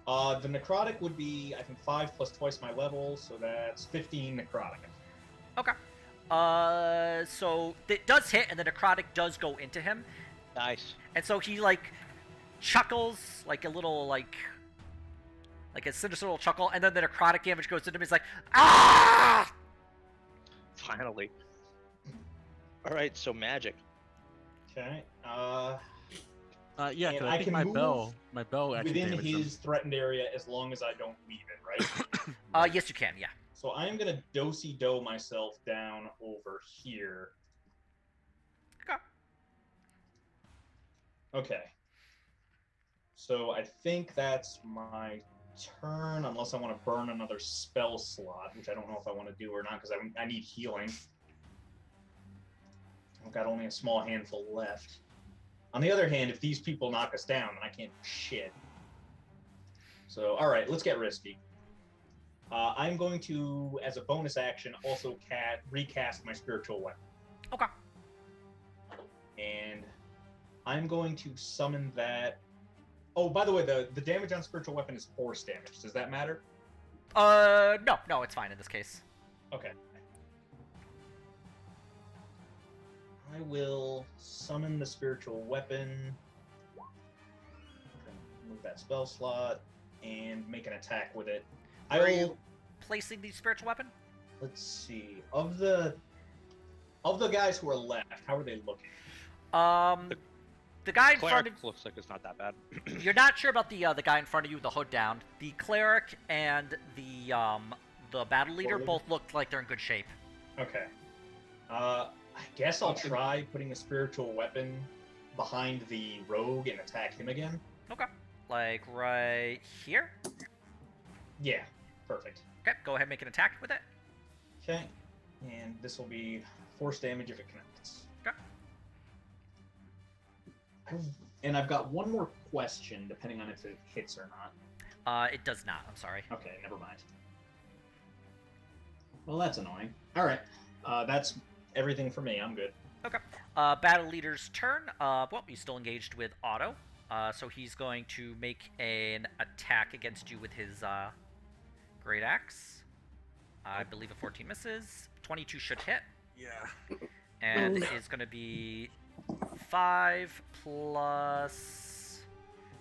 The necrotic would be, I think, 5 plus twice my level, so that's 15 necrotic. Okay. So it does hit, and the necrotic does go into him, Nice. and so he like chuckles like a little like a sinister little chuckle, and then the necrotic damage goes into him. He's like, ah! Finally. All right. So magic. Okay. Yeah, And 'cause I I think can my move bell actually within damaged his threatened area as long as I don't leave it, right? Yes, you can. Yeah. So I am gonna do myself down over here. Okay. Okay. So I think that's my turn, unless I want to burn another spell slot, which I don't know if I want to do or not, because I need healing. I've got only a small handful left. On the other hand, if these people knock us down, then I can't do shit. So, all right, let's get risky. I'm going to, as a bonus action, also recast my spiritual weapon. Okay. And I'm going to summon that. Oh, by the way, the damage on spiritual weapon is force damage. Does that matter? No, it's fine in this case. Okay. I will summon the spiritual weapon. Move that spell slot and make an attack with it. I Where are will. you placing the spiritual weapon? Let's see. Of the guys who are left, how are they looking? The guy in front Cleric of looks like it's not that bad. you're not sure about the guy in front of you with the hood down. The cleric and the battle leader Forward. both look like they're in good shape. Okay. I guess I'll try putting a spiritual weapon behind the rogue and attack him again. Okay. Like right here. Yeah, perfect. Okay, go ahead and make an attack with it. Okay, and this will be force damage if it connects. Okay. And I've got one more question, depending on if it hits or not. It does not. I'm sorry. Okay, never mind. Well, that's annoying. All right, that's everything for me. I'm good. Okay. Battle leader's turn. Well, he's still engaged with Otto. So he's going to make an attack against you with his great axe. I believe a 14 misses. 22 should hit. Yeah. And is going to be 5 plus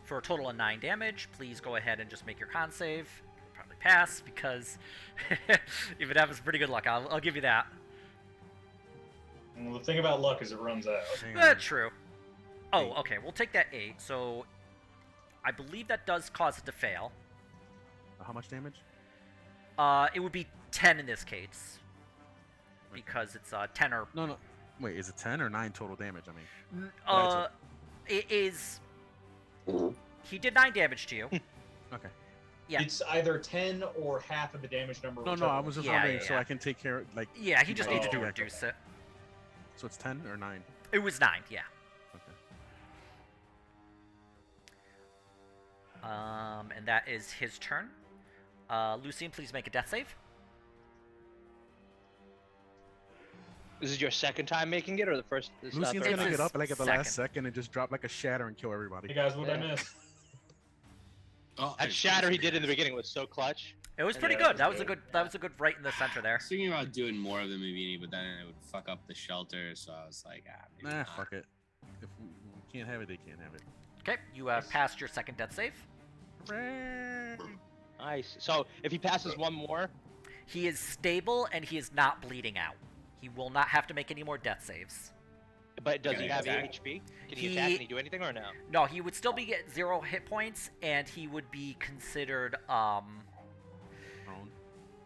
for a total of 9 damage. Please go ahead and just make your con save. It'll probably pass because if it happens, pretty good luck. I'll give you that. Well, the thing about luck is it runs out. Hang on. True. Oh, okay. We'll take that 8. So I believe that does cause it to fail. How much damage? It would be 10 in this case because it's 10 or No. Wait, is it 10 or 9 total damage? I mean, it is. Mhm. He did 9 damage to you. okay. Yeah. It's either 10 or half of the damage number. No, whichever I one. was just Yeah, wondering yeah, so yeah. I can take care of like. Yeah, he just Oh, needed to okay. reduce it. So it's 10 or 9. It was 9, yeah. Okay. And that is his turn. Lucien, please make a death save. This is your second time making it, or the first? This is not Lucian's third gonna time? It's get up like at the second. last second and just drop like a shatter and kill everybody. Hey guys, what did I Yeah. miss? Oh, That shatter he did in the beginning was so clutch. It was pretty Yeah, good. That was a good. good. That was a good right in the center I there. was thinking about doing more of them in the beginning, but then it would fuck up the shelter, so I was like, maybe Nah, not. fuck it. If we can't have it, they can't have it. Okay, you passed your second death save. Hooray! Nice. So if he passes one more, He is stable and he is not bleeding out. He will not have to make any more death saves. but does Can he he have attack? HP? Can He- he attack? Can he do anything or no? No, he would still be at 0 hit points, and he would be considered Prone.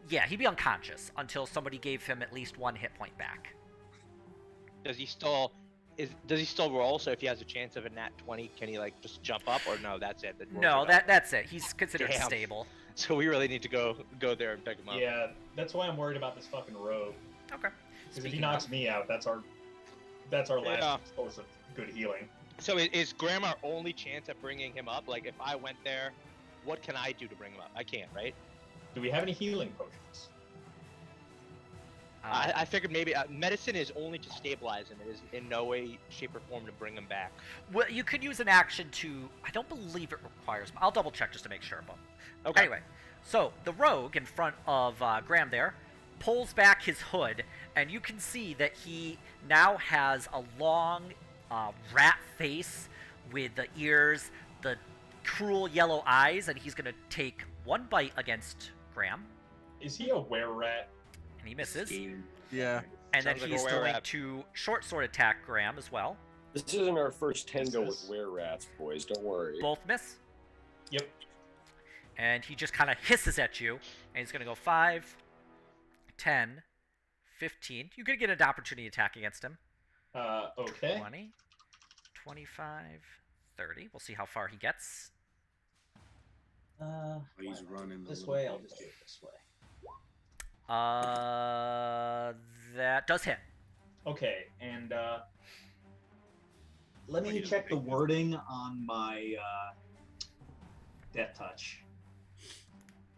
yeah, he'd be unconscious until somebody gave him at least 1 hit point back. Does he still roll? So if he has a chance of a nat 20, can he like just jump up, or no? That's it. the rolls No, are done? that's it. He's considered Damn. stable. So we really need to go there and pick him up. Yeah, that's why I'm worried about this fucking rogue. Okay. Because if he Speaking knocks of- me out, that's our Yeah. last source of good healing. So is Graham our only chance at bringing him up? Like if I went there, what can I do to bring him up? I can't, right? Do we have any healing potions? I figured maybe medicine is only to stabilize him. It is in no way, shape, or form to bring him back. Well, you could use an action to. I don't believe it requires. I'll double check just to make sure. But Okay. anyway, so the rogue in front of Graham there pulls back his hood, and you can see that he now has a long rat face with the ears, the cruel yellow eyes, and he's gonna take 1 bite against Graham, Is he a were-rat? and he misses. Yeah. And then Sounds like a he's going were-rat. to short sword attack Graham as well. This isn't our first tango with This is- were-rats, boys. Don't worry. Both miss. Yep. And he just kind of hisses at you, and he's going to go 5, 10, 15. You're going to get an opportunity attack against him. Okay. 20, 25, 30. We'll see how far he gets. He's running a This little way, bit. I'll just do it this way. That does hit. Okay, and let me What is check the it? wording on my Death Touch.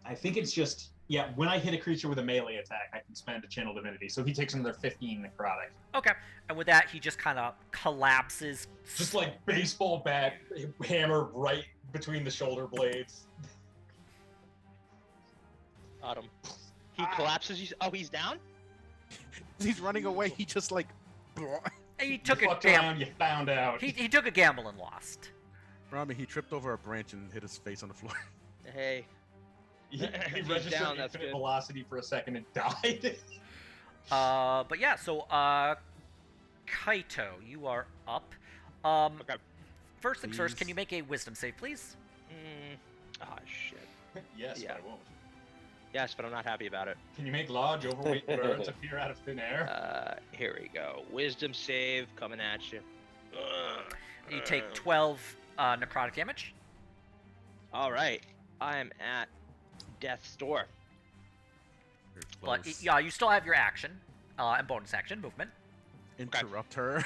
I think it's just, yeah, when I hit a creature with a melee attack, I can spend a Channel Divinity. So he takes another 15 necrotic. Okay. And with that, he just kind of collapses. Just like baseball bat, hammer right between the shoulder blades. Autumn. He collapses. He's down. He's running away. He just like. He took a Fucked gamble. around, you found out. He took a gamble and lost. Rami, he tripped over a branch and hit his face on the floor. Hey. he He's registered down, that's infinite good. velocity for a second and died. But yeah, so Kaito, you are up. Okay. First things first, can Please. you make a wisdom save, please? Shit. Yes, Yeah. but I won't. Yes, but I'm not happy about it. Can you make large, overweight birds appear out of thin air? Here we go. Wisdom save coming at you. You take 12 necrotic damage. All right. I am at death's door. You're But close. yeah, you still have your action and bonus action movement. Interrupt her.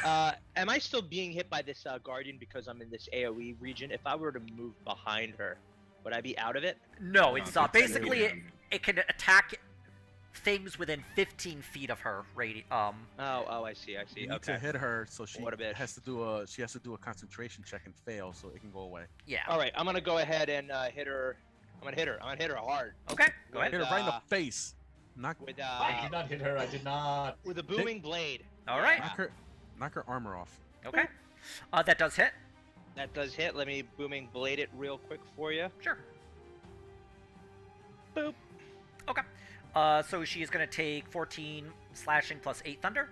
Am I still being hit by this guardian because I'm in this AoE region? If I were to move behind her, would I be out of it? No, it's No, basically technically, it can attack things within 15 feet of her radius. Oh, I see. You need Okay. to hit her, so she What a bitch. has to do a concentration check and fail, so it can go away. Yeah. All right, I'm gonna go ahead and hit her. I'm gonna hit her hard. Okay, go ahead. Hit her right in the face. Knock, With I did not hit her. I did not. with a booming blade. All right. knock her armor off. Okay. That does hit. That does hit. Let me booming blade it real quick for you. Sure. Boop. Okay. So she is going to take 14 slashing plus 8 thunder.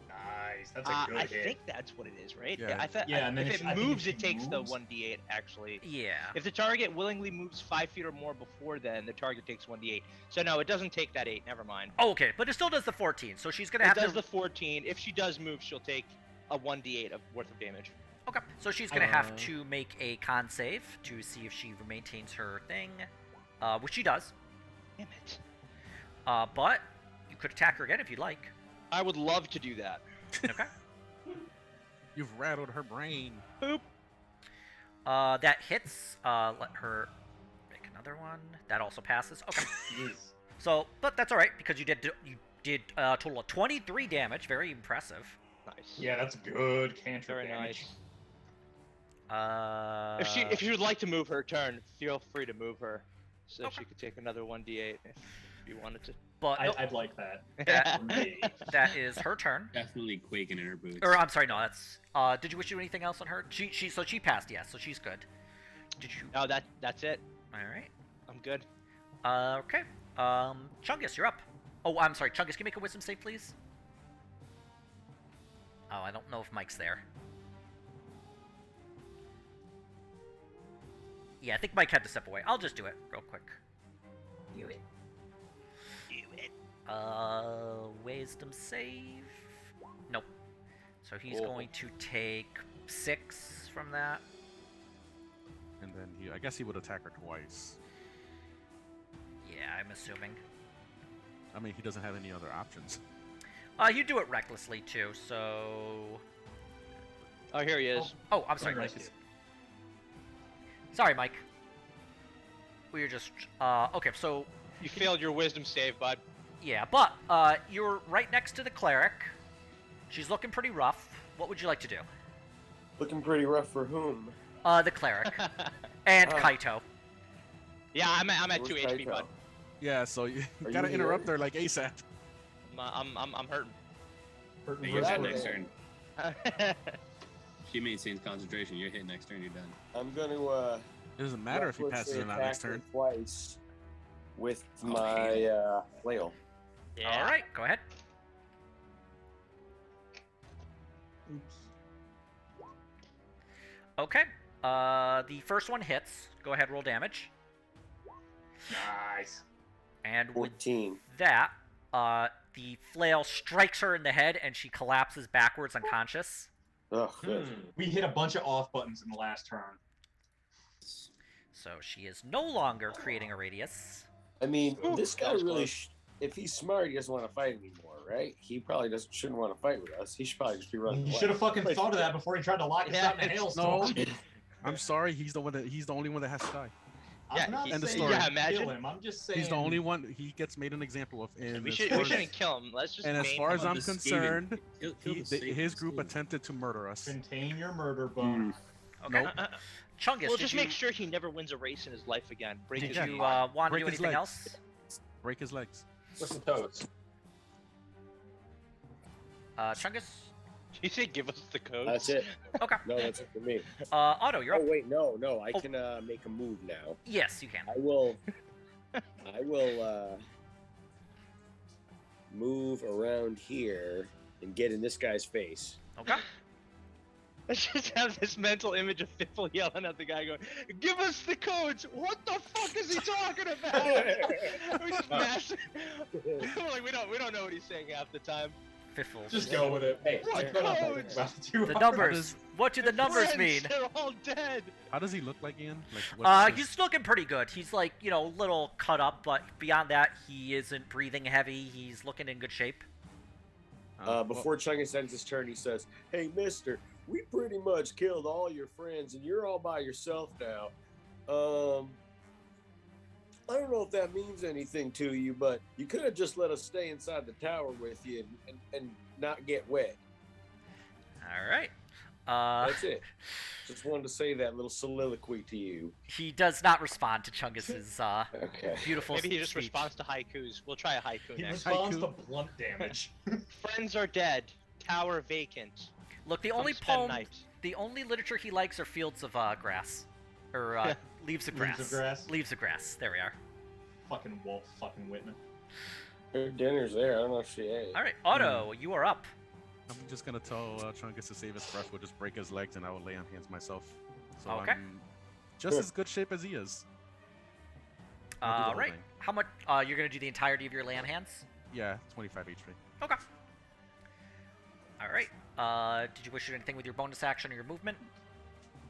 Nice. That's a good I hit. think that's what it is, right? Yeah. I thought. Yeah, and then if if- it I think moves, if it she takes the moves- 1d8. Actually, Yeah. if the target willingly moves 5 feet or more before then, the target takes 1d8. So no, it doesn't take that 8. Never mind. Oh, okay, but it still does the 14. So she's going to It have does to. the 14. If she does move, she'll take a 1d8 of worth of damage. Okay. So she's going to have Uh. to make a con save to see if she maintains her thing, which she does. Damn it! But you could attack her again if you'd like. I would love to do that. Okay. You've rattled her brain. Boop. That hits. Let her make another one. That also passes. Okay. Yes. So, but that's all right because you did a total of 23 damage. Very impressive. Nice. Yeah, that's good cantrip Very damage. nice. Uh, If you would like to move her turn, feel free to move her, so Okay. she could take another 1d8 if you wanted to. but nope, I'd like that. that, Me. that is her turn. Definitely quaking in her boots. Or I'm sorry, no, that's. Did you wish to do anything else on her? So she passed, yes, so she's good. Did you? No, that's it. All right. I'm good. Okay. Chungus, you're up. Oh, I'm sorry, Chungus, can you make a wisdom save, please? Oh, I don't know if Mike's there. Yeah, I think Mike had to step away. I'll just do it real quick. Do it. Wisdom save. Nope. So he's Oh. going to take 6 from that. And then I guess he would attack her twice. Yeah, I'm assuming. I mean, he doesn't have any other options. You do it recklessly too. So. Oh, here he is. Oh, I'm sorry, Mike. Sorry, Mike. We were just. Okay, so You failed your wisdom save, bud. yeah, but you're right next to the cleric. She's looking pretty rough. What would you like to do? Looking pretty rough for whom? The cleric and Oh. Kaito. Yeah, I'm at Where's 2 HP, Kaito? bud. Yeah, so you Are gotta you interrupt here? her like ASAP. I'm hurting. Hey, you're hitting Right. next turn. She maintains concentration. You're hitting next turn. You're done. I'm gonna It doesn't matter if he passes recklessly or not next attack her turn. twice with Oh, my flail. All right, go ahead. Okay. The first one hits. Go ahead, roll damage. Nice. And with 14. that, the flail strikes her in the head, and she collapses backwards, unconscious. Ugh, good. We hit a bunch of off buttons in the last turn. So she is no longer creating a radius. I mean, this guy that was really, close. if he's smart, he doesn't want to fight anymore, right? He probably shouldn't want to fight with us. He should probably just be running You away. should have fucking thought of that before he tried to lock us Yeah, out in a it's- hailstorm. No, I'm sorry. He's the only one that has to die. I'm Yeah, not end of saying story. Yeah, imagine. kill him. I'm just saying He's the only one. He gets made an example of. And We as should far we as- shouldn't kill him. Let's just. And as maim far him. as I'm the Skaven. concerned, Kill the his Skaven, group Skaven. attempted to murder us. contain your murder bone. Okay. Nope. Chungus, We'll did just you, make sure he never wins a race in his life again. Break did his you arm. want to Break do his anything legs. else? Break his legs. What's some toads? Chungus? You say give us the code. That's it. Okay. No, that's it for me. Otto, you're Oh up. wait, no. I Oh. can make a move now. Yes, you can. I will move around here and get in this guy's face. Okay. Let's just have this mental image of Fiffle yelling at the guy going, give us the codes! What the fuck is he talking about? we just mash like we don't know what he's saying half the time. Fiffle. Just go with it. Hey, What I thought I codes? about it too The hard. numbers. What do the numbers Friends, mean? They're all dead. How does he look like, Ian? Like, what's his- He's looking pretty good. He's like, a little cut up, but beyond that, he isn't breathing heavy. He's looking in good shape. well, Before Chungus ends his turn, he says, "Hey, Mister, we pretty much killed all your friends, and you're all by yourself now. I don't know if that means anything to you, but you could have just let us stay inside the tower with you and not get wet. All right. That's it. Just wanted to say that little soliloquy to you." He does not respond to Chungus's Okay. beautiful Maybe he just speech. responds to haikus. We'll try a haiku He next. responds Haiku. to blunt damage. Friends are dead. Tower vacant. Look, the Come only spend poem, night. the only literature he likes are fields of grass, or leaves of grass. Leaves of grass. Leaves of grass. There we are. Fucking Wolf, fucking Whitman. Her dinner's there. I don't know if she ate. All right, Otto, you are up. I'm just gonna tell Chungus to save his breath. We'll just break his legs, and I will lay on hands myself. So Okay. I'm just as good shape as he is. I'll do the All whole right. thing. How much? You're gonna do the entirety of your lay on hands? Yeah, 25 HP. Okay. All right. Did you wish to do anything with your bonus action or your movement?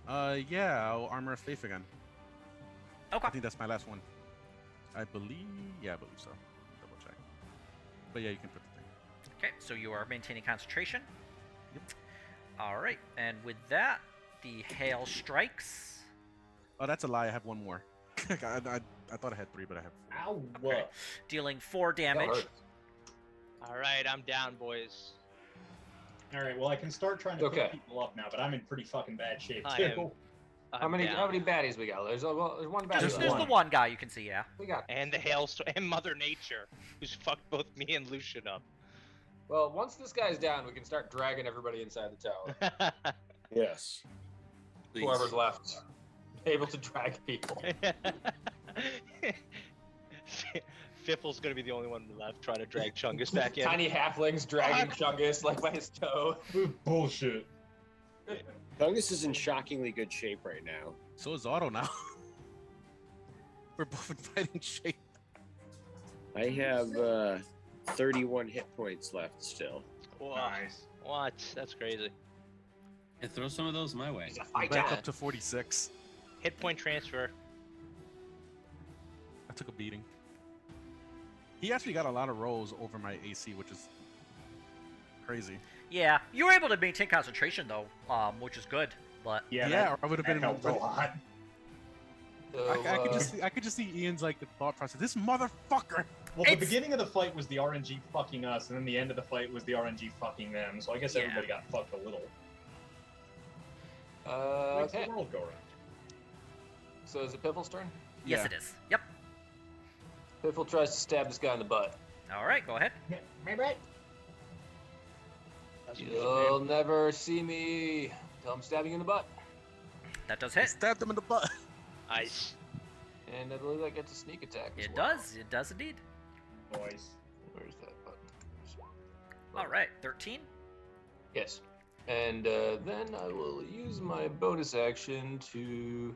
Yeah, I'll Armor of Faith again. Okay. I think that's my last one. I believe. Yeah, I believe so. Double check. But yeah, you can put the thing. Okay, so you are maintaining concentration. Yep. All right, and with that, the hail strikes. Oh, that's a lie. I have one more. I thought I had 3, but I have 4. Ow! Okay. Dealing 4 That damage. hurts. All right, I'm down, boys. All right, well, I can start trying to Okay. pick people up now, but I'm in pretty fucking bad shape I too. am- How I'm many down. baddies we got? There's one baddie. There's one. the one guy you can see, yeah. We got. And the hailstorm and Mother Nature, who's fucked both me and Lucian up. Well, once this guy's down, we can start dragging everybody inside the tower. Yes. Please. Whoever's left, able to drag people. Fiffle's gonna be the only one left trying to drag Chungus back in. Tiny halflings dragging Chungus like by his toe. Bullshit. Chungus is in shockingly good shape right now. So is Otto now. We're both in fighting shape. I have 31 hit points left still. Whoa, Nice. what? That's crazy. Yeah, throw some of those my way. He's a We're fighter. back up to 46. Hit point transfer. I took a beating. He actually got a lot of rolls over my AC, which is crazy. Yeah, you were able to maintain concentration though, which is good. But Yeah, Yeah, that, I would have that been. helped a lot. So, I could just see Ian's like thought process. This motherfucker. Well, the It's- beginning of the fight was the RNG fucking us, and then the end of the fight was the RNG fucking them. So I guess Yeah. everybody got fucked a little. Makes okay. the world go round. So is it Piffle's turn? yes, Yeah. it is. Yep. Piffle tries to stab this guy in the butt. All right, go ahead. You'll never see me until I'm stabbing you in the butt. That does I hit. stabbed him in the butt. Nice. And I believe that gets a sneak attack. As It well. does. It does indeed. Nice. Where's that button? All right, 13. Yes. And then I will use my bonus action to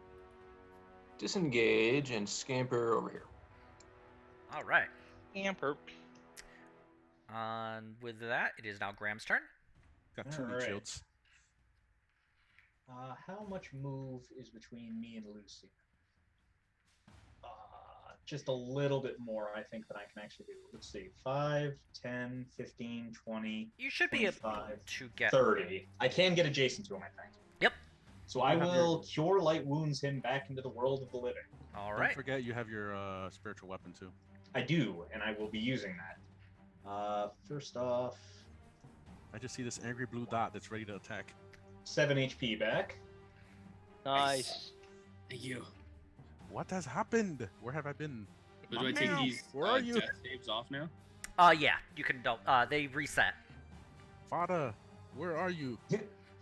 disengage and scamper over here. All right. Amper. And with that, it is now Graham's turn. Got 2 Alright. shields. How much move is between me and Lucy? Just a little bit more, I think, than I can actually do. Let's see. 5, 10, 15, 20, You should be able 25, to get. 30. I can get adjacent to him, I think. Yep. So I will cure light wounds him back into the world of the living. All Don't right. forget you have your spiritual weapon too. I do, and I will be using that. First off, I just see this angry blue dot that's ready to attack. 7 HP back. Nice. Thank you. What has happened? Where have I been? So do I take Meow. these Where are you? death saves off now? Yeah, you can. They reset. Father, where are you?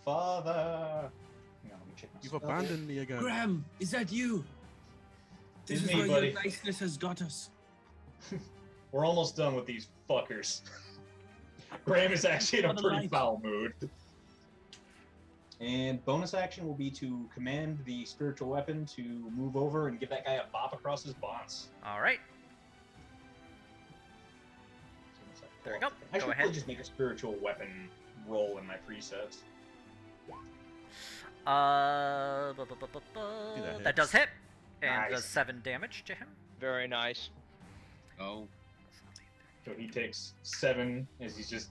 Father. Hang on, let me check my You've spell. abandoned me again. Graham, is that you? This It's is me, where buddy. your niceness has got us. We're almost done with these fuckers. Graham is actually in a What a pretty life. foul mood. And bonus action will be to command the spiritual weapon to move over and give that guy a bop across his bonds. All right. There you go. I Go should ahead. probably just make a spiritual weapon roll in my presets. that That does hit, and Nice. does 7 damage to him. Very nice. Oh, So he takes 7 as he's just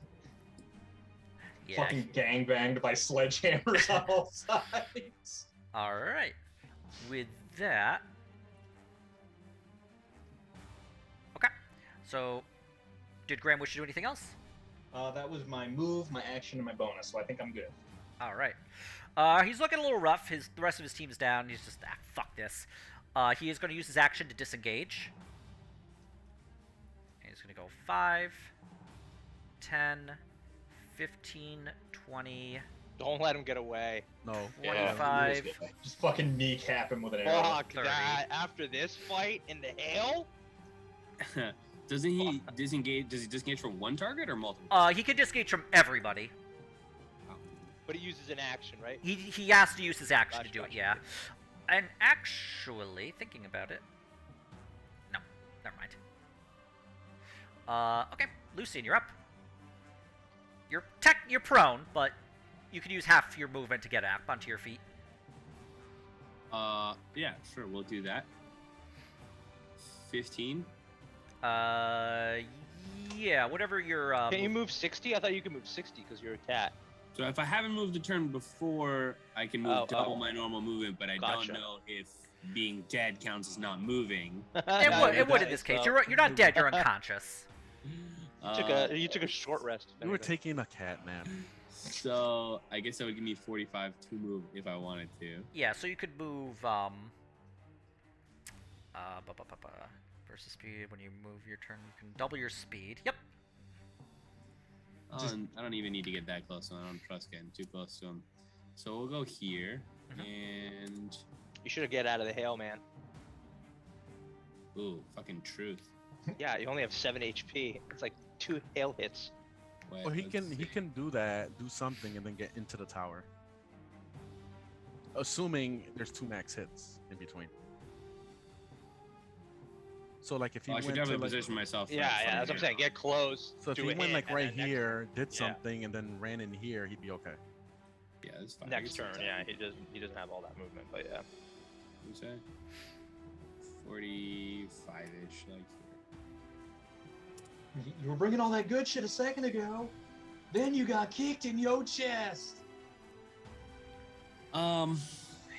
Yeah. fucking gangbanged by sledgehammers on all sides. All right. With that. Okay. So, did Graham wish to do anything else? That was my move, my action, and my bonus, so I think I'm good. All right. He's looking a little rough. The rest of his team's down. He's just fuck this. He is going to use his action to disengage. And he's going to go 5, 10, 15, 20, Don't let him get away. No. 25. Just fucking kneecap him with an arrow. Fuck 30. that. After this fight in the hail? Doesn't he disengage? Does he disengage from one target or multiple? He can disengage from everybody. But he uses an action, right? He has to use his action Gotcha, to do it, gotcha. yeah. And actually, thinking about it, no, never mind. Okay, Lucian, you're up. You're prone, but you can use half your movement to get up onto your feet. Yeah, sure, we'll do that. 15. Yeah, whatever your. Can you move 60? I thought you could move 60 because you're a cat. So if I haven't moved the turn before, I can move double my normal movement, but I Gotcha. don't know if being dead counts as not moving. It would in this case. You're not dead. You're unconscious. You took a short rest. You were taking a cat nap. So I guess that would give me 45 to move if I wanted to. Yeah, so you could move versus speed. When you move your turn, you can double your speed. Yep. I don't even need to get that close. I don't trust getting too close to him. So we'll go here, and You should have get out of the hail, man. ooh, fucking truth. Yeah, you only have 7 HP. It's like 2 hail hits. Wait, Well, he let's can see. do that, do something, and then get into the tower. Assuming there's 2 max hits in between. So like if he Oh, I should went to definitely like, position myself. Yeah, that's what I'm saying. Get close. so if do he a went hit, like and right then here, did yeah. something, and then ran in here, he'd be okay. Yeah, that's fine. Next turn, yeah, he doesn't have all that movement, but yeah. You say 45-ish, like here. You were bringing all that good shit a second ago. Then you got kicked in your chest. I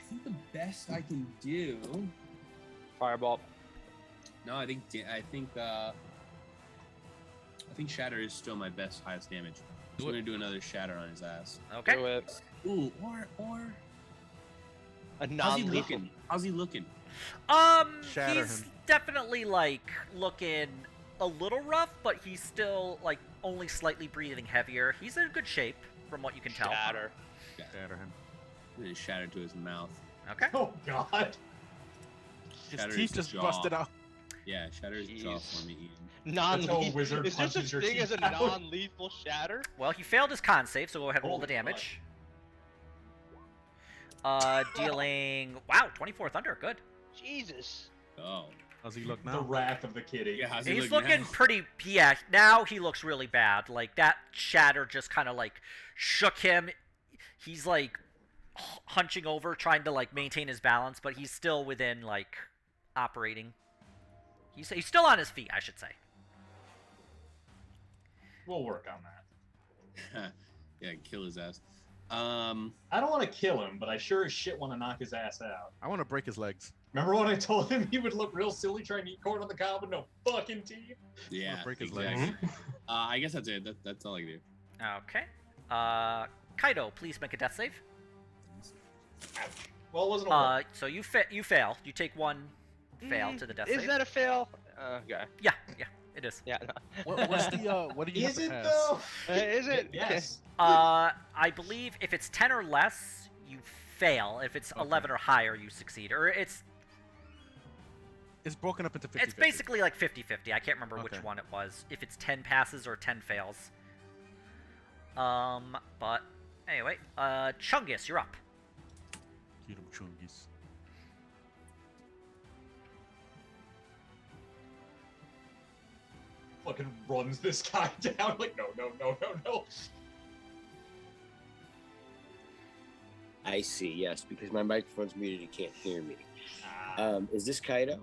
think the best I can do. Fireball. No, I think Shatter is still my best, highest damage. I'm gonna do another Shatter on his ass. Okay. Do it. Ooh, or A how's he non-lethal. looking? How's he looking? Shatter He's him. definitely like looking a little rough, but he's still like only slightly breathing heavier. He's in good shape from what you can tell. Shatter. Shatter him. I'm gonna Shatter to his mouth. Okay. Oh God. His Shatter teeth his just jaw. busted out. Yeah, Shatter his jaw Jeez. for me, Ian. Non-lethal. That's how a wizard Is there punches such your thing as a teeth out. non-lethal shatter? Well, he failed his con save, so go ahead and roll the Holy damage. Dealing 24 thunder. Good. Jesus. Oh, How's he look The now? wrath of the kitty. yeah. How's he He's looking looking now? pretty. Yeah, now he looks really bad. Like that shatter just kind of like shook him. He's like hunching over, trying to like maintain his balance, but he's still within like operating. He's still on his feet, I should say. We'll work on that. Yeah, kill his ass. I don't want to kill him, but I sure as shit want to knock his ass out. I want to break his legs. Remember when I told him he would look real silly trying to eat corn on the cob with no fucking teeth? Yeah, break his exactly. legs. I guess that's it. That's all I can do. Okay. Kaido, please make a death save. Well, it wasn't a So you fail. You take one fail to the death Is save. that a fail? Okay. Yeah, it is. Yeah. What's the what do you have Is to it pass? though? Is it? Yes. I believe if it's 10 or less, you fail. If it's Okay. 11 or higher, you succeed. Or it's It's broken up into 50. it's basically like 50-50. I can't remember which Okay. one it was. If it's 10 passes or 10 fails. But anyway, Chungus, you're up. Get him, Chungus. Fucking runs this guy down like no. I see. Yes, because my microphone's muted, you can't hear me. Ah. Is this Kaido?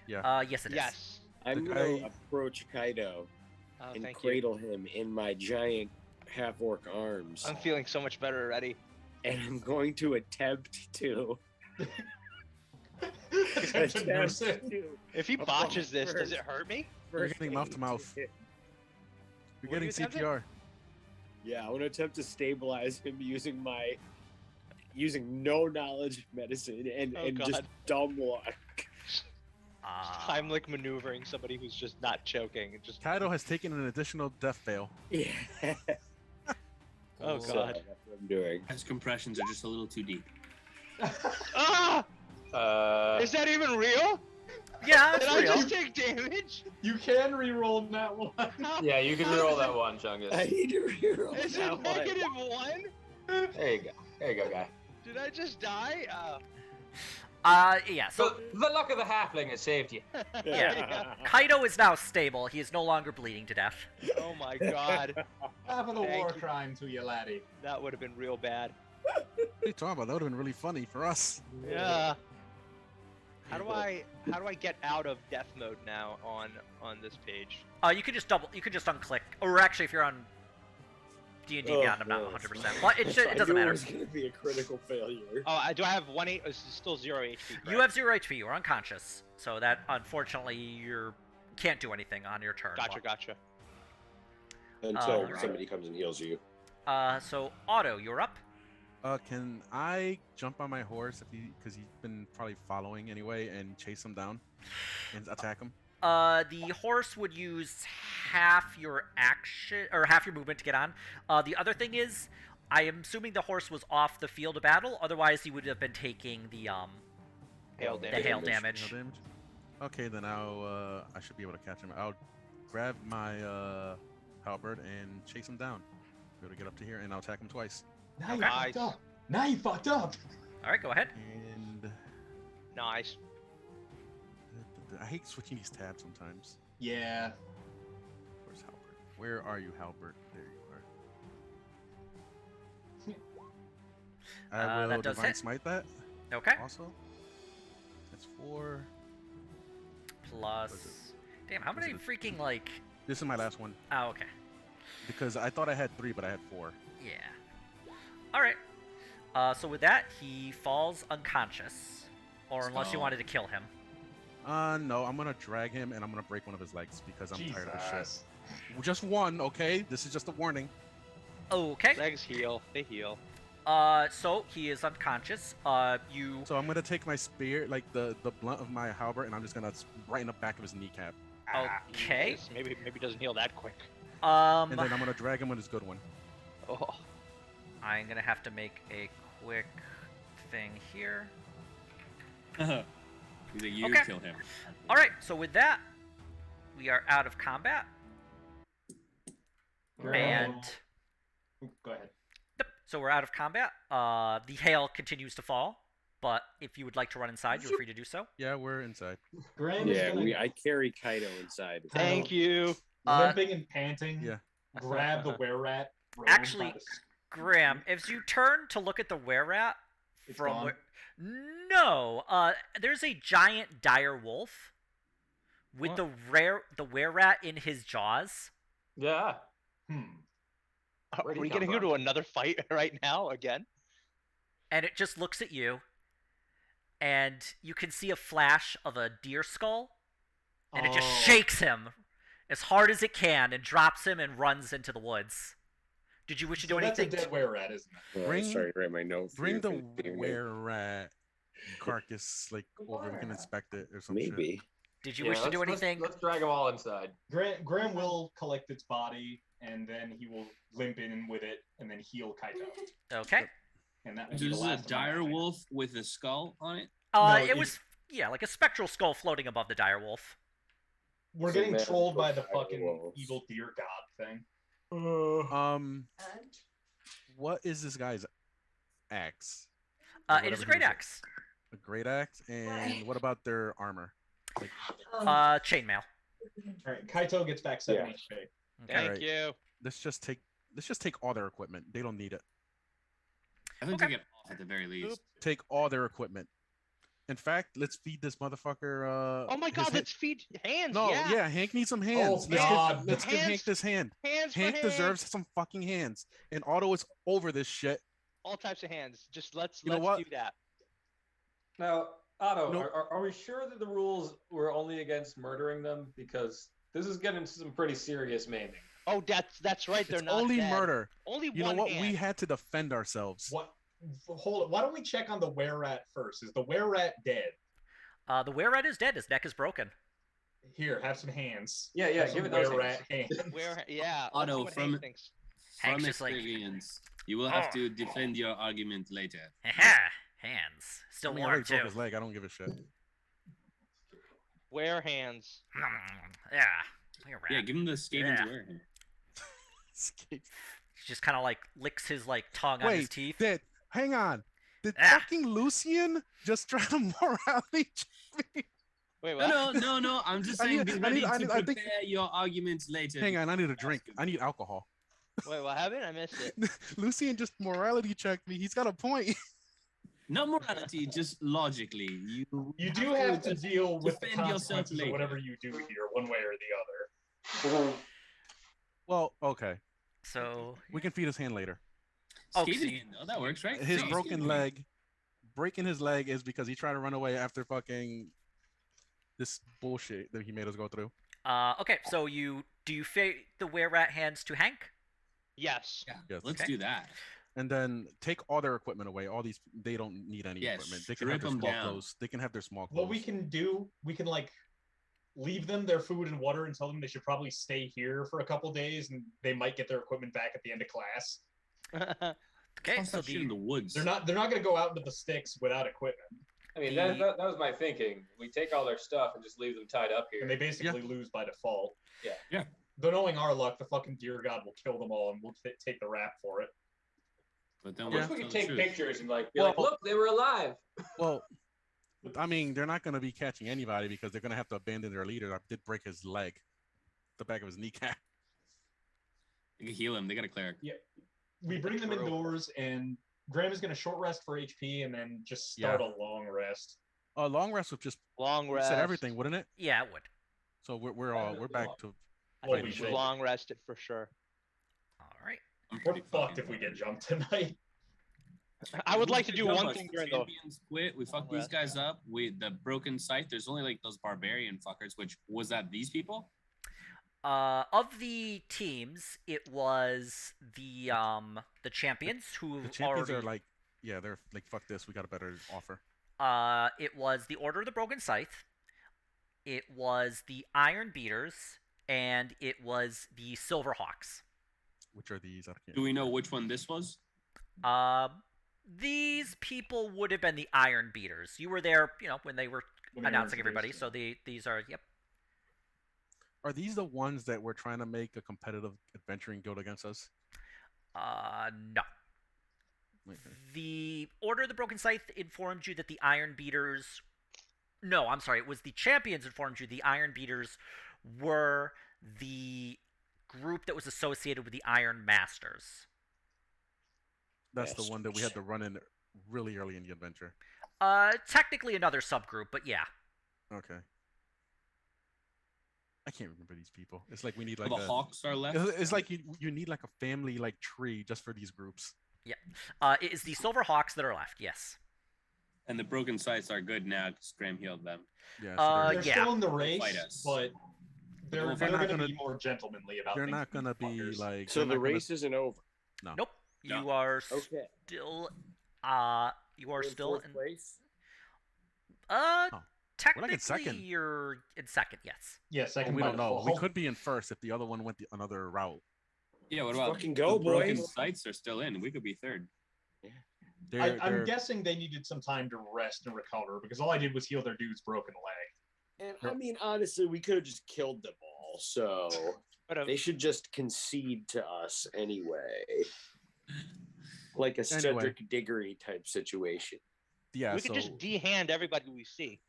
Yes, it is. Yes. I'm The gonna guy- approach Kaido Oh, and thank you. cradle him in my giant half-orc arms, I'm feeling so much better already. and I'm going to attempt to. Attempt to nurse it. If he Of botches this, does course. it hurt me? You're getting mouth to mouth. You're What getting are you attempting? CPR. Yeah, I want to attempt to stabilize him using no knowledge of medicine and Oh, just God. dumb luck. I'm like maneuvering somebody who's just not choking. Just Kaido has taken an additional death fail. Yeah. Oh, So, God. that's what I'm doing. His compressions are just a little too deep. ah! Uh, Is that even real? Yeah, Did it's I real. just take damage? You can re-roll that one. Yeah, you can How reroll is that it- one, Chungus. I need to reroll Is that it one. -1? There you go. There you go, guy. Did I just die? Yeah, So so the luck of the halfling has saved you. Yeah. Kaito is now stable. He is no longer bleeding to death. Oh my god. Half of the Thank war you. crime to you, laddie. That would have been real bad. What are you talking about? That would have been really funny for us. Yeah. How do I get out of death mode now on this page? You could just unclick, or actually, if you're on D&D Beyond, I'm not 100%, but it I doesn't knew matter. It was gonna be a critical failure. Oh, do I have 1-8? It's still 0 HP. Correct? You have 0 HP. You're unconscious, so that unfortunately you can't do anything on your turn. Gotcha. Until right. somebody comes and heals you. So Otto, you're up. Can I jump on my horse because he's been probably following anyway, and chase him down and attack him? The horse would use half your action or half your movement to get on. The other thing is, I am assuming the horse was off the field of battle. Otherwise, he would have been taking the Hail the damage. hail No damage. damage. Okay, then I should be able to catch him. I'll grab my halberd and chase him down. Be able to get up to here, and I'll attack him twice. Now you Nice. fucked up. Now you fucked up. All right, go ahead. And Nice. I hate switching these tabs sometimes. Yeah. Where's Halbert? Where are you, Halbert? There you are. I will that does divine hit. smite that Okay. also. That's 4. Plus. Damn, how Was many it freaking like? This is my last one Oh, okay. because I thought I had 3, but I had 4. Yeah. All right. So with that, he falls unconscious, or unless you So- wanted to kill him. No, I'm gonna drag him and I'm gonna break one of his legs because I'm tired of this Jesus. shit. Just one, okay? This is just a warning. Okay. Legs heal. They heal. So he is unconscious. You. So I'm gonna take my spear, like the blunt of my halberd, and I'm just gonna right in the back of his kneecap. Okay. Jesus, maybe it doesn't heal that quick. And then I'm gonna drag him with his good one. Oh. I'm gonna have to make a quick thing here. He's like, you Okay. kill him. All right. So with that, we are out of combat, and Go ahead. yep. So we're out of combat. The hail continues to fall, but if you would like to run inside, you're free to do so. Yeah, we're inside. Graham is Yeah, gonna, I carry Kaido inside. Thank you. limping and panting, Yeah. grab the were-rat. throw him Actually, by the- Graham, if you turn to look at the were-rat It's from gone. where, no, there's a giant dire wolf with What? the were-rat in his jaws. Yeah. Are Where'd he we come getting from? into another fight right now again? And it just looks at you, and you can see a flash of a deer skull, and it just Oh. shakes him as hard as it can and drops him and runs into the woods. Did you wish to do So that's a anything? dead were-rat, isn't it? Well, I Bring- was trying to write my note. for Bring you the if it's being were-rat carcass like over. We can inspect it or something. Maybe. Did you wish to let's- do let's- anything? Let's drag them all inside. Graham will collect its body, and then he will limp in with it, and then heal Kaito. Okay. And that will So be this the is a last of my dire action. wolf with a skull on it? No, It it- was like a spectral skull floating above the dire wolf. We're So getting man, trolled by the dire fucking wolves. evil deer god thing. What is this guy's axe? It is a great axe. A great axe, and what about their armor? Like, Chainmail. All right, Kaito gets back 7 Yeah. HP. Okay. Thank Alright. you. let's just take all their equipment. They don't need it. I think Okay. take it off at the very least. Take all their equipment. In fact, let's feed this motherfucker. Oh my his god, hand- let's feed hands. No, yeah. Hank needs some hands. Oh, God. Let's give Hands- Hank this hand. Hands for Hank hands. deserves some fucking hands. And Otto is over this shit. all types of hands. Just let's You know let's what? do that. Now, Otto, No. are we sure that the rules were only against murdering them? Because this is getting into some pretty serious maiming. Oh, that's right. They're It's not only dead. murder. Only You know one what? hand. We had to defend ourselves. What? Hold it. Why don't we check on the were-rat first? Is the were-rat dead? The were-rat is dead. His neck is broken. Here, have some hands. Yeah, Have give some it those were-rat hands. Where? Yeah. let's see Otto, what from- Hank thinks. From Hank's just like, experience, you will have Oh. to defend your argument later. haha, hands. I Still mean, I warm already broke too. his leg. I don't give a shit. Wear hands. Yeah. Wear Yeah, rat. give him the Skaven's Yeah. wear. He just kind of like licks his like tongue on his teeth. Hang on. Did Ah. fucking Lucian just try to morality check me? Wait, what? No. I'm just saying, be ready to prepare your arguments later. Hang on, I need a drink. I need alcohol. Wait, what happened? I missed it. Lucian just morality checked me. He's got a point. Not morality, just logically. You do have to deal with the defend yourself consequences of later. whatever you do here, one way or the other. Well, okay. So We can feed his hand later. Oh, Skaven so hand, though, that works, right? His So broken Skaven leg, breaking his leg is because he tried to run away after fucking this bullshit that he made us go through. okay, so you fade the wear rat hands to Hank? Yes. Yeah, Yes. let's Okay. do that. And then take all their equipment away. All these, they don't need any Yes, equipment. They can have strip their 'em small down. clothes. They can have their small clothes. What we can do, we can like leave them their food and water and tell them they should probably stay here for a couple days and they might get their equipment back at the end of class. Okay, Toss so that shit in the woods. They're not gonna go out into the sticks without equipment. I mean, The- that was my thinking. We take all their stuff and just leave them tied up here. And they basically lose by default. Yeah. Yeah. Though knowing our luck, the fucking deer god will kill them all and we'll take the rap for it. But then I we'll wish we tell could the take truth. pictures and like be Well- like, look, they were alive. Well, I mean, they're not going to be catching anybody because they're going to have to abandon their leader. I did break his leg, the back of his kneecap. They can heal him. They got a cleric. We bring them indoors and Graham is gonna short rest for HP and then just start a long rest. A long rest would just Long rest. set everything, wouldn't it? yeah, it would. So we're back to. Well, fighting we shit. should. Long rested for sure. All right. I'm We're pretty fucked fucking if we fucked. get jumped tonight. I would like to We do jump one us. thing The during the. champions quit. We fucked these guys up. The broken sight. There's only like those barbarian fuckers. Which was that? These people? Of the teams, it was the champions who The champions already. are like, yeah, they're like, fuck this. We got a better offer. It was the Order of the Broken Scythe. It was the Iron Beaters, and it was the Silverhawks. Which are these? I can't Do we know remember. which one this was? These people would have been the Iron Beaters. You were there, when they were When they were announcing everybody. introduced, So these are, yep. Are these the ones that were trying to make a competitive adventuring guild against us? No. Okay. The Order of the Broken Scythe informed you that the Iron Beaters. No, I'm sorry. It was the champions informed you the Iron Beaters were the group that was associated with the Iron Masters. That's the one that we had to run in really early in the adventure. Technically another subgroup, but yeah. Okay. I can't remember these people. It's like we need Oh, like the a, Hawks are left. it's like you need like a family like tree just for these groups. It is the Silverhawks that are left. Yes. And the broken sights are good now because Graham healed them. Yeah. They're yeah. still in the race, Fight us. but they're They're they're not gonna be gonna- more gentlemanly about they're things not than gonna these be fuckers. like. So they're the not gonna- race isn't over. No. Nope. No. You are Okay. still. You are We're in still fourth in. place. Technically, second. you're in second. Yes. Yeah, Oh, second we by don't know. We default. could be in first if the other one went another route. Yeah, what about Fucking go, the broken boys. sights are still in. We could be third. They're, I'm guessing they needed some time to rest and recover because all I did was heal their dude's broken leg. And I mean, honestly, we could have just killed them all. So But they should just concede to us anyway. Like a Anyway. Cedric Diggory type situation. yeah. we So could just de-hand everybody we see.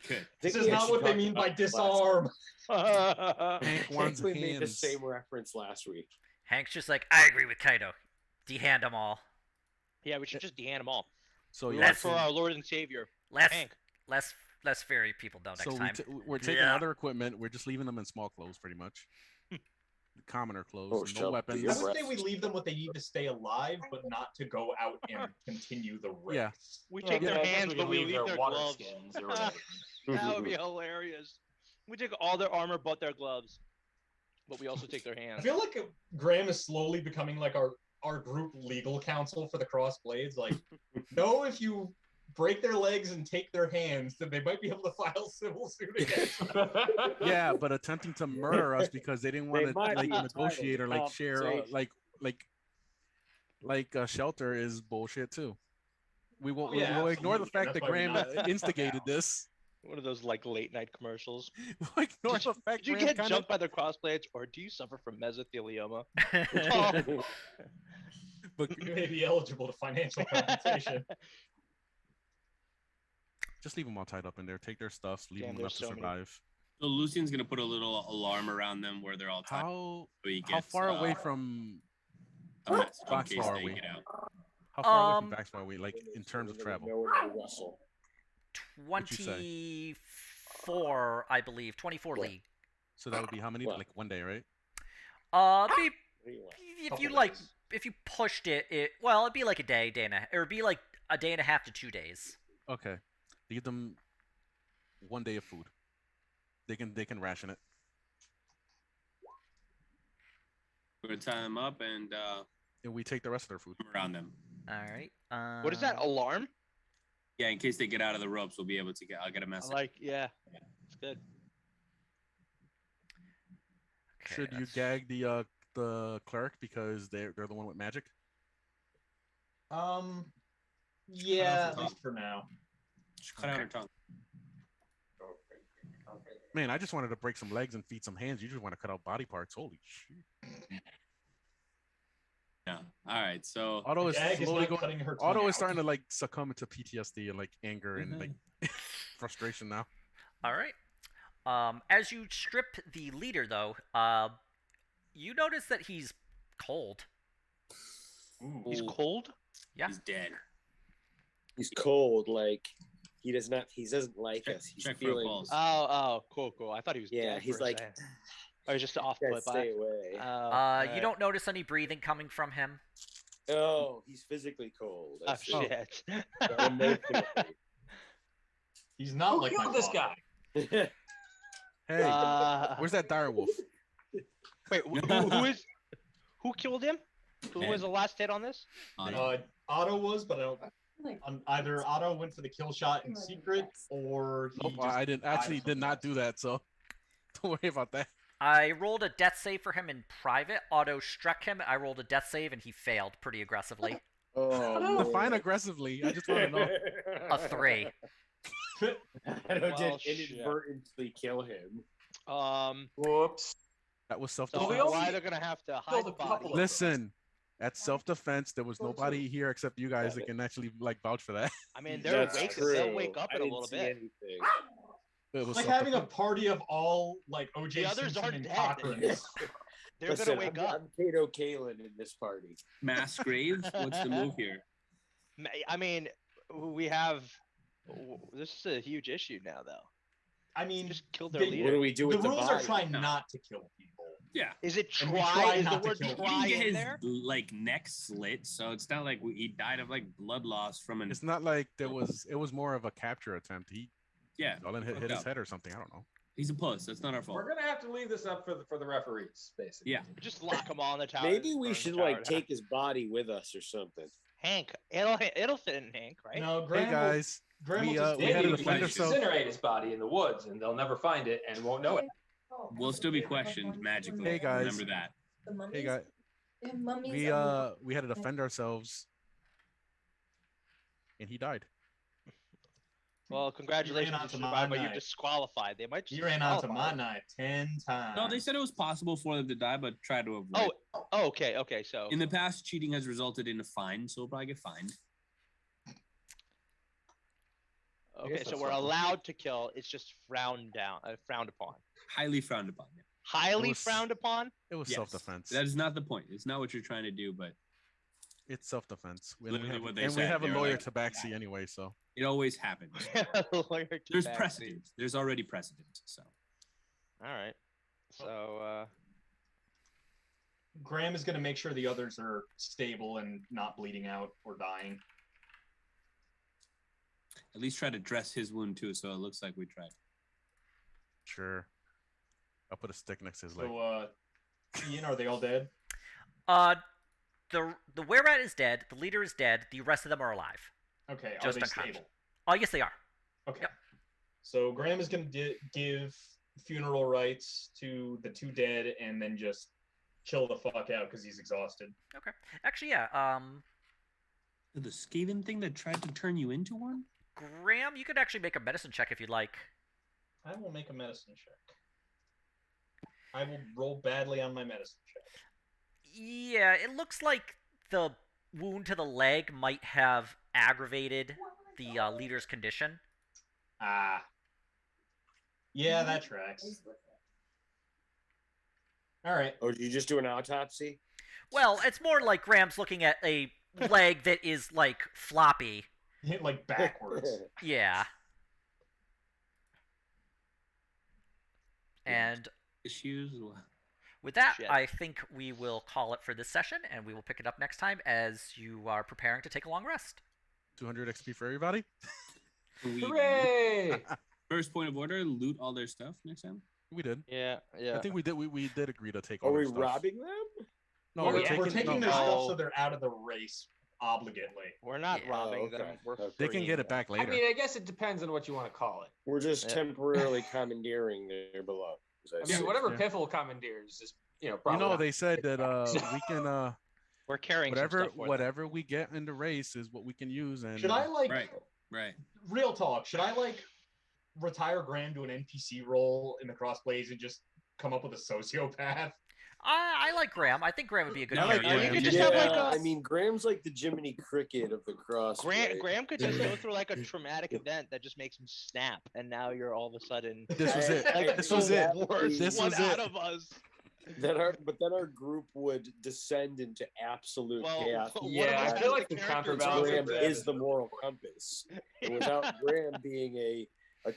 Good. This think is we not actually what they talked mean by about this disarm. Hank I wants think we made the hands. same reference last week. Hank's just like, I agree with Kaido. De-hand them all. Yeah, we should just de-hand them all. So We yeah. work for our Lord and Savior, Less, Hank. less fairy people though next So time. we're taking Yeah. other equipment. We're just leaving them in small clothes, pretty much. Commoner clothes, Oh, no shut weapons. the I would say breath. we leave them what they need to stay alive, but not to go out and continue the race. Yeah. We take Yeah, their I guess hands, we but can we leave leave their their water gloves. skins or whatever. That would be hilarious. We take all their armor but their gloves, but we also take their I hands. feel like Graham is slowly becoming like our group legal counsel for the Crossblades. Like, no, if you break their legs and take their hands, then they might be able to file civil suit against them. Yeah, but attempting to murder us because they didn't want They to might like be entitled negotiate or to like share compensation. like shelter is bullshit too. We will Oh, yeah, we will ignore the absolutely. fact that That's why we're Graham not- instigated this. One of those like late night commercials. Like North Did you, Effect, did you man, get kinda- jumped by the crossblades, or do you suffer from mesothelioma? Oh. But You may be eligible to financial compensation. just leave them all tied up in there. Take their stuff. Leave Damn, them enough there's to so many. survive. So Lucian's gonna put a little alarm around them where they're all tied. How So he how gets, far away from a message in Box case far they away? get out. how far away from Um, Baxbar are we? Like in terms of travel? No one will rustle. What'd you say? 24, I believe. 24 Yeah. league. So that would be how many? Well. Like 1 day, right? Be Anyway, if Couple you like, days. if you pushed it, it'd be like a day and a, or it'd be like a day and a half to 2 days. Okay. Leave them 1 day of food. They can ration it. We're gonna tie them up and And we take the rest of their food. around them. All right. What is that? Alarm? Yeah, in case they get out of the ropes, we'll be able to get. I'll get a I message. like, yeah, it's good. Okay, Should you that's- gag the cleric because they're the one with magic? Yeah, at tongue. least for now. Just cut out her tongue. Man, I just wanted to break some legs and feed some hands. You just want to cut out body parts. Holy shit. Yeah. All right. So Otto is Jag is slowly not going. cutting her tongue Otto is out. starting to like succumb to PTSD and like anger and like frustration now. All right. As you strip the leader, though, you notice that he's cold. Ooh. He's cold. Yeah. he's dead. he's cold. Like he doesn't like Check- us. He's check for a feeling. pulse. Cool. I thought he was Yeah, dead he's for a like, second. I was just off "Guys, put by. stay away. You don't notice any breathing coming from him. Oh, he's physically cold. I Oh see. shit. But emotionally. He's not Who like killed my this father. guy? Hey, where's that dire wolf? Wait, who killed him? Who was the last hit on this? Otto was, but I don't. Either Otto went for the kill shot in secret, or he Nope, just I did not do that. So don't worry about that. I rolled a death save for him in private. Otto struck him. I rolled a death save, and he failed pretty aggressively. Oh, Define man. aggressively. I just want to know. A 3. I Well, did shit. inadvertently kill him. Whoops. That was So self-defense. we all- why they're gonna have to hide killed the a body? couple of- Listen, at self-defense, there was nobody here except you guys that can actually like vouch for that. I mean, they're That's awake. true. They'll wake up I in a didn't little see bit. anything. It was like having a self-defense. party of all like OJ The others Simpson aren't and dead. Cochrans. They're Listen, gonna wake up. I'm Kato Kalin in this party. Mass grave. What's the move here? I mean, we have. This is a huge issue now, though. I mean, Just kill their they- What leader. do we do the with the rules are body? trying not to kill people. Yeah. Is it And we try? try Is the not to word kill him. He try didn't get in his there? like neck slit, so it's not like he died of like blood loss from an. It's not like there was. It was more of a capture attempt. He Yeah. fell and hit fucked his up. head or something. I don't know. He's a puss. That's not our fault. We're gonna have to leave this up for the referees, basically. Yeah. Just lock them all in the tower. Maybe we burn the should tower like down. take his body with us or something. Hank. It'll fit in Hank, right? No, Hey Graham. guys, Graham we, will just we Maybe had to we defend can ourselves. incinerate his body in the woods, and they'll never find it and won't know it. We'll still be questioned magically. Hey, guys. Remember that. Hey guys, we had to defend ourselves, and he died. Well, congratulations, you onto my survived, but you're knife. disqualified. They might just He ran onto disqualify my you. knife 10 times. No, they said it was possible for them to die, but try to avoid. Oh, okay. So In the past, cheating has resulted in a fine, so we'll probably get fined. okay, guess so that's we're something. allowed to kill. It's just frowned upon. Highly frowned upon. Yeah. Highly was- frowned upon. It was Yes. self-defense. That is not the point. It's not what you're trying to do, but It's self-defense. And Literally we have, what they and we said. have a They were lawyer like, to backseat anyway, so it always happens. Lawyer to There's backseat. precedent. There's already precedent. So All right. So Graham is going to make sure the others are stable and not bleeding out or dying. at least try to dress his wound too, so it looks like we tried. sure. I'll put a stick next to his leg. So, Ian, are they all dead? The were-rat is dead. The leader is dead. The rest of them are alive. Okay, Just are they unconscious. stable? Oh, yes, they are. Okay. Yep. So Graham is going to give funeral rites to the two dead and then just chill the fuck out because he's exhausted. Okay. Actually, yeah. The Skaven thing that tried to turn you into one? Graham, you could actually make a medicine check if you'd like. I will make a medicine check. I will roll badly on my medicine check. Yeah, it looks like the wound to the leg might have aggravated the leader's condition. Ah. Yeah, that tracks. All right. Oh, did you just do an autopsy? Well, it's more like Graham's looking at a leg that is, like, floppy. Hit like backwards. Yeah. And Issues. with that, Shit. I think we will call it for this session, and we will pick it up next time as you are preparing to take a long rest. 200 XP for everybody. Hooray! First point of order: loot all their stuff next time. We did. Yeah, yeah. I think we did. We did agree to take Are all we their stuff. robbing them? No, we're we're taking no, their stuff no. so they're out of the race obligately. We're not Yeah. robbing Oh, okay. them. We're They can freeing get it them. back I later. mean, I guess it depends on what you want to call it. We're just Yeah. temporarily commandeering their belongings. I mean, whatever Yeah. Piffle commandeers is, you probably know, not- they said that we can We're carrying some stuff for them. whatever we get in the race is what we can use. And Should I like Right. real talk? Should I like retire Graham to an NPC role in the Crossblaze and just come up with a sociopath? I like Graham. I think Graham would be a good I like character. Graham. You Yeah, could just have like I a. mean, Graham's like the Jiminy Cricket of the cross. Graham could just go through like a traumatic event that just makes him snap, and now you're all of a sudden this was it. like This the was it. worst This one was out it. of us. Then our group would descend into absolute Well, chaos. one Yeah, of us I has feel like the character counterbalance development. Graham of that is the moral compass. And without Graham being a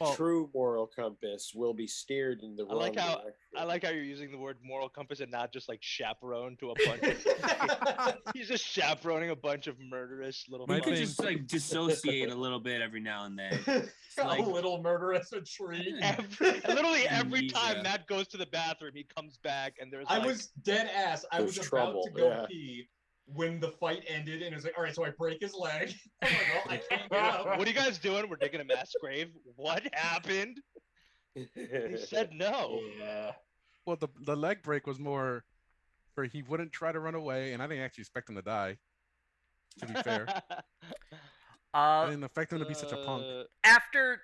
Well- true moral compass, we'll be steered in the I wrong like how- direction. I like how you're using the word moral compass and not just like chaperone to a bunch of. He's just chaperoning a bunch of murderous little. My You could thing- just like dissociate a little bit every now and then. like- a little murderous a tree. Literally every time Amnesia. Matt goes to the bathroom, he comes back and there's I like, was dead ass. I was There's about trouble, to go yeah. pee when the fight ended, and it was like, all right, so I break his leg. I'm like, well, I can't get up. what are you guys doing? We're digging a mass grave. What happened? He said no. Yeah. Well, the leg break was more where he wouldn't try to run away, and I didn't actually expect him to die. To be fair, I didn't expect him to be such a punk. After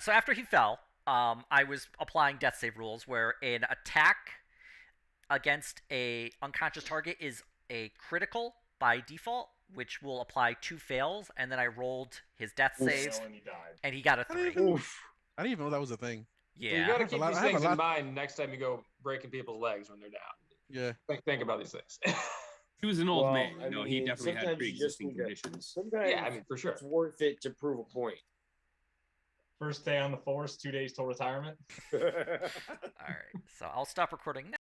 so after he fell, I was applying death save rules where an attack against a unconscious target is a critical by default, which will apply 2 fails, and then I rolled his death save, And he died. and he got a I didn't 3. even, I didn't even know that was a thing. You Yeah. got to have a keep lot- these I have a things in lot- mind next time you go breaking people's legs when they're down. Yeah. Think about these things. He was an old Well, man. I You know, he mean, definitely had sometimes you just pre-existing need to- conditions. Sometimes Yeah, I mean, for sure. it's worth it to prove a point. First day on the force, 2 days till retirement. All right. So I'll stop recording now.